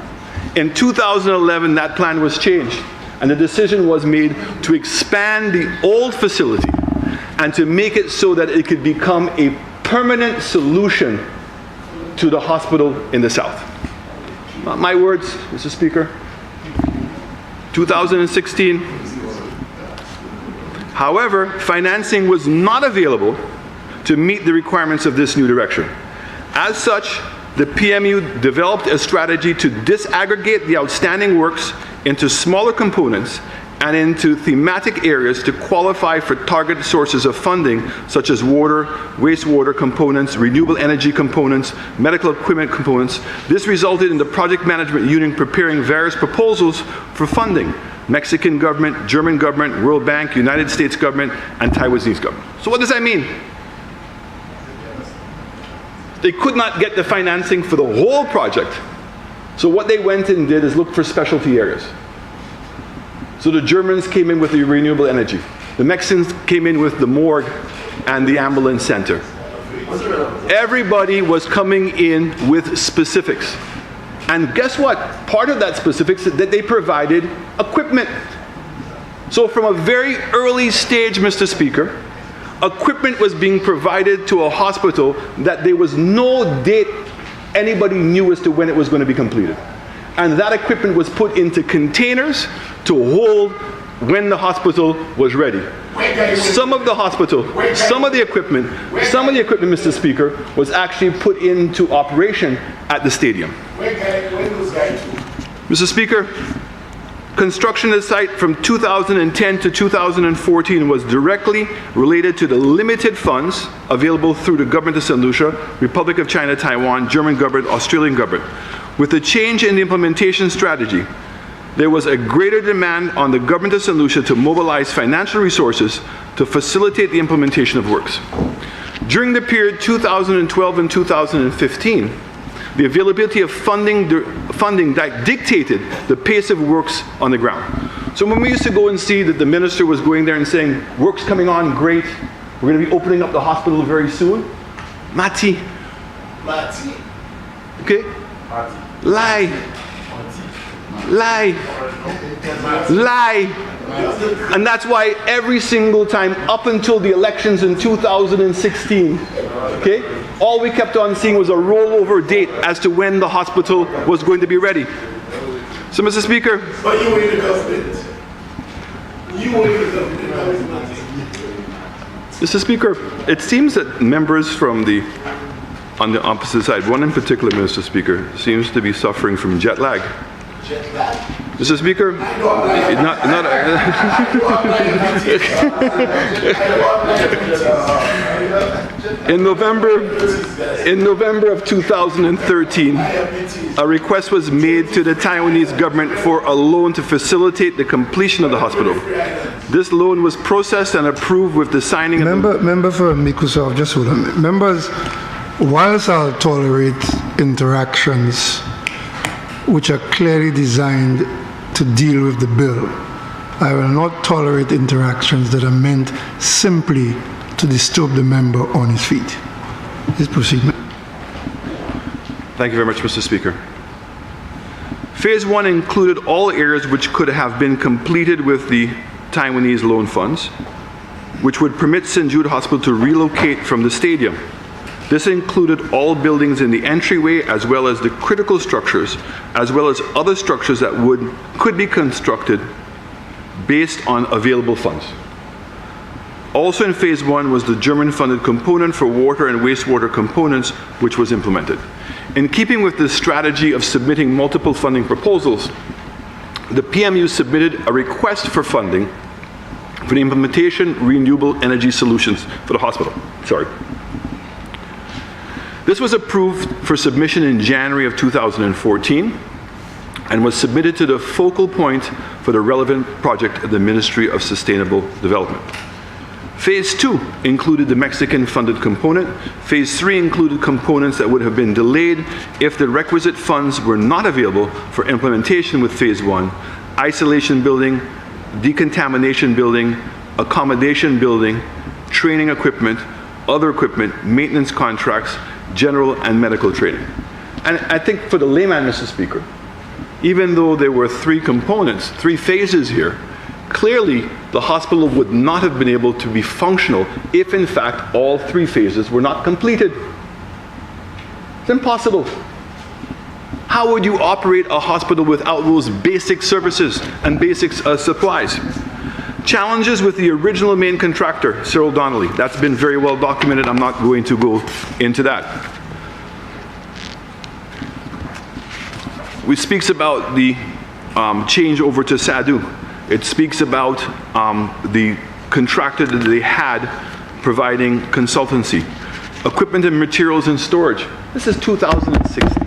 In 2011, that plan was changed, and the decision was made to expand the old facility and to make it so that it could become a permanent solution to the hospital in the south. Not my words, Mr. Speaker. 2016. However, financing was not available to meet the requirements of this new direction. As such, the PMU developed a strategy to disaggregate the outstanding works into smaller components and into thematic areas to qualify for targeted sources of funding such as water, wastewater components, renewable energy components, medical equipment components. This resulted in the project management unit preparing various proposals for funding: Mexican government, German government, World Bank, United States government, and Taiwanese government. So what does that mean? They could not get the financing for the whole project. So what they went and did is look for specialty areas. So the Germans came in with the renewable energy. The Mexicans came in with the morgue and the ambulance center. Everybody was coming in with specifics. And guess what? Part of that specifics is that they provided equipment. So from a very early stage, Mr. Speaker, equipment was being provided to a hospital that there was no date anybody knew as to when it was going to be completed. And that equipment was put into containers to hold when the hospital was ready. Some of the hospital, some of the equipment, Mr. Speaker, was actually put into operation at the stadium. Mr. Speaker, construction of the site from 2010 to 2014 was directly related to the limited funds available through the government of St. Lucia, Republic of China, Taiwan, German government, Australian government. With the change in the implementation strategy, there was a greater demand on the government of St. Lucia to mobilize financial resources to facilitate the implementation of works. During the period 2012 and 2015, the availability of funding that dictated the pace of works on the ground. So when we used to go and see that the minister was going there and saying, work's coming on, great, we're going to be opening up the hospital very soon. Mati. Okay? Lie. And that's why every single time up until the elections in 2016, okay, all we kept on seeing was a rollover date as to when the hospital was going to be ready. So, Mr. Speaker. But you were in the government. Mr. Speaker, it seems that members from on the opposite side, one in particular, Mr. Speaker, seems to be suffering from jet lag. Mr. Speaker, in November of 2013, a request was made to the Taiwanese government for a loan to facilitate the completion of the hospital. This loan was processed and approved with the signing of Member for Mikusov, just hold on. Members, whilst I'll tolerate interactions which are clearly designed to deal with the bill, I will not tolerate interactions that are meant simply to disturb the member on his feet. Please proceed. Thank you very much, Mr. Speaker. Phase 1 included all areas which could have been completed with the Taiwanese loan funds, which would permit St. Jude Hospital to relocate from the stadium. This included all buildings in the entryway, as well as the critical structures, as well as other structures that could be constructed based on available funds. Also in Phase 1 was the German-funded component for water and wastewater components, which was implemented. In keeping with the strategy of submitting multiple funding proposals, the PMU submitted a request for funding for the implementation of renewable energy solutions for the hospital. This was approved for submission in January of 2014 and was submitted to the focal point for the relevant project of the Ministry of Sustainable Development. Phase 2 included the Mexican-funded component. Phase 3 included components that would have been delayed if the requisite funds were not available for implementation with Phase 1, isolation building, decontamination building, accommodation building, training equipment, other equipment, maintenance contracts, general and medical training. And I think for the layman, Mr. Speaker, even though there were 3 components, 3 phases here, clearly the hospital would not have been able to be functional if in fact all 3 phases were not completed. It's impossible. How would you operate a hospital without those basic services and basic supplies? Challenges with the original main contractor, Cyril Donnelly. That's been very well documented. I'm not going to go into that. It speaks about the change over to SADU. It speaks about the contractor that they had providing consultancy. Equipment and materials and storage. This is 2016.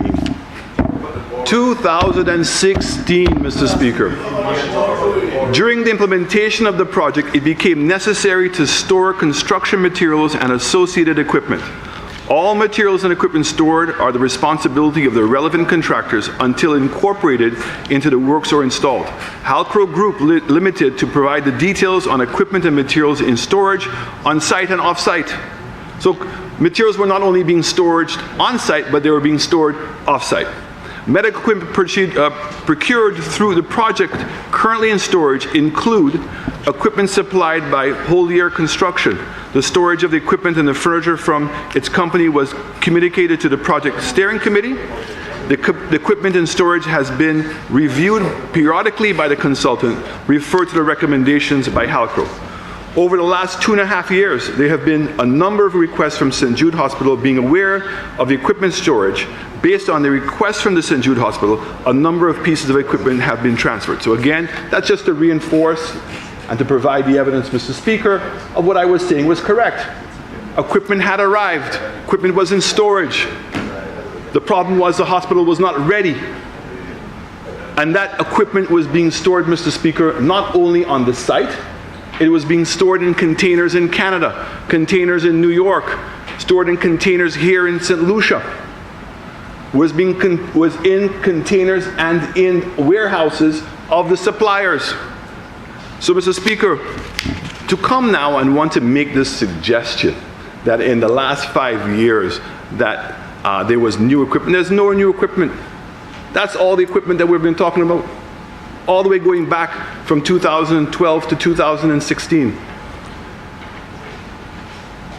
2016, Mr. Speaker. During the implementation of the project, it became necessary to store construction materials and associated equipment. All materials and equipment stored are the responsibility of the relevant contractors until incorporated into the works or installed. Halcro Group Limited to provide the details on equipment and materials in storage, on-site and off-site. So materials were not only being stored on-site, but they were being stored off-site. Medical equipment procured through the project currently in storage include equipment supplied by Holier Construction. The storage of the equipment and the furniture from its company was communicated to the project steering committee. The equipment in storage has been reviewed periodically by the consultant, referred to the recommendations by Halcro. Over the last 2.5 years, there have been a number of requests from St. Jude Hospital being aware of the equipment storage. Based on the request from the St. Jude Hospital, a number of pieces of equipment have been transferred. So again, that's just to reinforce and to provide the evidence, Mr. Speaker, of what I was saying was correct. Equipment had arrived. Equipment was in storage. The problem was the hospital was not ready. And that equipment was being stored, Mr. Speaker, not only on the site, it was being stored in containers in Canada, containers in New York, stored in containers here in St. Lucia, was in containers and in warehouses of the suppliers. So, Mr. Speaker, to come now and want to make this suggestion that in the last 5 years that there was new equipment, there's no new equipment. That's all the equipment that we've been talking about, all the way going back from 2012 to 2016.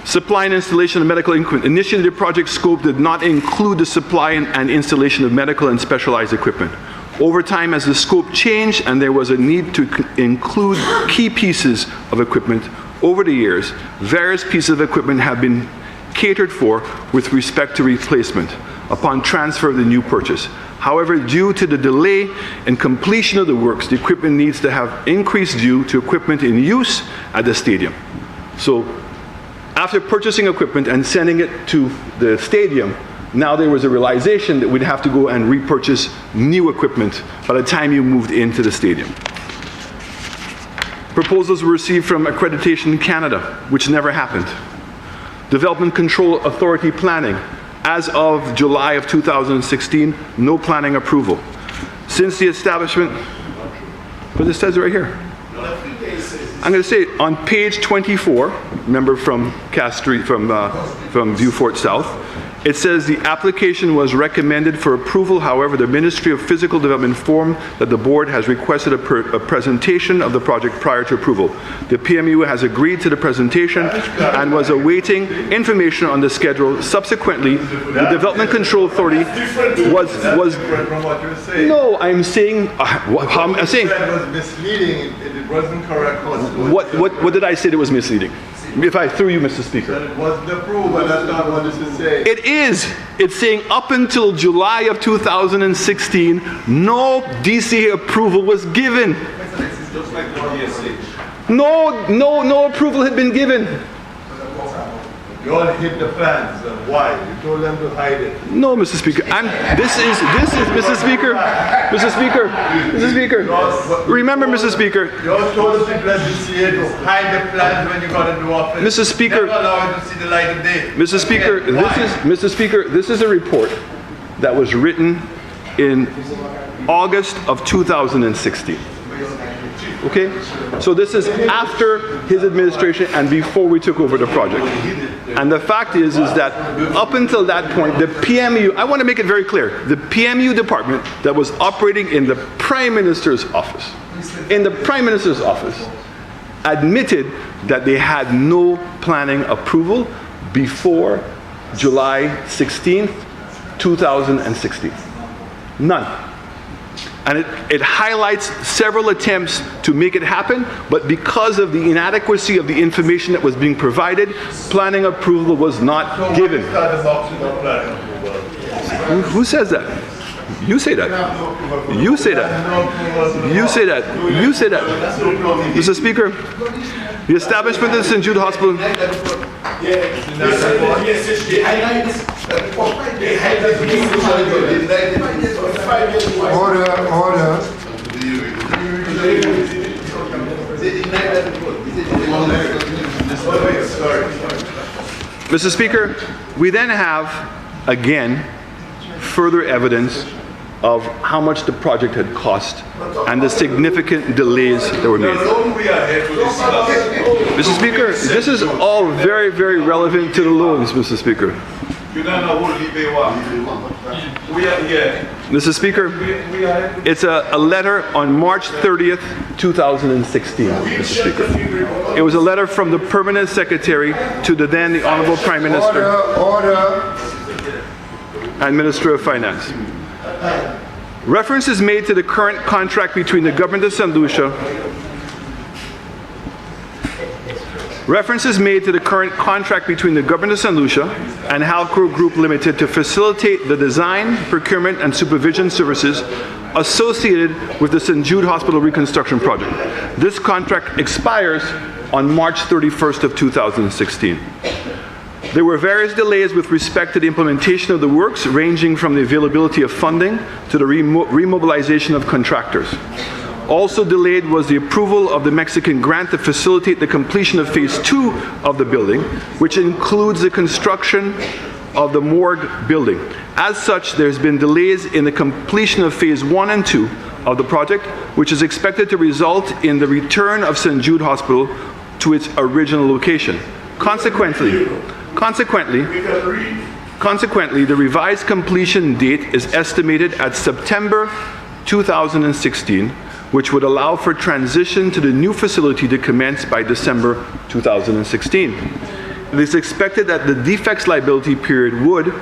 Supply and installation of medical equipment. Initially, the project scope did not include the supply and installation of medical and specialized equipment. Over time, as the scope changed and there was a need to include key pieces of equipment, over the years, various pieces of equipment have been catered for with respect to replacement. upon transfer of the new purchase. However, due to the delay in completion of the works, the equipment needs to have increased due to equipment in use at the stadium. So, after purchasing equipment and sending it to the stadium, now there was a realization that we'd have to go and repurchase new equipment by the time you moved into the stadium. Proposals were received from Accreditation Canada, which never happened. Development Control Authority planning. As of July of 2016, no planning approval. Since the establishment, but it says it right here. I'm going to say on page 24, remember from Castries, from Viewfort South, it says the application was recommended for approval. However, the Ministry of Physical Development informed that the board has requested a presentation of the project prior to approval. The PMU has agreed to the presentation and was awaiting information on the schedule. Subsequently, the Development Control Authority was from what you're saying. No, I'm saying I'm saying it was misleading. It wasn't correct. What did I say that was misleading? If I threw you, Mr. Speaker. It wasn't approved, but that's not what this is saying. It is. It's saying up until July of 2016, no DCA approval was given. Just like the DSA. No approval had been given. You all hid the plans. Why? You told them to hide it. No, Mr. Speaker. This is Mr. Speaker. Mr. Speaker. Remember, Mr. Speaker. You all told the people at DCA to hide the plans when you got into office. Mr. Speaker. Never allow it to see the light of day. Mr. Speaker, this is a report that was written in August of 2016. Okay? So this is after his administration and before we took over the project. And the fact is that up until that point, the PMU, I want to make it very clear, the PMU department that was operating in the Prime Minister's office, admitted that they had no planning approval before July 16th, 2016. None. And it highlights several attempts to make it happen, but because of the inadequacy of the information that was being provided, planning approval was not given. Who says that? You say that. You say that. You say that. You say that. Mr. Speaker, the establishment of the St. Jude Hospital. Order. Mr. Speaker, we then have, again, further evidence of how much the project had cost and the significant delays that were made. Mr. Speaker, this is all very, very relevant to the loans, Mr. Speaker. Mr. Speaker, it's a letter on March 30th, 2016, Mr. Speaker. It was a letter from the Permanent Secretary to the then the Honorable Prime Minister and Minister of Finance. Reference is made to the current contract between the Government of St. Lucia and Halcro Group Limited to facilitate the design, procurement, and supervision services associated with the St. Jude Hospital reconstruction project. This contract expires on March 31st of 2016. There were various delays with respect to the implementation of the works, ranging from the availability of funding to the remobilization of contractors. Also delayed was the approval of the Mexican grant to facilitate the completion of Phase 2 of the building, which includes the construction of the morgue building. As such, there's been delays in the completion of Phase 1 and 2 of the project, which is expected to result in the return of St. Jude Hospital to its original location. Consequently, the revised completion date is estimated at September 2016, which would allow for transition to the new facility to commence by December 2016. It is expected that the defects liability period would,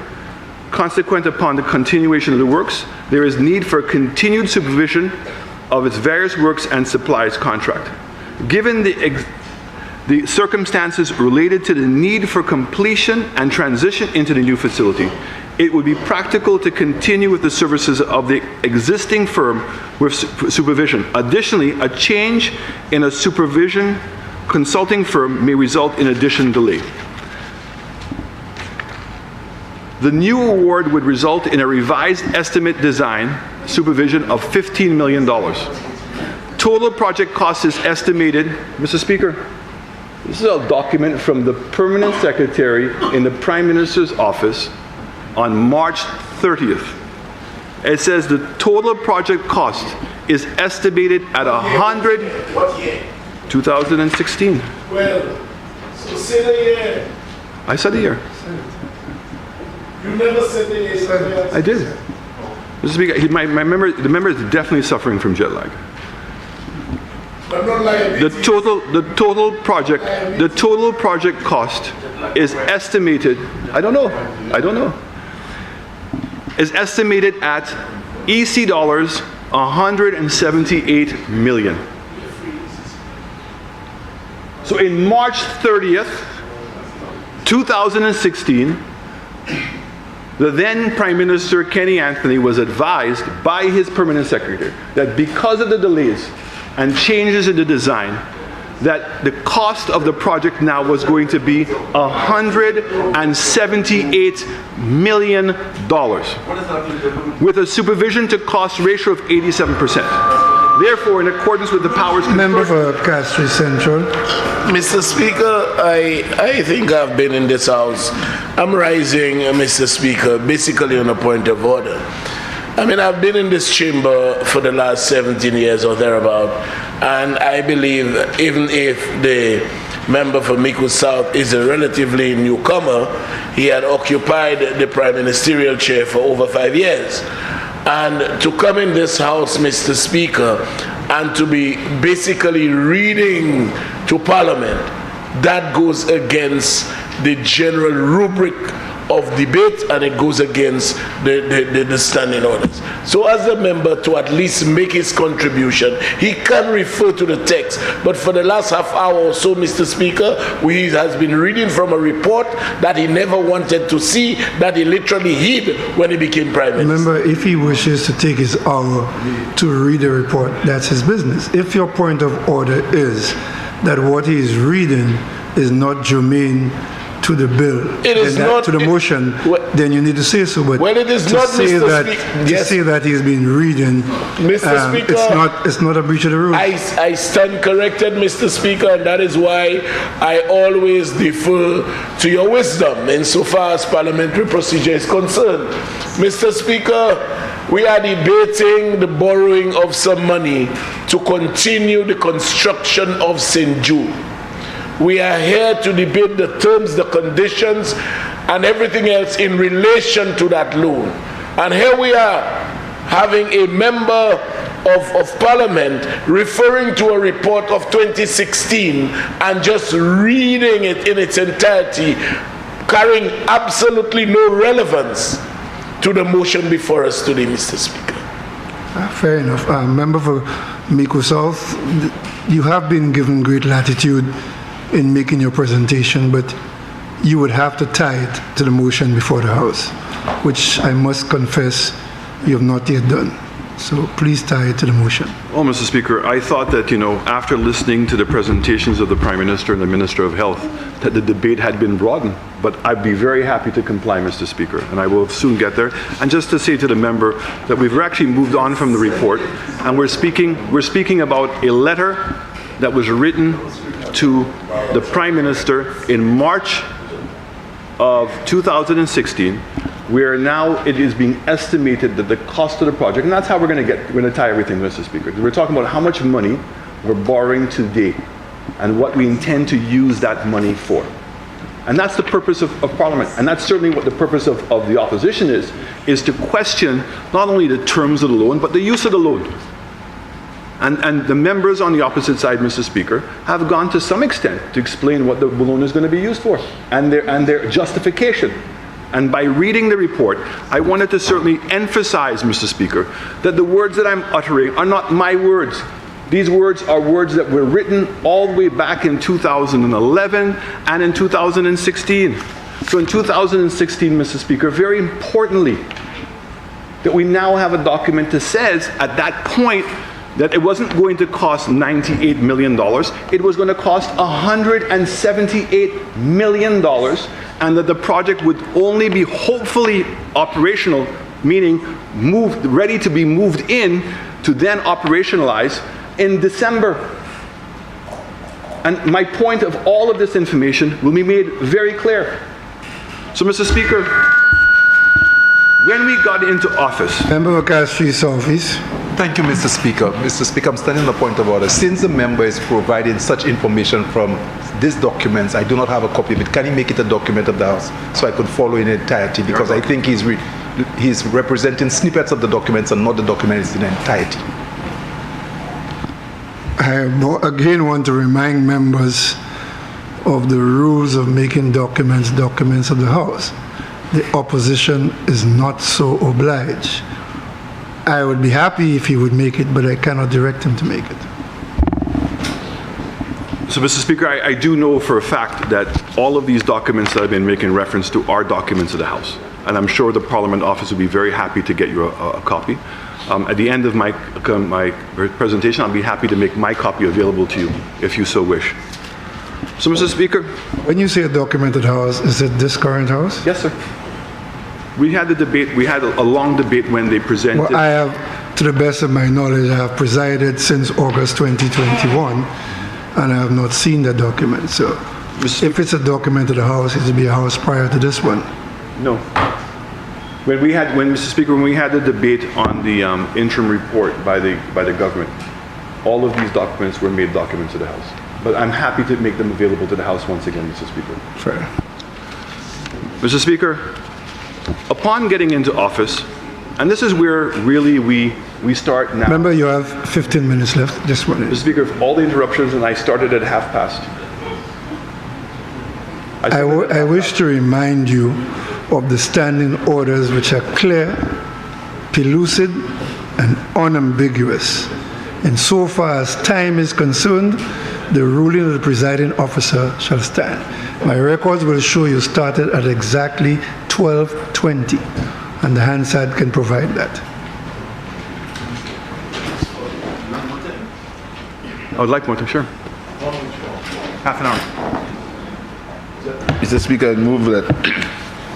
consequent upon the continuation of the works, there is need for continued supervision of its various works and supplies contract. Given the circumstances related to the need for completion and transition into the new facility, it would be practical to continue with the services of the existing firm with supervision. Additionally, a change in a supervision consulting firm may result in additional delay. The new award would result in a revised estimate design supervision of $15 million. Total project cost is estimated, Mr. Speaker, this is a document from the Permanent Secretary in the Prime Minister's office on March 30th. It says the total project cost is estimated at What year? 2016. Well, so say the year. I said a year. You never said the year. I did. Mr. Speaker, the member is definitely suffering from jet lag. I'm not lying. The total project cost is estimated, I don't know, is estimated at EC dollars 178 million. So in March 30th, 2016, the then Prime Minister Kenny Anthony was advised by his permanent secretary that because of the delays and changes in the design, that the cost of the project now was going to be $178 million with a supervision to cost ratio of 87%. Therefore, in accordance with the powers... Member for Castries Central. Mr. Speaker, I think I've been in this House. I'm rising, Mr. Speaker, basically on a point of order. I mean, I've been in this chamber for the last 17 years or thereabout, and I believe even if the member for Miku South is a relatively newcomer, he had occupied the prime ministerial chair for over 5 years. And to come in this House, Mr. Speaker, and to be basically reading to Parliament, that goes against the general rubric of debate, and it goes against the standing orders. So as a member, to at least make his contribution, he can refer to the text. But for the last half hour or so, Mr. Speaker, he has been reading from a report that he never wanted to see, that he literally hid when he became Prime Minister. Remember, if he wishes to take his hour to read a report, that's his business. If your point of order is that what he is reading is not germane to the bill, it is not to the motion, then you need to say so. But well, it is to not, say Mr. that Speaker. To say that he's been reading, Mr. Speaker, it's not a breach of the rules. I stand corrected, Mr. Speaker, and that is why I always defer to your wisdom insofar as parliamentary procedure is concerned. Mr. Speaker, we are debating the borrowing of some money to continue the construction of St. Jude. We are here to debate the terms, the conditions, and everything else in relation to that loan. And here we are having a member of Parliament referring to a report of 2016 and just reading it in its entirety, carrying absolutely no relevance to the motion before us today, Mr. Speaker. Fair enough. Member for Miku South, you have been given great latitude in making your presentation, but you would have to tie it to the motion before the House, which I must confess you have not yet done. So please tie it to the motion. Well, Mr. Speaker, I thought that, after listening to the presentations of the Prime Minister and the Minister of Health, that the debate had been broadened. But I'd be very happy to comply, Mr. Speaker, and I will soon get there. And just to say to the member that we've actually moved on from the report, and we're speaking about a letter that was written to the Prime Minister in March of 2016, where now it is being estimated that the cost of the project, and that's how we're going to tie everything, Mr. Speaker. We're talking about how much money we're borrowing today and what we intend to use that money for. And that's the purpose of Parliament, and that's certainly what the purpose of the opposition is to question not only the terms of the loan, but the use of the loan. And the members on the opposite side, Mr. Speaker, have gone to some extent to explain what the loan is going to be used for and their justification. And by reading the report, I wanted to certainly emphasize, Mr. Speaker, that the words that I'm uttering are not my words. These words are words that were written all the way back in 2011 and in 2016. So in 2016, Mr. Speaker, very importantly, that we now have a document that says at that point that it wasn't going to cost $98 million, it was going to cost $178 million, and that the project would only be hopefully operational, meaning ready to be moved in to then operationalize in December. And my point of all of this information will be made very clear. So, Mr. Speaker, when we got into office... Member McCaskey Southeast. Thank you, Mr. Speaker. Mr. Speaker, I'm standing on the point of order. Since the member is providing such information from these documents, I do not have a copy of it. Can he make it a document of the House so I could follow in entirety? Because I think he's representing snippets of the documents and not the documents in entirety. I again want to remind members of the rules of making documents of the House. The opposition is not so obliged. I would be happy if he would make it, but I cannot direct him to make it. So, Mr. Speaker, I do know for a fact that all of these documents that I've been making reference to are documents of the House. And I'm sure the Parliament Office would be very happy to get you a copy. At the end of my presentation, I'll be happy to make my copy available to you if you so wish. So, Mr. Speaker. When you say a documented House, is it this current House? Yes, sir. We had the debate, we had a long debate when they presented. Well, I have, to the best of my knowledge, I have presided since August 2021, and I have not seen the document. So, if it's a documented House, it will be a House prior to this one. No. Mr. Speaker, when we had the debate on the interim report by the government, all of these documents were made documents of the House. But I'm happy to make them available to the House once again, Mr. Speaker. Fair. Mr. Speaker, upon getting into office, and this is where really we start now. Remember, you have 15 minutes left. Just one minute. Mr. Speaker, all the interruptions, and I started at 5:30. I wish to remind you of the standing orders, which are clear, pellucid, and unambiguous. And so far as time is concerned, the ruling of the presiding officer shall stand. My records will show you started at exactly 12:20, and the Hansard can provide that. I would like more time, sure. Half an hour. Mr. Speaker, I move that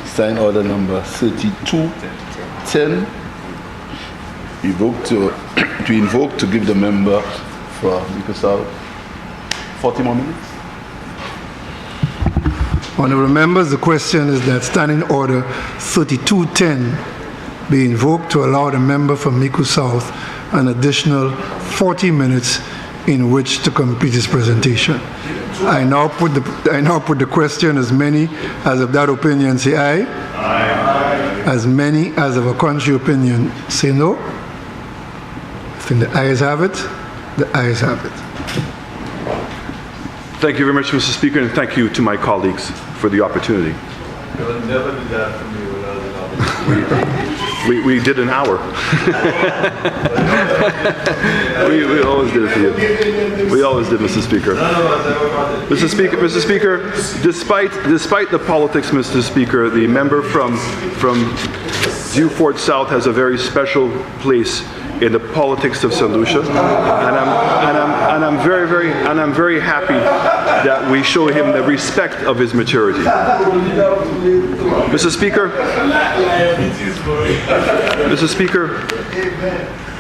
sign order number 3210 invoke to give the member for Microsoft 40 more minutes. Honourable members, the question is that standing order 3210 be invoked to allow the member from Miku South an additional 40 minutes in which to complete his presentation. I now put the question. As many as of that opinion say aye. Aye. As many as of a contrary opinion say no. I think the ayes have it. The ayes have it. Thank you very much, Mr. Speaker, and thank you to my colleagues for the opportunity. You'll never do that for me without an opportunity. We did an hour. we always did it for you. We always did, Mr. Speaker. Mr. Speaker, despite the politics, Mr. Speaker, the member from Dewford South has a very special place in the politics of St. Lucia, and I'm very happy that we show him the respect of his maturity. Mr. Speaker,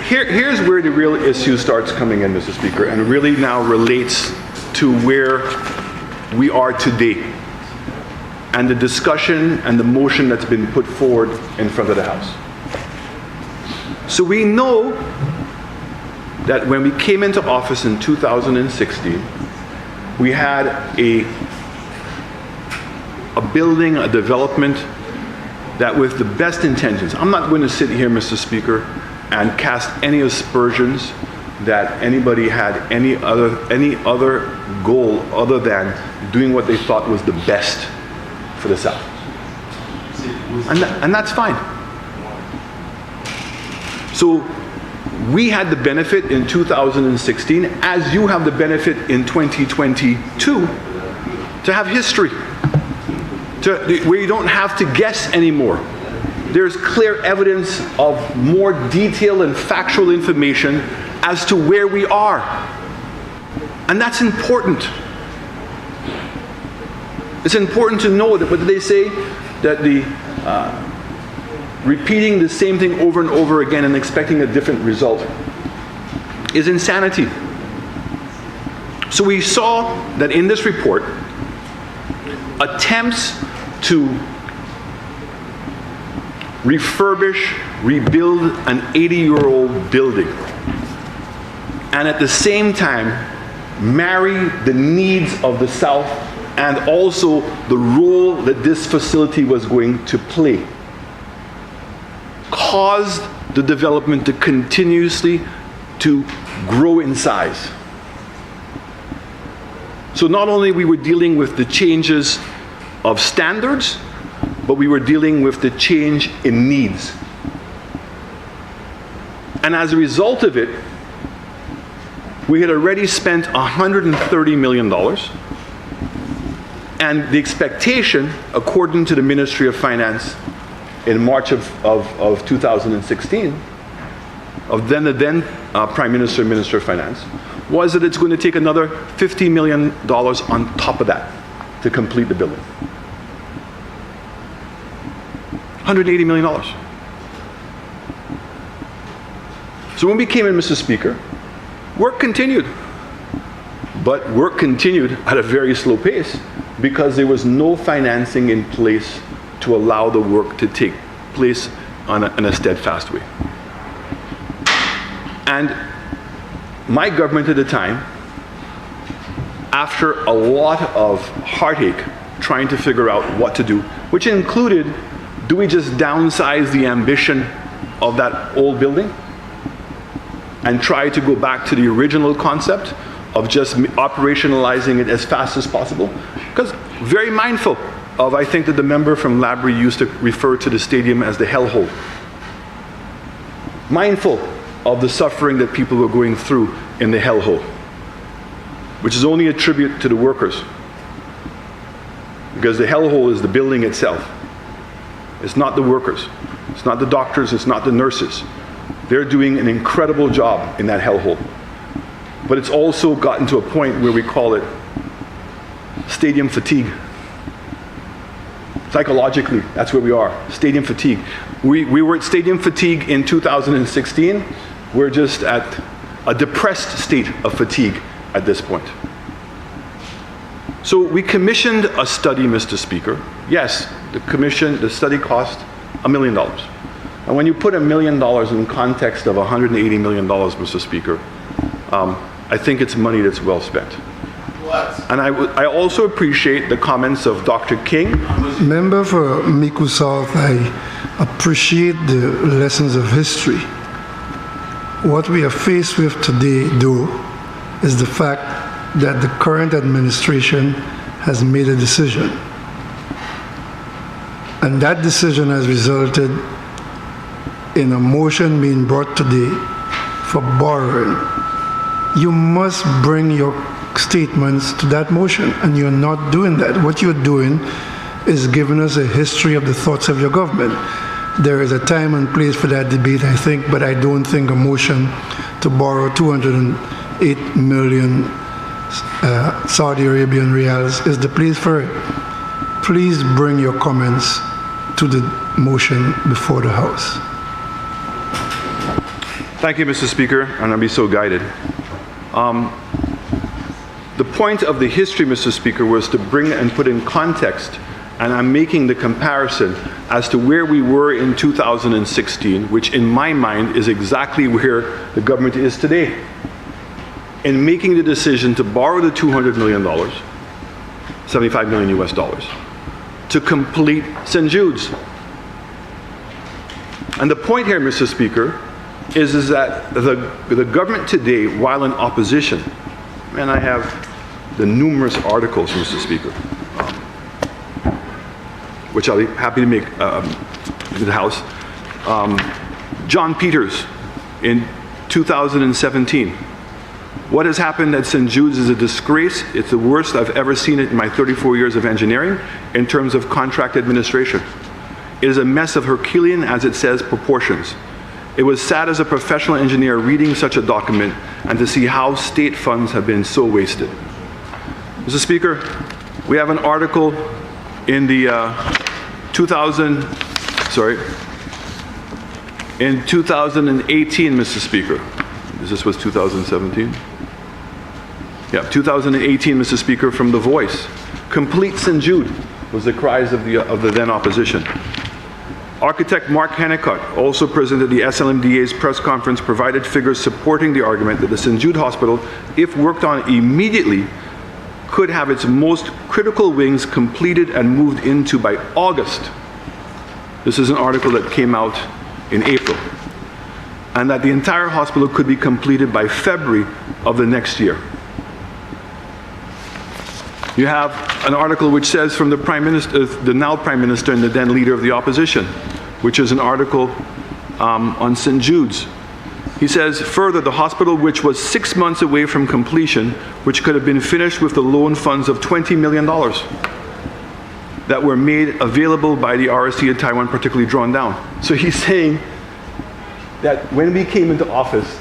here's where the real issue starts coming in, Mr. Speaker, and really now relates to where we are today and the discussion and the motion that's been put forward in front of the House. So we know that when we came into office in 2016, we had a building, a development that with the best intentions, I'm not going to sit here, Mr. Speaker, and cast any aspersions that anybody had any other goal other than doing what they thought was the best for the South. And that's fine. So we had the benefit in 2016, as you have the benefit in 2022, to have history, where you don't have to guess anymore. There's clear evidence of more detailed and factual information as to where we are. And that's important. It's important to know that, what did they say? That the repeating the same thing over and over again and expecting a different result is insanity. So we saw that in this report, attempts to refurbish, rebuild an 80-year-old building, and at the same time marry the needs of the South and also the role that this facility was going to play, caused the development to continuously to grow in size. So not only we were dealing with the changes of standards, but we were dealing with the change in needs. And as a result of it, we had already spent $130 million. And the expectation, according to the Ministry of Finance in March of 2016, of the then Prime Minister and Minister of Finance, was that it's going to take another $50 million on top of that to complete the building. $180 million. So when we came in, Mr. Speaker, work continued. But work continued at a very slow pace because there was no financing in place to allow the work to take place in a steadfast way. And my government at the time, after a lot of heartache trying to figure out what to do, which included, do we just downsize the ambition of that old building and try to go back to the original concept of just operationalizing it as fast as possible? Because very mindful of, I think that the member from Labrie used to refer to the stadium as the hellhole. Mindful of the suffering that people were going through in the hellhole, which is only a tribute to the workers. Because the hellhole is the building itself. It's not the workers. It's not the doctors. It's not the nurses. They're doing an incredible job in that hellhole. But it's also gotten to a point where we call it stadium fatigue. Psychologically, that's where we are, stadium fatigue. We were at stadium fatigue in 2016. We're just at a depressed state of fatigue at this point. So we commissioned a study, Mr. Speaker. Yes, the study cost $1 million. And when you put $1 million in context of $180 million, Mr. Speaker, I think it's money that's well spent. And I also appreciate the comments of Dr. King. Member for Miku South, I appreciate the lessons of history. What we are faced with today, though, is the fact that the current administration has made a decision. And that decision has resulted in a motion being brought today for borrowing. You must bring your statements to that motion, and you're not doing that. What you're doing is giving us a history of the thoughts of your government. There is a time and place for that debate, I think, but I don't think a motion to borrow 208 million Saudi Arabian riyals is the place for it. Please bring your comments to the motion before the House. Thank you, Mr. Speaker, and I'll be so guided. The point of the history, Mr. Speaker, was to bring and put in context, and I'm making the comparison as to where we were in 2016, which in my mind is exactly where the government is today, in making the decision to borrow the $200 million, 75 million US dollars, to complete St. Jude's. And the point here, Mr. Speaker, is that the government today, while in opposition, and I have the numerous articles, Mr. Speaker, which I'll be happy to make to the House. John Peters, in 2017. What has happened at St. Jude's is a disgrace. It's the worst I've ever seen it in my 34 years of engineering in terms of contract administration. It is a mess of Herculean, as it says, proportions. It was sad as a professional engineer reading such a document and to see how state funds have been so wasted. Mr. Speaker, we have an article in the in 2018, Mr. Speaker. This was 2017? Yeah, 2018, Mr. Speaker, from The Voice. Complete St. Jude was the cries of the then opposition. Architect Mark Hennicott, also present at the SLMDA's press conference, provided figures supporting the argument that the St. Jude Hospital, if worked on immediately, could have its most critical wings completed and moved into by August. This is an article that came out in April. And that the entire hospital could be completed by February of the next year. You have an article which says from the Prime Minister, the now Prime Minister and the then Leader of the Opposition, which is an article on St. Jude's. He says, further, the hospital, which was 6 months away from completion, which could have been finished with the loan funds of $20 million that were made available by the RSC in Taiwan, particularly drawn down. So he's saying that when we came into office,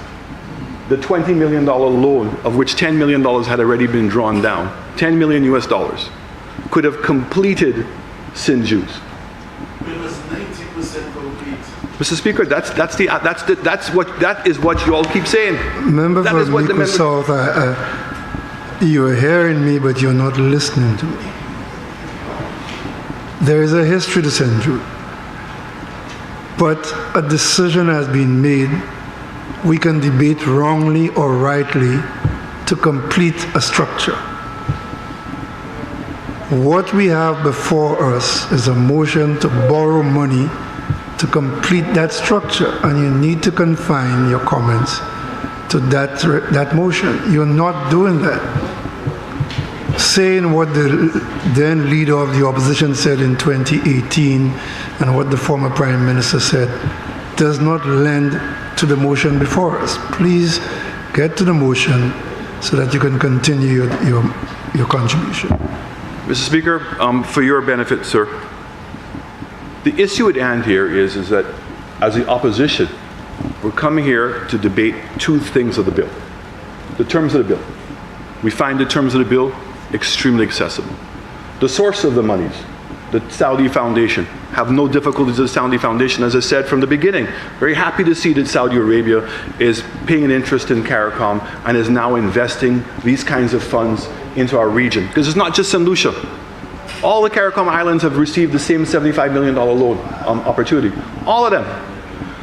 the $20 million loan, of which $10 million had already been drawn down, $10 million US dollars, could have completed St. Jude's. It was 90% complete. Mr. Speaker, that is what you all keep saying. Member That for is what the Mico South, you're hearing me, but you're not listening to me. There is a history to St. Jude, but a decision has been made. We can debate wrongly or rightly to complete a structure. What we have before us is a motion to borrow money to complete that structure, and you need to confine your comments to that motion. You're not doing that. Saying what the then leader of the opposition said in 2018 and what the former Prime Minister said does not lend to the motion before us. Please get to the motion so that you can continue your contribution. Mr. Speaker, for your benefit, sir, the issue at hand here is that as the opposition, we're coming here to debate two things of the bill. The terms of the bill. We find the terms of the bill extremely accessible. The source of the monies, the Saudi Foundation, have no difficulties with the Saudi Foundation, as I said from the beginning. Very happy to see that Saudi Arabia is paying an interest in CARICOM and is now investing these kinds of funds into our region. Because it's not just St. Lucia. All the CARICOM islands have received the same $75 million loan opportunity. All of them.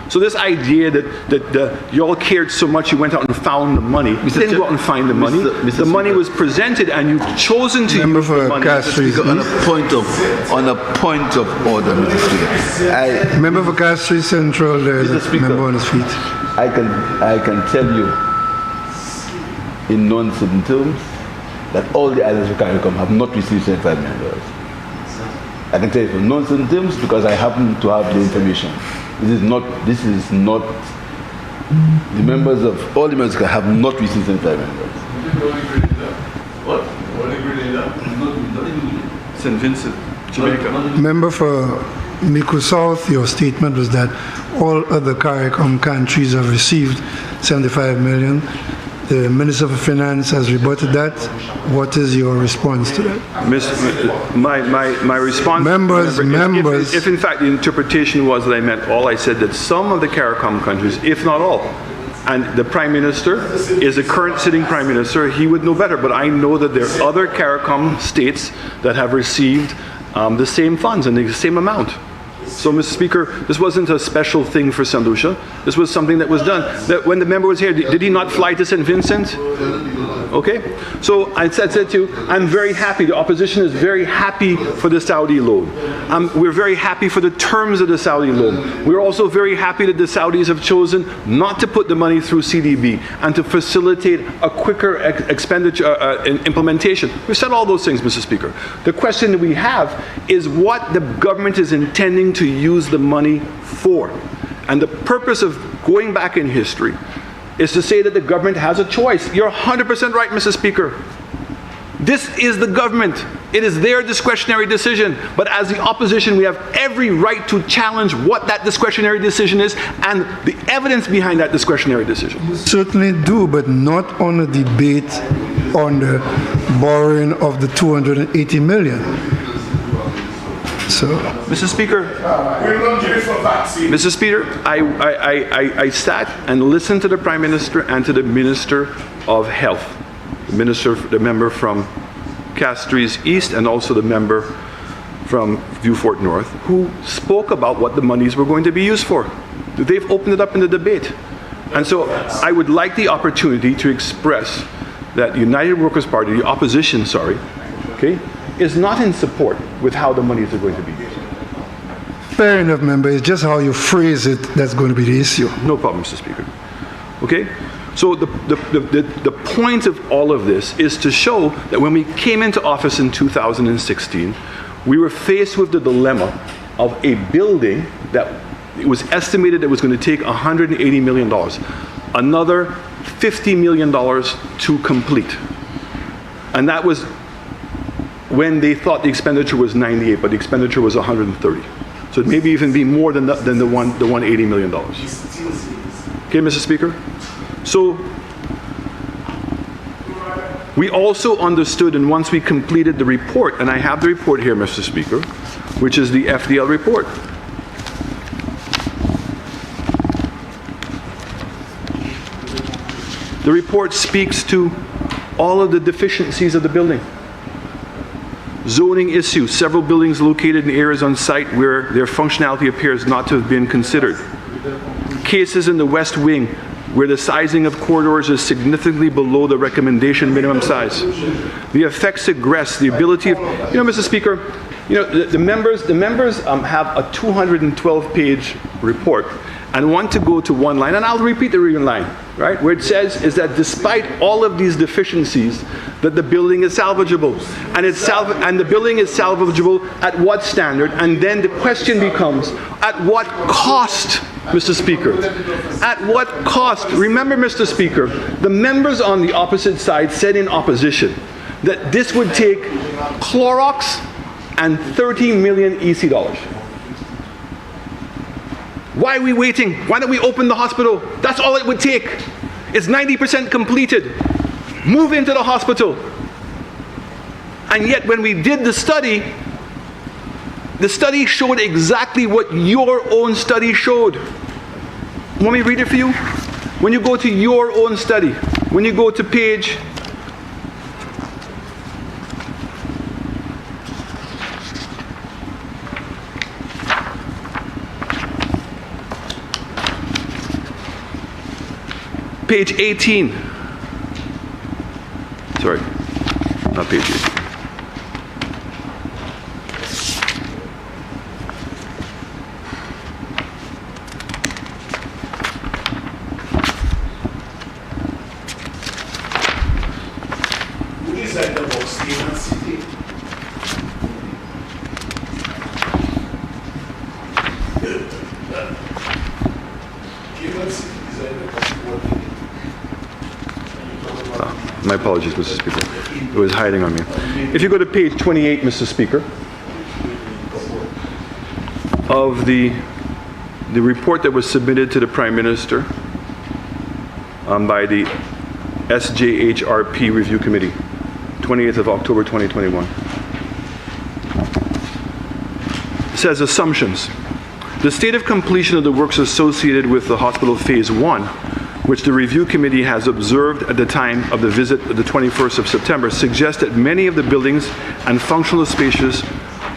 So this idea that you all cared so much you went out and found the money. You didn't go out and find the money. The money was presented and you've chosen to use the money. On a point of order, Mr. Speaker. Member for Castries Central, there's a member on his feet. I can tell you in non-certain terms that all the islands of CARICOM have not received $75 million. I can tell you in non-certain terms because I happen to have the information. This is not, the members of all the members have not received $75 million. What? What agreed on? St. Vincent, Jamaica. Member for Mico South, your statement was that all other CARICOM countries have received $75 million. The Minister for Finance has rebutted that. What is your response to that? My response, members. If in fact the interpretation was that I meant all, I said that some of the CARICOM countries, if not all, and the Prime Minister is a current sitting Prime Minister, he would know better, but I know that there are other CARICOM states that have received the same funds and the same amount. So, Mr. Speaker, this wasn't a special thing for St. Lucia. This was something that was done. That when the member was here, did he not fly to St. Vincent? Okay. So I said to you, I'm very happy. The opposition is very happy for the Saudi loan. We're very happy for the terms of the Saudi loan. We're also very happy that the Saudis have chosen not to put the money through CDB and to facilitate a quicker expenditure implementation. We've said all those things, Mr. Speaker. The question that we have is what the government is intending to use the money for. And the purpose of going back in history, is to say that the government has a choice. You're 100% right, Mr. Speaker. This is the government. It is their discretionary decision. But as the opposition, we have every right to challenge what that discretionary decision is and the evidence behind that discretionary decision. You certainly do, but not on a debate on the borrowing of the 280 million. So, Mr. Speaker, Mr. Speaker, I sat and listened to the Prime Minister and to the Minister of Health, the member from Castries East and also the member from Vieux-Fort North, who spoke about what the monies were going to be used for. They've opened it up in the debate. And so I would like the opportunity to express that the United Workers' Party, the opposition, okay, is not in support with how the monies are going to be used. Fair enough, member. It's just how you phrase it that's going to be the issue. No problem, Mr. Speaker. Okay? So the point of all of this is to show that when we came into office in 2016, we were faced with the dilemma of a building that it was estimated that was going to take $180 million, another $50 million to complete. And that was when they thought the expenditure was 98, but the expenditure was 130. So it may even be more than the $180 million. Okay, Mr. Speaker? So we also understood, and once we completed the report, and I have the report here, Mr. Speaker, which is the FDL report. The report speaks to all of the deficiencies of the building. Zoning issues, several buildings located in areas on site where their functionality appears not to have been considered. Cases in the West Wing where the sizing of corridors is significantly below the recommendation minimum size. The effects egress, the ability of, Mr. Speaker, the members have a 212-page report and want to go to one line, and I'll repeat the line, right, where it says is that despite all of these deficiencies, that the building is salvageable, and the building is salvageable at what standard? And then the question becomes, at what cost, Mr. Speaker? At what cost? Remember, Mr. Speaker, the members on the opposite side said in opposition that this would take Clorox and 30 million EC dollars. Why are we waiting? Why don't we open the hospital? That's all it would take. It's 90% completed. Move into the hospital. And yet when we did the study showed exactly what your own study showed. Want me to read it for you? When you go to your own study, when you go to page page 18. Sorry, not page 18. My apologies, Mr. Speaker. It was hiding on me. If you go to page 28, Mr. Speaker, of the report that was submitted to the Prime Minister by the SJHRP Review Committee, 28th of October 2021. It says assumptions. The state of completion of the works associated with the hospital phase 1, which the review committee has observed at the time of the visit of the 21st of September, suggests that many of the buildings and functional spaces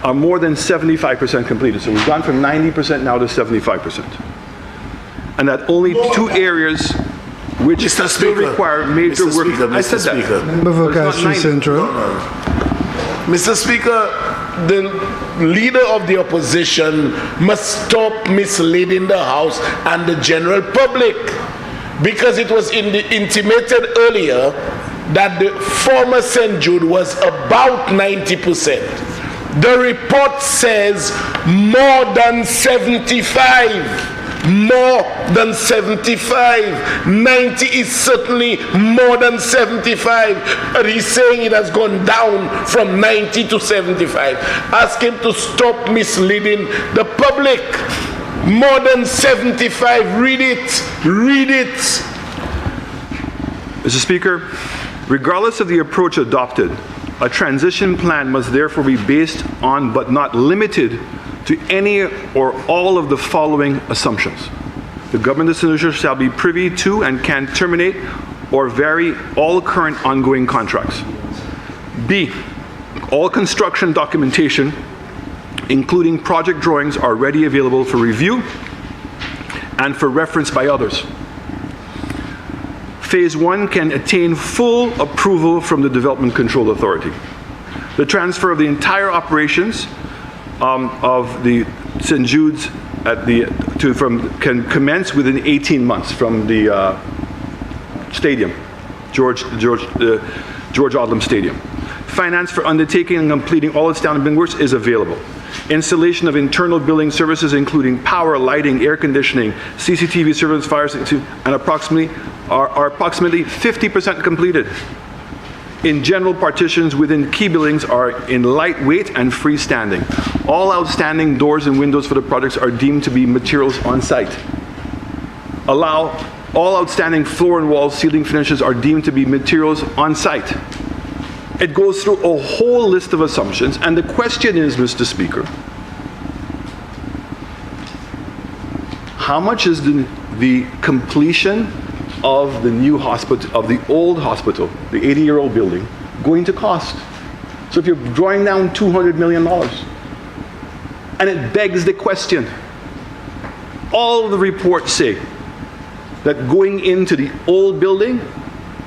are more than 75% completed. So we've gone from 90% now to 75%. And that only two areas which still require major work. I said that. Mr. Speaker, the leader of the opposition must stop misleading the House and the general public, because it was intimated earlier that the former St. Jude was about 90%. The report says more than 75. more than 75. 90 is certainly more than 75. But he's saying it has gone down from 90 to 75. Ask him to stop misleading the public. More than 75. Read it. Read it. Mr. Speaker, regardless of the approach adopted, a transition plan must therefore be based on but not limited to any or all of the following assumptions. The government of St. Lucia shall be privy to and can terminate or vary all current ongoing contracts. B, all construction documentation, including project drawings, are ready available for review and for reference by others. Phase 1 can attain full approval from the Development Control Authority. The transfer of the entire operations of the St. Jude's can commence within 18 months from the stadium, George Odlum Stadium. Finance for undertaking and completing all outstanding building works is available. Installation of internal building services, including power, lighting, air conditioning, CCTV service, fire safety, and approximately 50% completed. In general, partitions within key buildings are in lightweight and freestanding. All outstanding doors and windows for the projects are deemed to be materials on site. All outstanding floor and wall ceiling finishes are deemed to be materials on site. It goes through a whole list of assumptions, and the question is, Mr. Speaker, how much is the completion of the new hospital, of the old hospital, the 80-year-old building, going to cost? So if you're drawing down $200 million, and it begs the question, all of the reports say that going into the old building,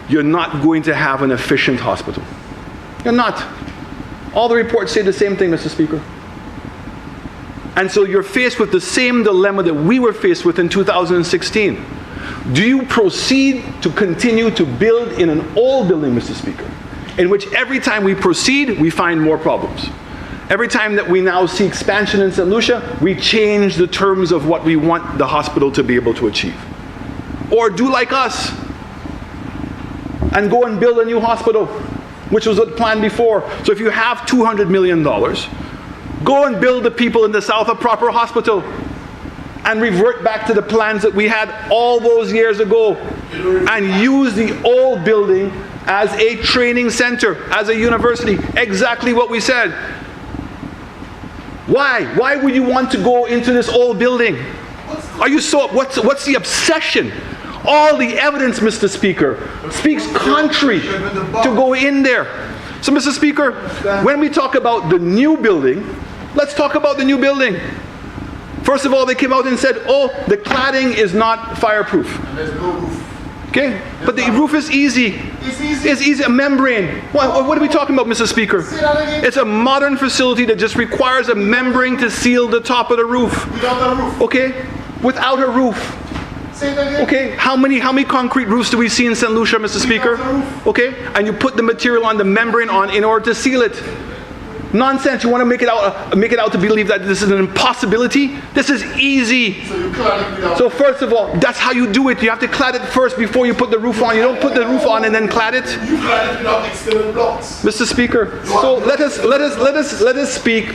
you're not going to have an efficient hospital. You're not. All the reports say the same thing, Mr. Speaker. And so you're faced with the same dilemma that we were faced with in 2016. Do you proceed to continue to build in an old building, Mr. Speaker, in which every time we proceed, we find more problems? Every time that we now see expansion in St. Lucia, we change the terms of what we want the hospital to be able to achieve. Or do like us and go and build a new hospital, which was the plan before. So if you have $200 million, go and build the people in the south a proper hospital and revert back to the plans that we had all those years ago and use the old building as a training center, as a university. Exactly what we said. Why? Why would you want to go into this old building? Are you so, what's the obsession? All the evidence, Mr. Speaker, speaks contrary to go in there. So, Mr. Speaker, when we talk about the new building, let's talk about the new building. First of all, they came out and said, oh, the cladding is not fireproof. There's no roof. Okay? But the roof is easy. It's easy. A membrane. What are we talking about, Mr. Speaker? It's a modern facility that just requires a membrane to seal the top of the roof. Without a roof. Okay? Without a roof. Okay, how many concrete roofs do we see in St. Lucia, Mr. Speaker? Okay, and you put the material on, the membrane on, in order to seal it. Nonsense. You want to make it out to believe that this is an impossibility? This is easy. So first of all, that's how you do it. You have to clad it first before you put the roof on. You don't put the roof on and then clad it. You clad it without external blocks. Mr. Speaker, so let us speak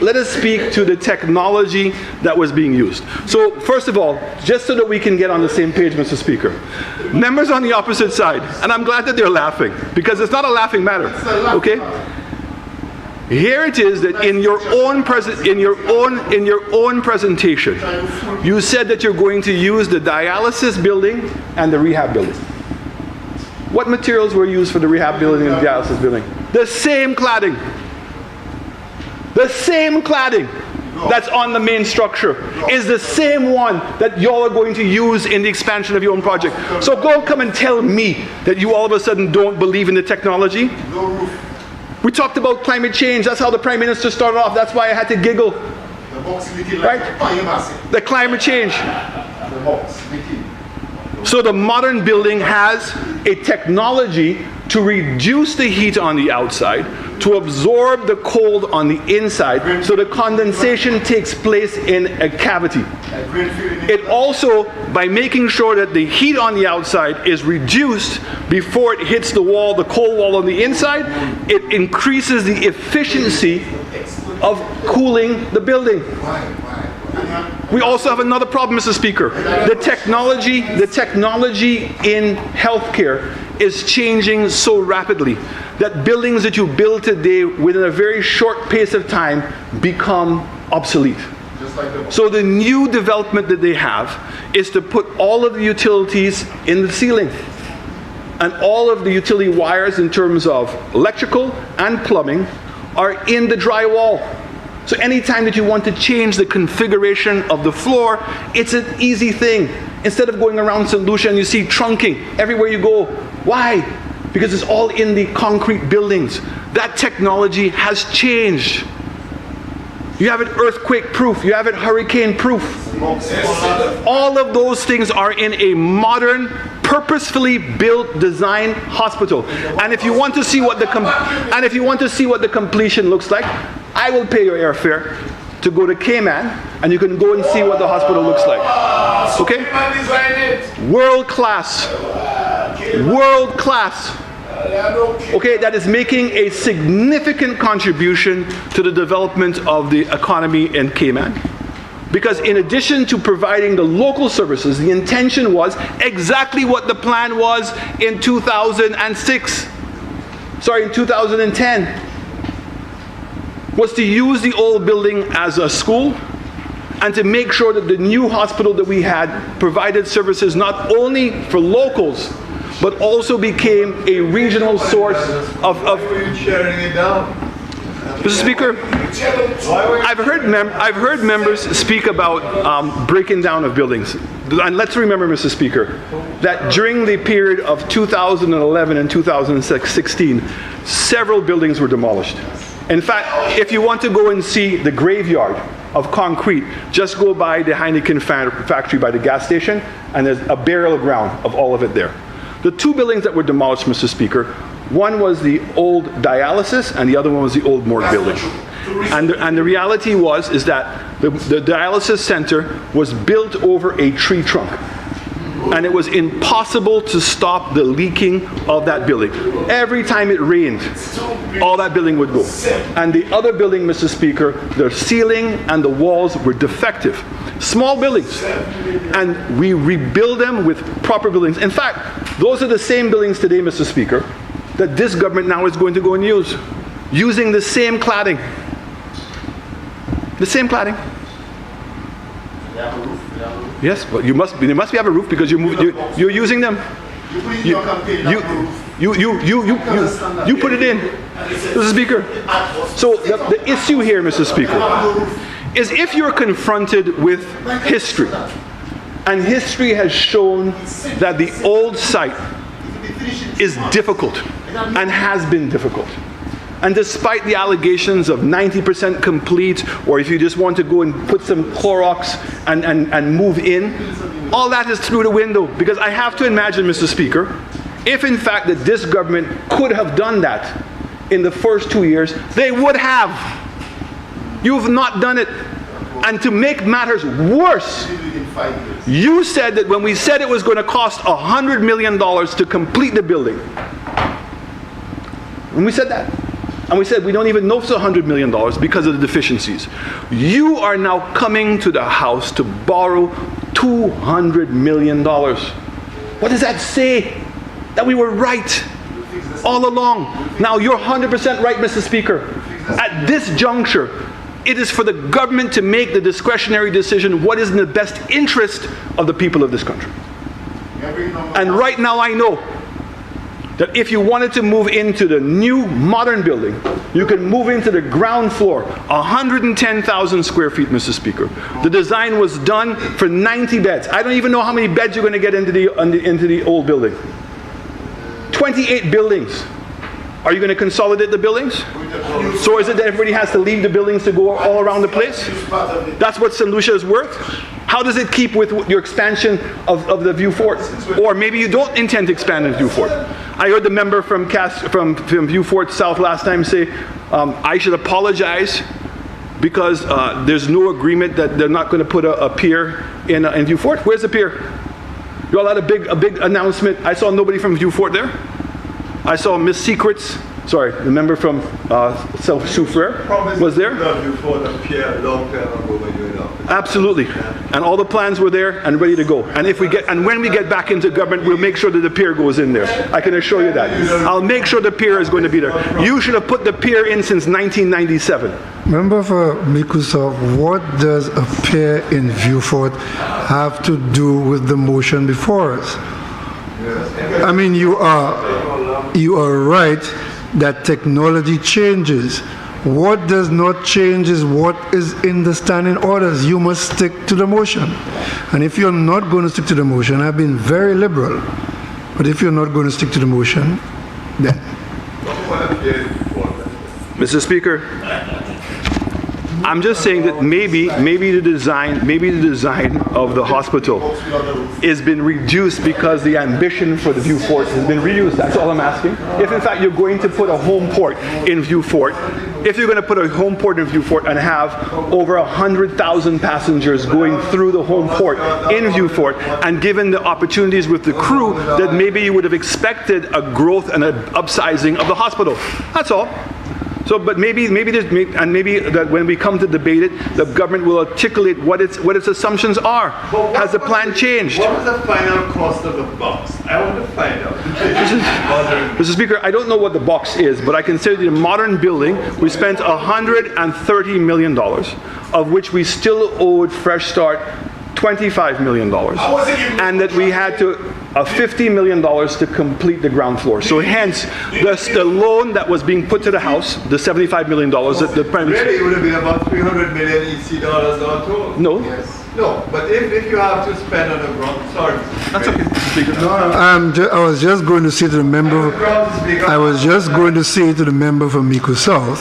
to the technology that was being used. So first of all, just so that we can get on the same page, Mr. Speaker, members on the opposite side, and I'm glad that they're laughing because it's not a laughing matter. Okay? Here it is that in your own presentation, you said that you're going to use the dialysis building and the rehab building. What materials were used for the rehab building and the dialysis building? The same cladding. The same cladding that's on the main structure is the same one that y'all are going to use in the expansion of your own project. So don't come and tell me that you all of a sudden don't believe in the technology. We talked about climate change. That's how the Prime Minister started off. That's why I had to giggle. Right? The climate change. So the modern building has a technology to reduce the heat on the outside, to absorb the cold on the inside, so the condensation takes place in a cavity. It also, by making sure that the heat on the outside is reduced before it hits the wall, the cold wall on the inside, it increases the efficiency of cooling the building. We also have another problem, Mr. Speaker. The technology in healthcare is changing so rapidly that buildings that you build today within a very short pace of time become obsolete. So the new development that they have is to put all of the utilities in the ceiling. And all of the utility wires in terms of electrical and plumbing are in the drywall. So anytime that you want to change the configuration of the floor, it's an easy thing. Instead of going around St. Lucia and you see trunking everywhere you go. Why? Because it's all in the concrete buildings. That technology has changed. You have it earthquake-proof. You have it hurricane-proof. All of those things are in a modern, purposefully built, designed hospital. And if you want to see what the completion looks like, I will pay your airfare to go to Cayman, and you can go and see what the hospital looks like. Okay? World class. World class. Okay, that is making a significant contribution to the development of the economy in Cayman. Because in addition to providing the local services, the intention was exactly what the plan was in 2010, was to use the old building as a school and to make sure that the new hospital that we had provided services not only for locals, but also became a regional source of sharing it down. Mr. Speaker, I've heard members speak about breaking down of buildings. And let's remember, Mr. Speaker, that during the period of 2011 and 2016, several buildings were demolished. In fact, if you want to go and see the graveyard of concrete, just go by the Heineken factory by the gas station, and there's a burial ground of all of it there. The two buildings that were demolished, Mr. Speaker, one was the old dialysis and the other one was the old morgue building. And the reality is that the dialysis center was built over a tree trunk. And it was impossible to stop the leaking of that building. Every time it rained, all that building would go. And the other building, Mr. Speaker, the ceiling and the walls were defective. Small buildings. And we rebuild them with proper buildings. In fact, those are the same buildings today, Mr. Speaker, that this government now is going to go and use. Using the same cladding. The same cladding. Yes, but they must have a roof because you're using them. You put it in, Mr. Speaker. So the issue here, Mr. Speaker, is if you're confronted with history, and history has shown that the old site is difficult and has been difficult. And despite the allegations of 90% complete, or if you just want to go and put some Clorox and move in, all that is through the window. Because I have to imagine, Mr. Speaker, if in fact that this government could have done that in the first 2 years, they would have. You've not done it. And to make matters worse, you said that when we said it was going to cost $100 million to complete the building, when we said that, and we said we don't even know if it's $100 million because of the deficiencies. You are now coming to the House to borrow $200 million. What does that say? That we were right all along. Now you're 100% right, Mr. Speaker. At this juncture, it is for the government to make the discretionary decision what is in the best interest of the people of this country. And right now I know that if you wanted to move into the new modern building, you can move into the ground floor, 110,000 square feet, Mr. Speaker. The design was done for 90 beds. I don't even know how many beds you're going to get into the old building. 28 buildings. Are you going to consolidate the buildings? So is it that everybody has to leave the buildings to go all around the place? That's what St. Lucia is worth? How does it keep with your expansion of the View Fort? Or maybe you don't intend to expand in View Fort. I heard the member from View Fort South last time say, I should apologize because there's no agreement that they're not going to put a pier in View Fort. Where's the pier? You all had a big announcement. I saw nobody from View Fort there. I saw Miss Secrets, sorry, the member from South Soufriere was there. Absolutely, and all the plans were there and ready to go. And when we get back into government, we'll make sure that the pier goes in there. I can assure you that. I'll make sure the pier is going to be there. You should have put the pier in since 1997. Member for Mikusov, what does a pier in View Fort have to do with the motion before us? I mean, you are right that technology changes. What does not change is what is in the standing orders. You must stick to the motion. And if you're not going to stick to the motion, I've been very liberal, but if you're not going to stick to the motion, then. Mr. Speaker, I'm just saying that maybe the design of the hospital has been reduced because the ambition for the View Fort has been reduced. That's all I'm asking. If in fact you're going to put a home port in View Fort, if you're going to put a home port in View Fort and have over 100,000 passengers going through the home port in View Fort, and given the opportunities with the crew, that maybe you would have expected a growth and an upsizing of the hospital. That's all. So, but maybe that when we come to debate it, the government will articulate what its assumptions are. Has the plan changed? What was the final cost of the box? I want to find out. Mr. Speaker, I don't know what the box is, but I can say that in a modern building, we spent $130 million, of which we still owed Fresh Start $25 million, and that we had to $50 million to complete the ground floor. So hence, the loan that was being put to the house, the $75 million that the Prime Minister... Really, it would have been about $300 million EC dollars all told. No. Yes. No, but if you have to spend on the ground, sorry. That's okay, Speaker. I was just going to say to the member... I was just going to say to the member from Mico South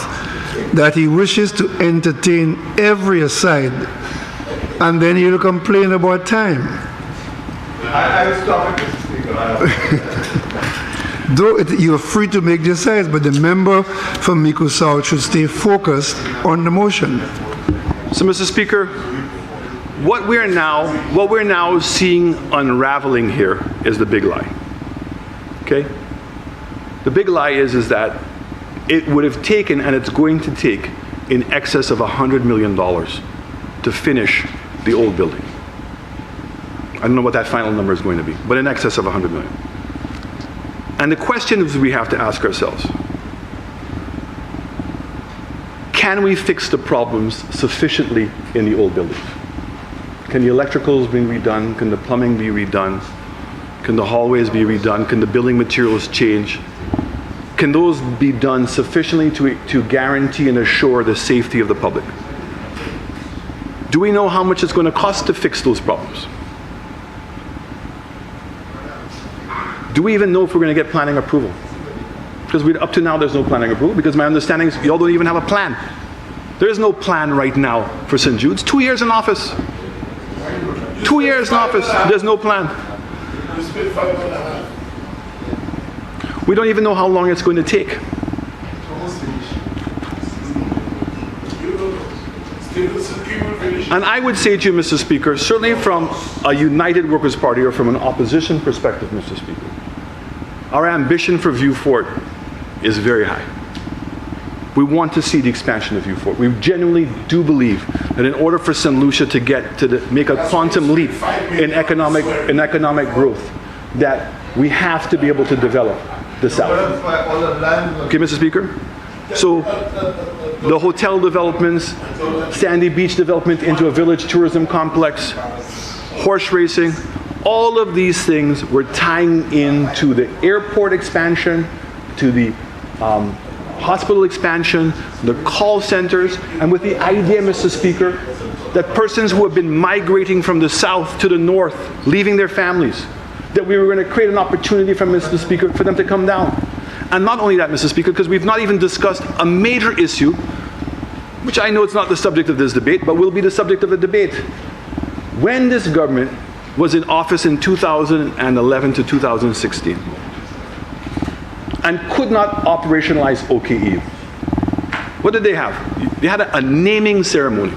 that he wishes to entertain every aside, and then he'll complain about time. I was talking to the Speaker. Though you are free to make the sides, but the member from Mico South should stay focused on the motion. So, Mr. Speaker, what we're now seeing unraveling here is the big lie. Okay? The big lie is that it would have taken, and it's going to take, in excess of $100 million to finish the old building. I don't know what that final number is going to be, but in excess of $100 million. And the questions we have to ask ourselves: can we fix the problems sufficiently in the old building? Can the electricals be redone? Can the plumbing be redone? Can the hallways be redone? Can the building materials change? Can those be done sufficiently to guarantee and assure the safety of the public? Do we know how much it's going to cost to fix those problems? Do we even know if we're going to get planning approval? Because up to now there's no planning approval, because my understanding is y'all don't even have a plan. There is no plan right now for St. Jude's. 2 years in office. 2 years in office, there's no plan. We don't even know how long it's going to take. And I would say to you, Mr. Speaker, certainly from a United Workers' Party or from an opposition perspective, Mr. Speaker, our ambition for View Fort is very high. We want to see the expansion of View Fort. We genuinely do believe that in order for St. Lucia to make a quantum leap in economic growth, that we have to be able to develop the South. Okay, Mr. Speaker? So the hotel developments, Sandy Beach development into a village tourism complex, horse racing, all of these things we're tying into the airport expansion, to the hospital expansion, the call centers, and with the idea, Mr. Speaker, that persons who have been migrating from the south to the north, leaving their families, that we were going to create an opportunity for Mr. Speaker for them to come down. And not only that, Mr. Speaker, because we've not even discussed a major issue, which I know it's not the subject of this debate, but will be the subject of the debate. When this government was in office in 2011 to 2016 and could not operationalize OKE, What did they have? They had a naming ceremony.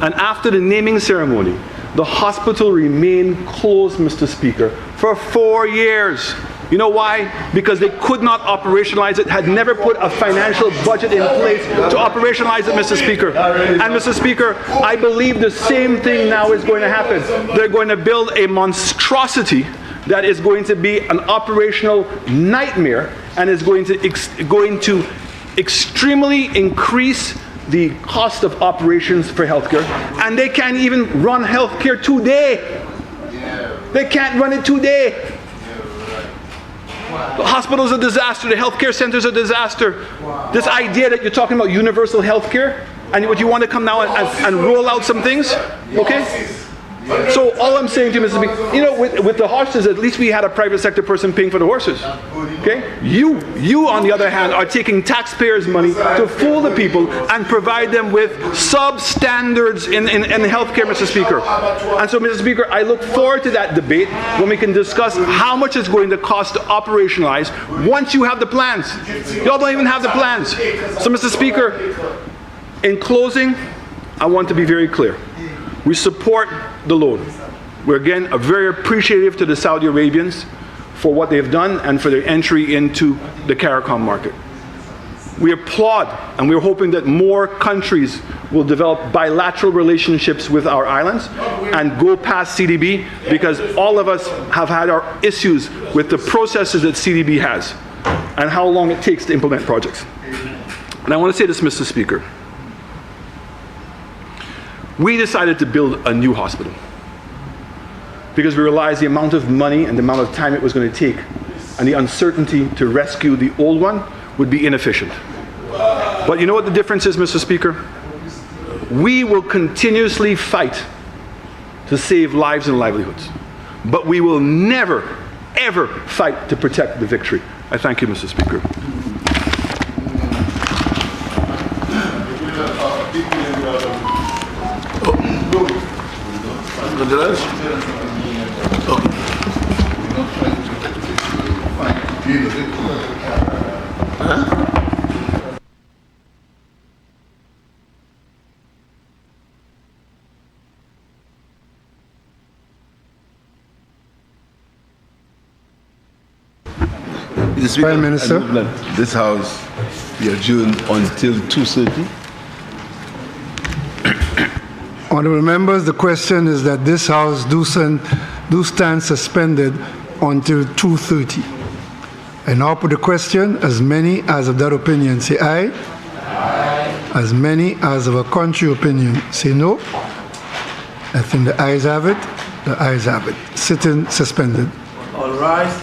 And after the naming ceremony, the hospital remained closed, Mr. Speaker, for 4 years. You know why? Because they could not operationalize it, had never put a financial budget in place to operationalize it, Mr. Speaker. And Mr. Speaker, I believe the same thing now is going to happen. They're going to build a monstrosity that is going to be an operational nightmare and is going to extremely increase the cost of operations for healthcare. And they can't even run healthcare today. They can't run it today. The hospital's a disaster. The healthcare center's a disaster. This idea that you're talking about universal healthcare and what you want to come now and roll out some things, okay? So all I'm saying to you, Mr. Speaker, you know, with the horses, at least we had a private sector person paying for the horses. Okay? You on the other hand, are taking taxpayers' money to fool the people and provide them with substandards in healthcare, Mr. Speaker. And so, Mr. Speaker, I look forward to that debate when we can discuss how much it's going to cost to operationalize once you have the plans. Y'all don't even have the plans. So, Mr. Speaker, in closing, I want to be very clear. We support the loan. We're again very appreciative to the Saudi Arabians for what they've done and for their entry into the CARICOM market. We applaud and we're hoping that more countries will develop bilateral relationships with our islands and go past CDB, because all of us have had our issues with the processes that CDB has and how long it takes to implement projects. And I want to say this, Mr. Speaker. We decided to build a new hospital because we realized the amount of money and the amount of time it was going to take and the uncertainty to rescue the old one would be inefficient. But you know what the difference is, Mr. Speaker? We will continuously fight to save lives and livelihoods, but we will never, ever fight to protect the victory. I thank you, Mr. Speaker. Prime Minister. This House be adjourned until 2:30. Honourable members, the question is that this House do stand suspended until 2:30. I now put the question. As many as of that opinion say aye. Aye. As many as of a contrary opinion say no. I think the ayes have it. The ayes have it. Sitting suspended. All rise.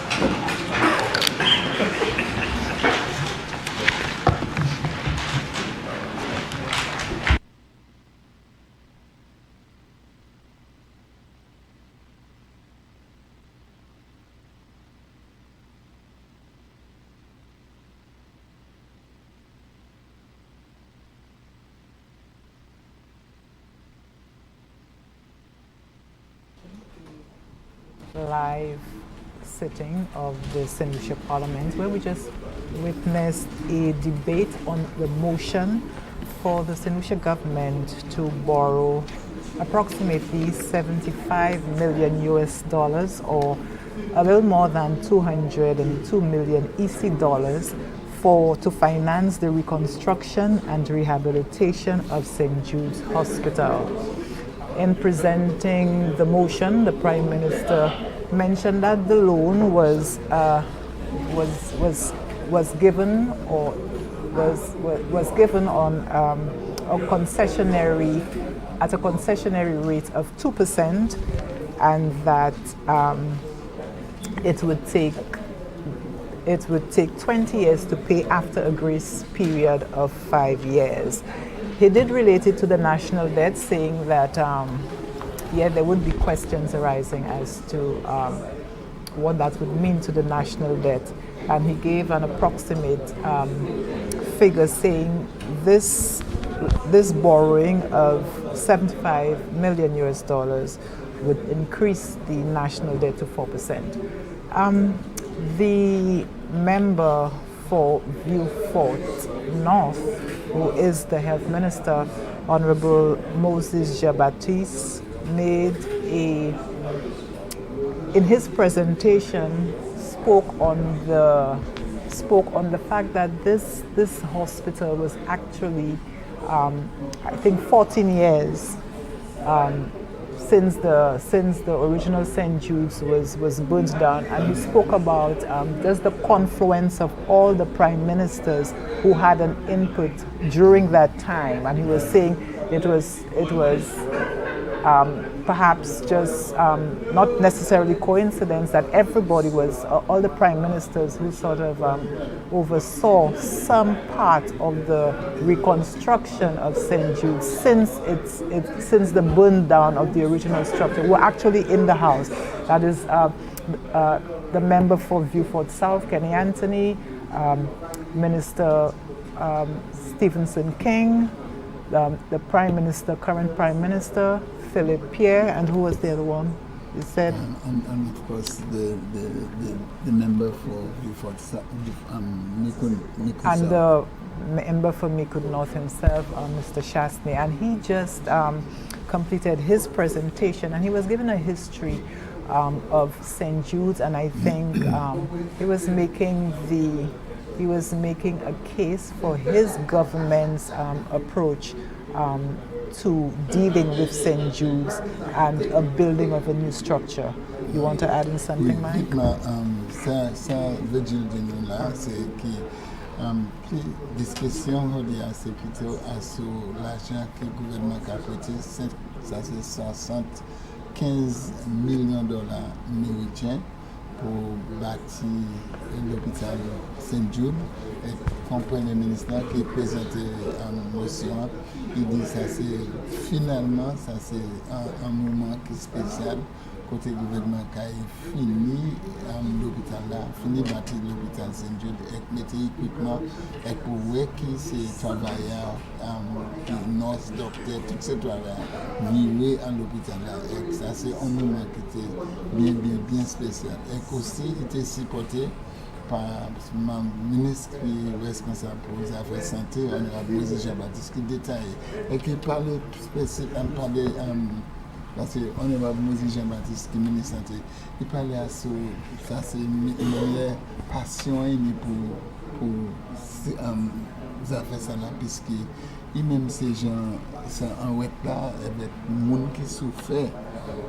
Live sitting of the St. Lucia Parliament, where we just witnessed a debate on the motion for the St. Lucia government to borrow approximately $75 million US, or a little more than 202 million EC dollars, to finance the reconstruction and rehabilitation of St. Jude's Hospital. In presenting the motion, the Prime Minister mentioned that the loan was given on a concessionary rate of 2%, and that it would take 20 years to pay after a grace period of 5 years. He did relate it to the national debt, saying that there would be questions arising as to what that would mean to the national debt. And he gave an approximate figure, saying this borrowing of $75 million US would increase the national debt to 4%. The member for Vieux Fort North who is the health minister, Honorable Moses Jean-Baptiste, in his presentation, spoke on the fact that this hospital was actually, I think, 14 years since the original St. Jude's was burnt down, and he spoke about just the confluence of all the prime ministers who had an input during that time, and he was saying it was perhaps just not necessarily coincidence that everybody was, all the prime ministers who sort of oversaw some part of the reconstruction of St. Jude's since the burn down of the original structure were actually in the house. That is the member for Viewfort South, Kenny Anthony, Minister Stephenson King, the Prime Minister, current Prime Minister, Philip Pierre, and who was the other one? You said? And of course, the member for Viewfort Micoud and the member for Micoud North himself, Mr. Shastney. And he just completed his presentation, and he was given a history of St. Jude's, and I think he was making a case for his government's approach to dealing with St. Jude's and a building of a new structure. You want to add in something, Mike? Ça veut dire de là, c'est que discussion c'est plutôt sur l'argent que le gouvernement a prêté, ça c'est 75 millions de dollars américains pour bâtir l'hôpital Saint-Jude. Et comme Premier ministre qui présentait en motion, il dit ça c'est finalement ça c'est un moment qui est spécial côté gouvernement qui a fini l'hôpital là, fini bâtir l'hôpital Saint-Jude et mettre équipement et pour voir qui c'est travailleurs, nurses, docteurs, tous ces travailleurs vivre à l'hôpital là. Et ça c'est un moment qui était bien spécial. Et aussi il était supporté par mon ministre qui est responsable pour les affaires santé, honorable Moses Jean-Baptiste, qui détaille et qui parlait spécifiquement, parce que honorable Moses Jean-Baptiste qui est ministre santé, il parlait à ça, c'est une passion pour les affaires santé, puisque même ces gens, c'est un web là, avec les gens qui souffrent.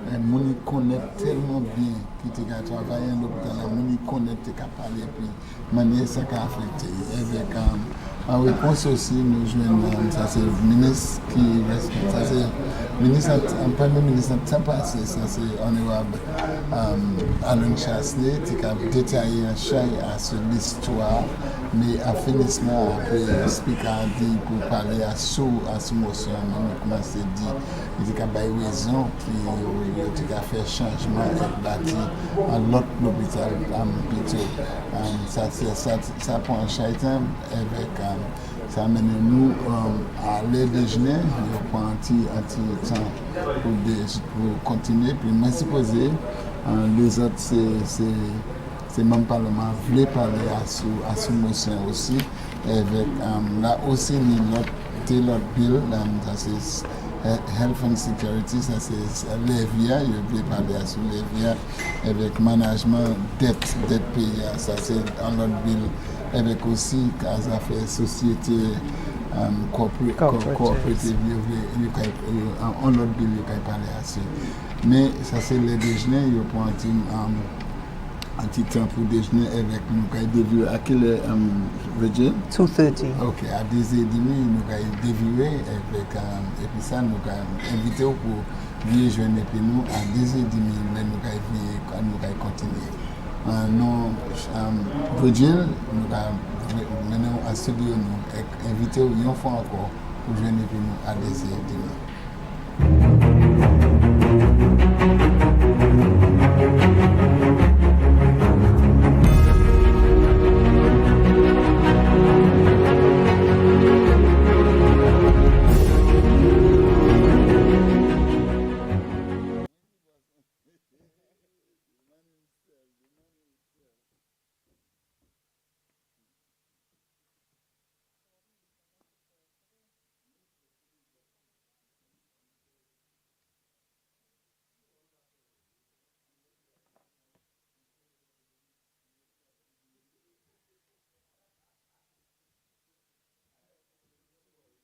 Les gens connaissent tellement bien qui ont travaillé dans l'hôpital, les gens connaissent qui ont parlé, puis manière ça a affecté. Avec en réponse aussi, nous jouons, ça c'est le ministre qui respecte, ça c'est le ministre, un premier ministre temps passé, ça c'est honorable Alain Chasselet qui a détaillé un chai sur l'histoire, mais à finissement, après le speaker a dit pour parler à sous motion, on a commencé à dire, il dit qu'il y a raison qui a fait changement et bâti un autre hôpital plutôt. Ça prend un chaitin avec ça amène nous à l'heure déjeuner, on prend un petit temps pour continuer. Puis moi supposé les autres c'est même parlement voulait parler à sous motion aussi avec là aussi l'autre bill, ça c'est Health and Security, ça c'est l'EVIA, je voulais parler à sous l'EVIA avec management dette pays, ça c'est un autre bill avec aussi ça fait société coopérative, un autre bill je peux parler à ça. Mais ça c'est le déjeuner, je prends un petit temps pour déjeuner avec nous, quand à quelle heure, Virgin? 2:30. Ok, à 10h30, nous avons dévié avec, et puis ça, nous avons invité pour venir joindre puis nous, à 10h30, nous avons continué. Nous, Virgin, nous avons maintenant à studio, nous avons invité une fois encore pour joindre puis nous à 10h30.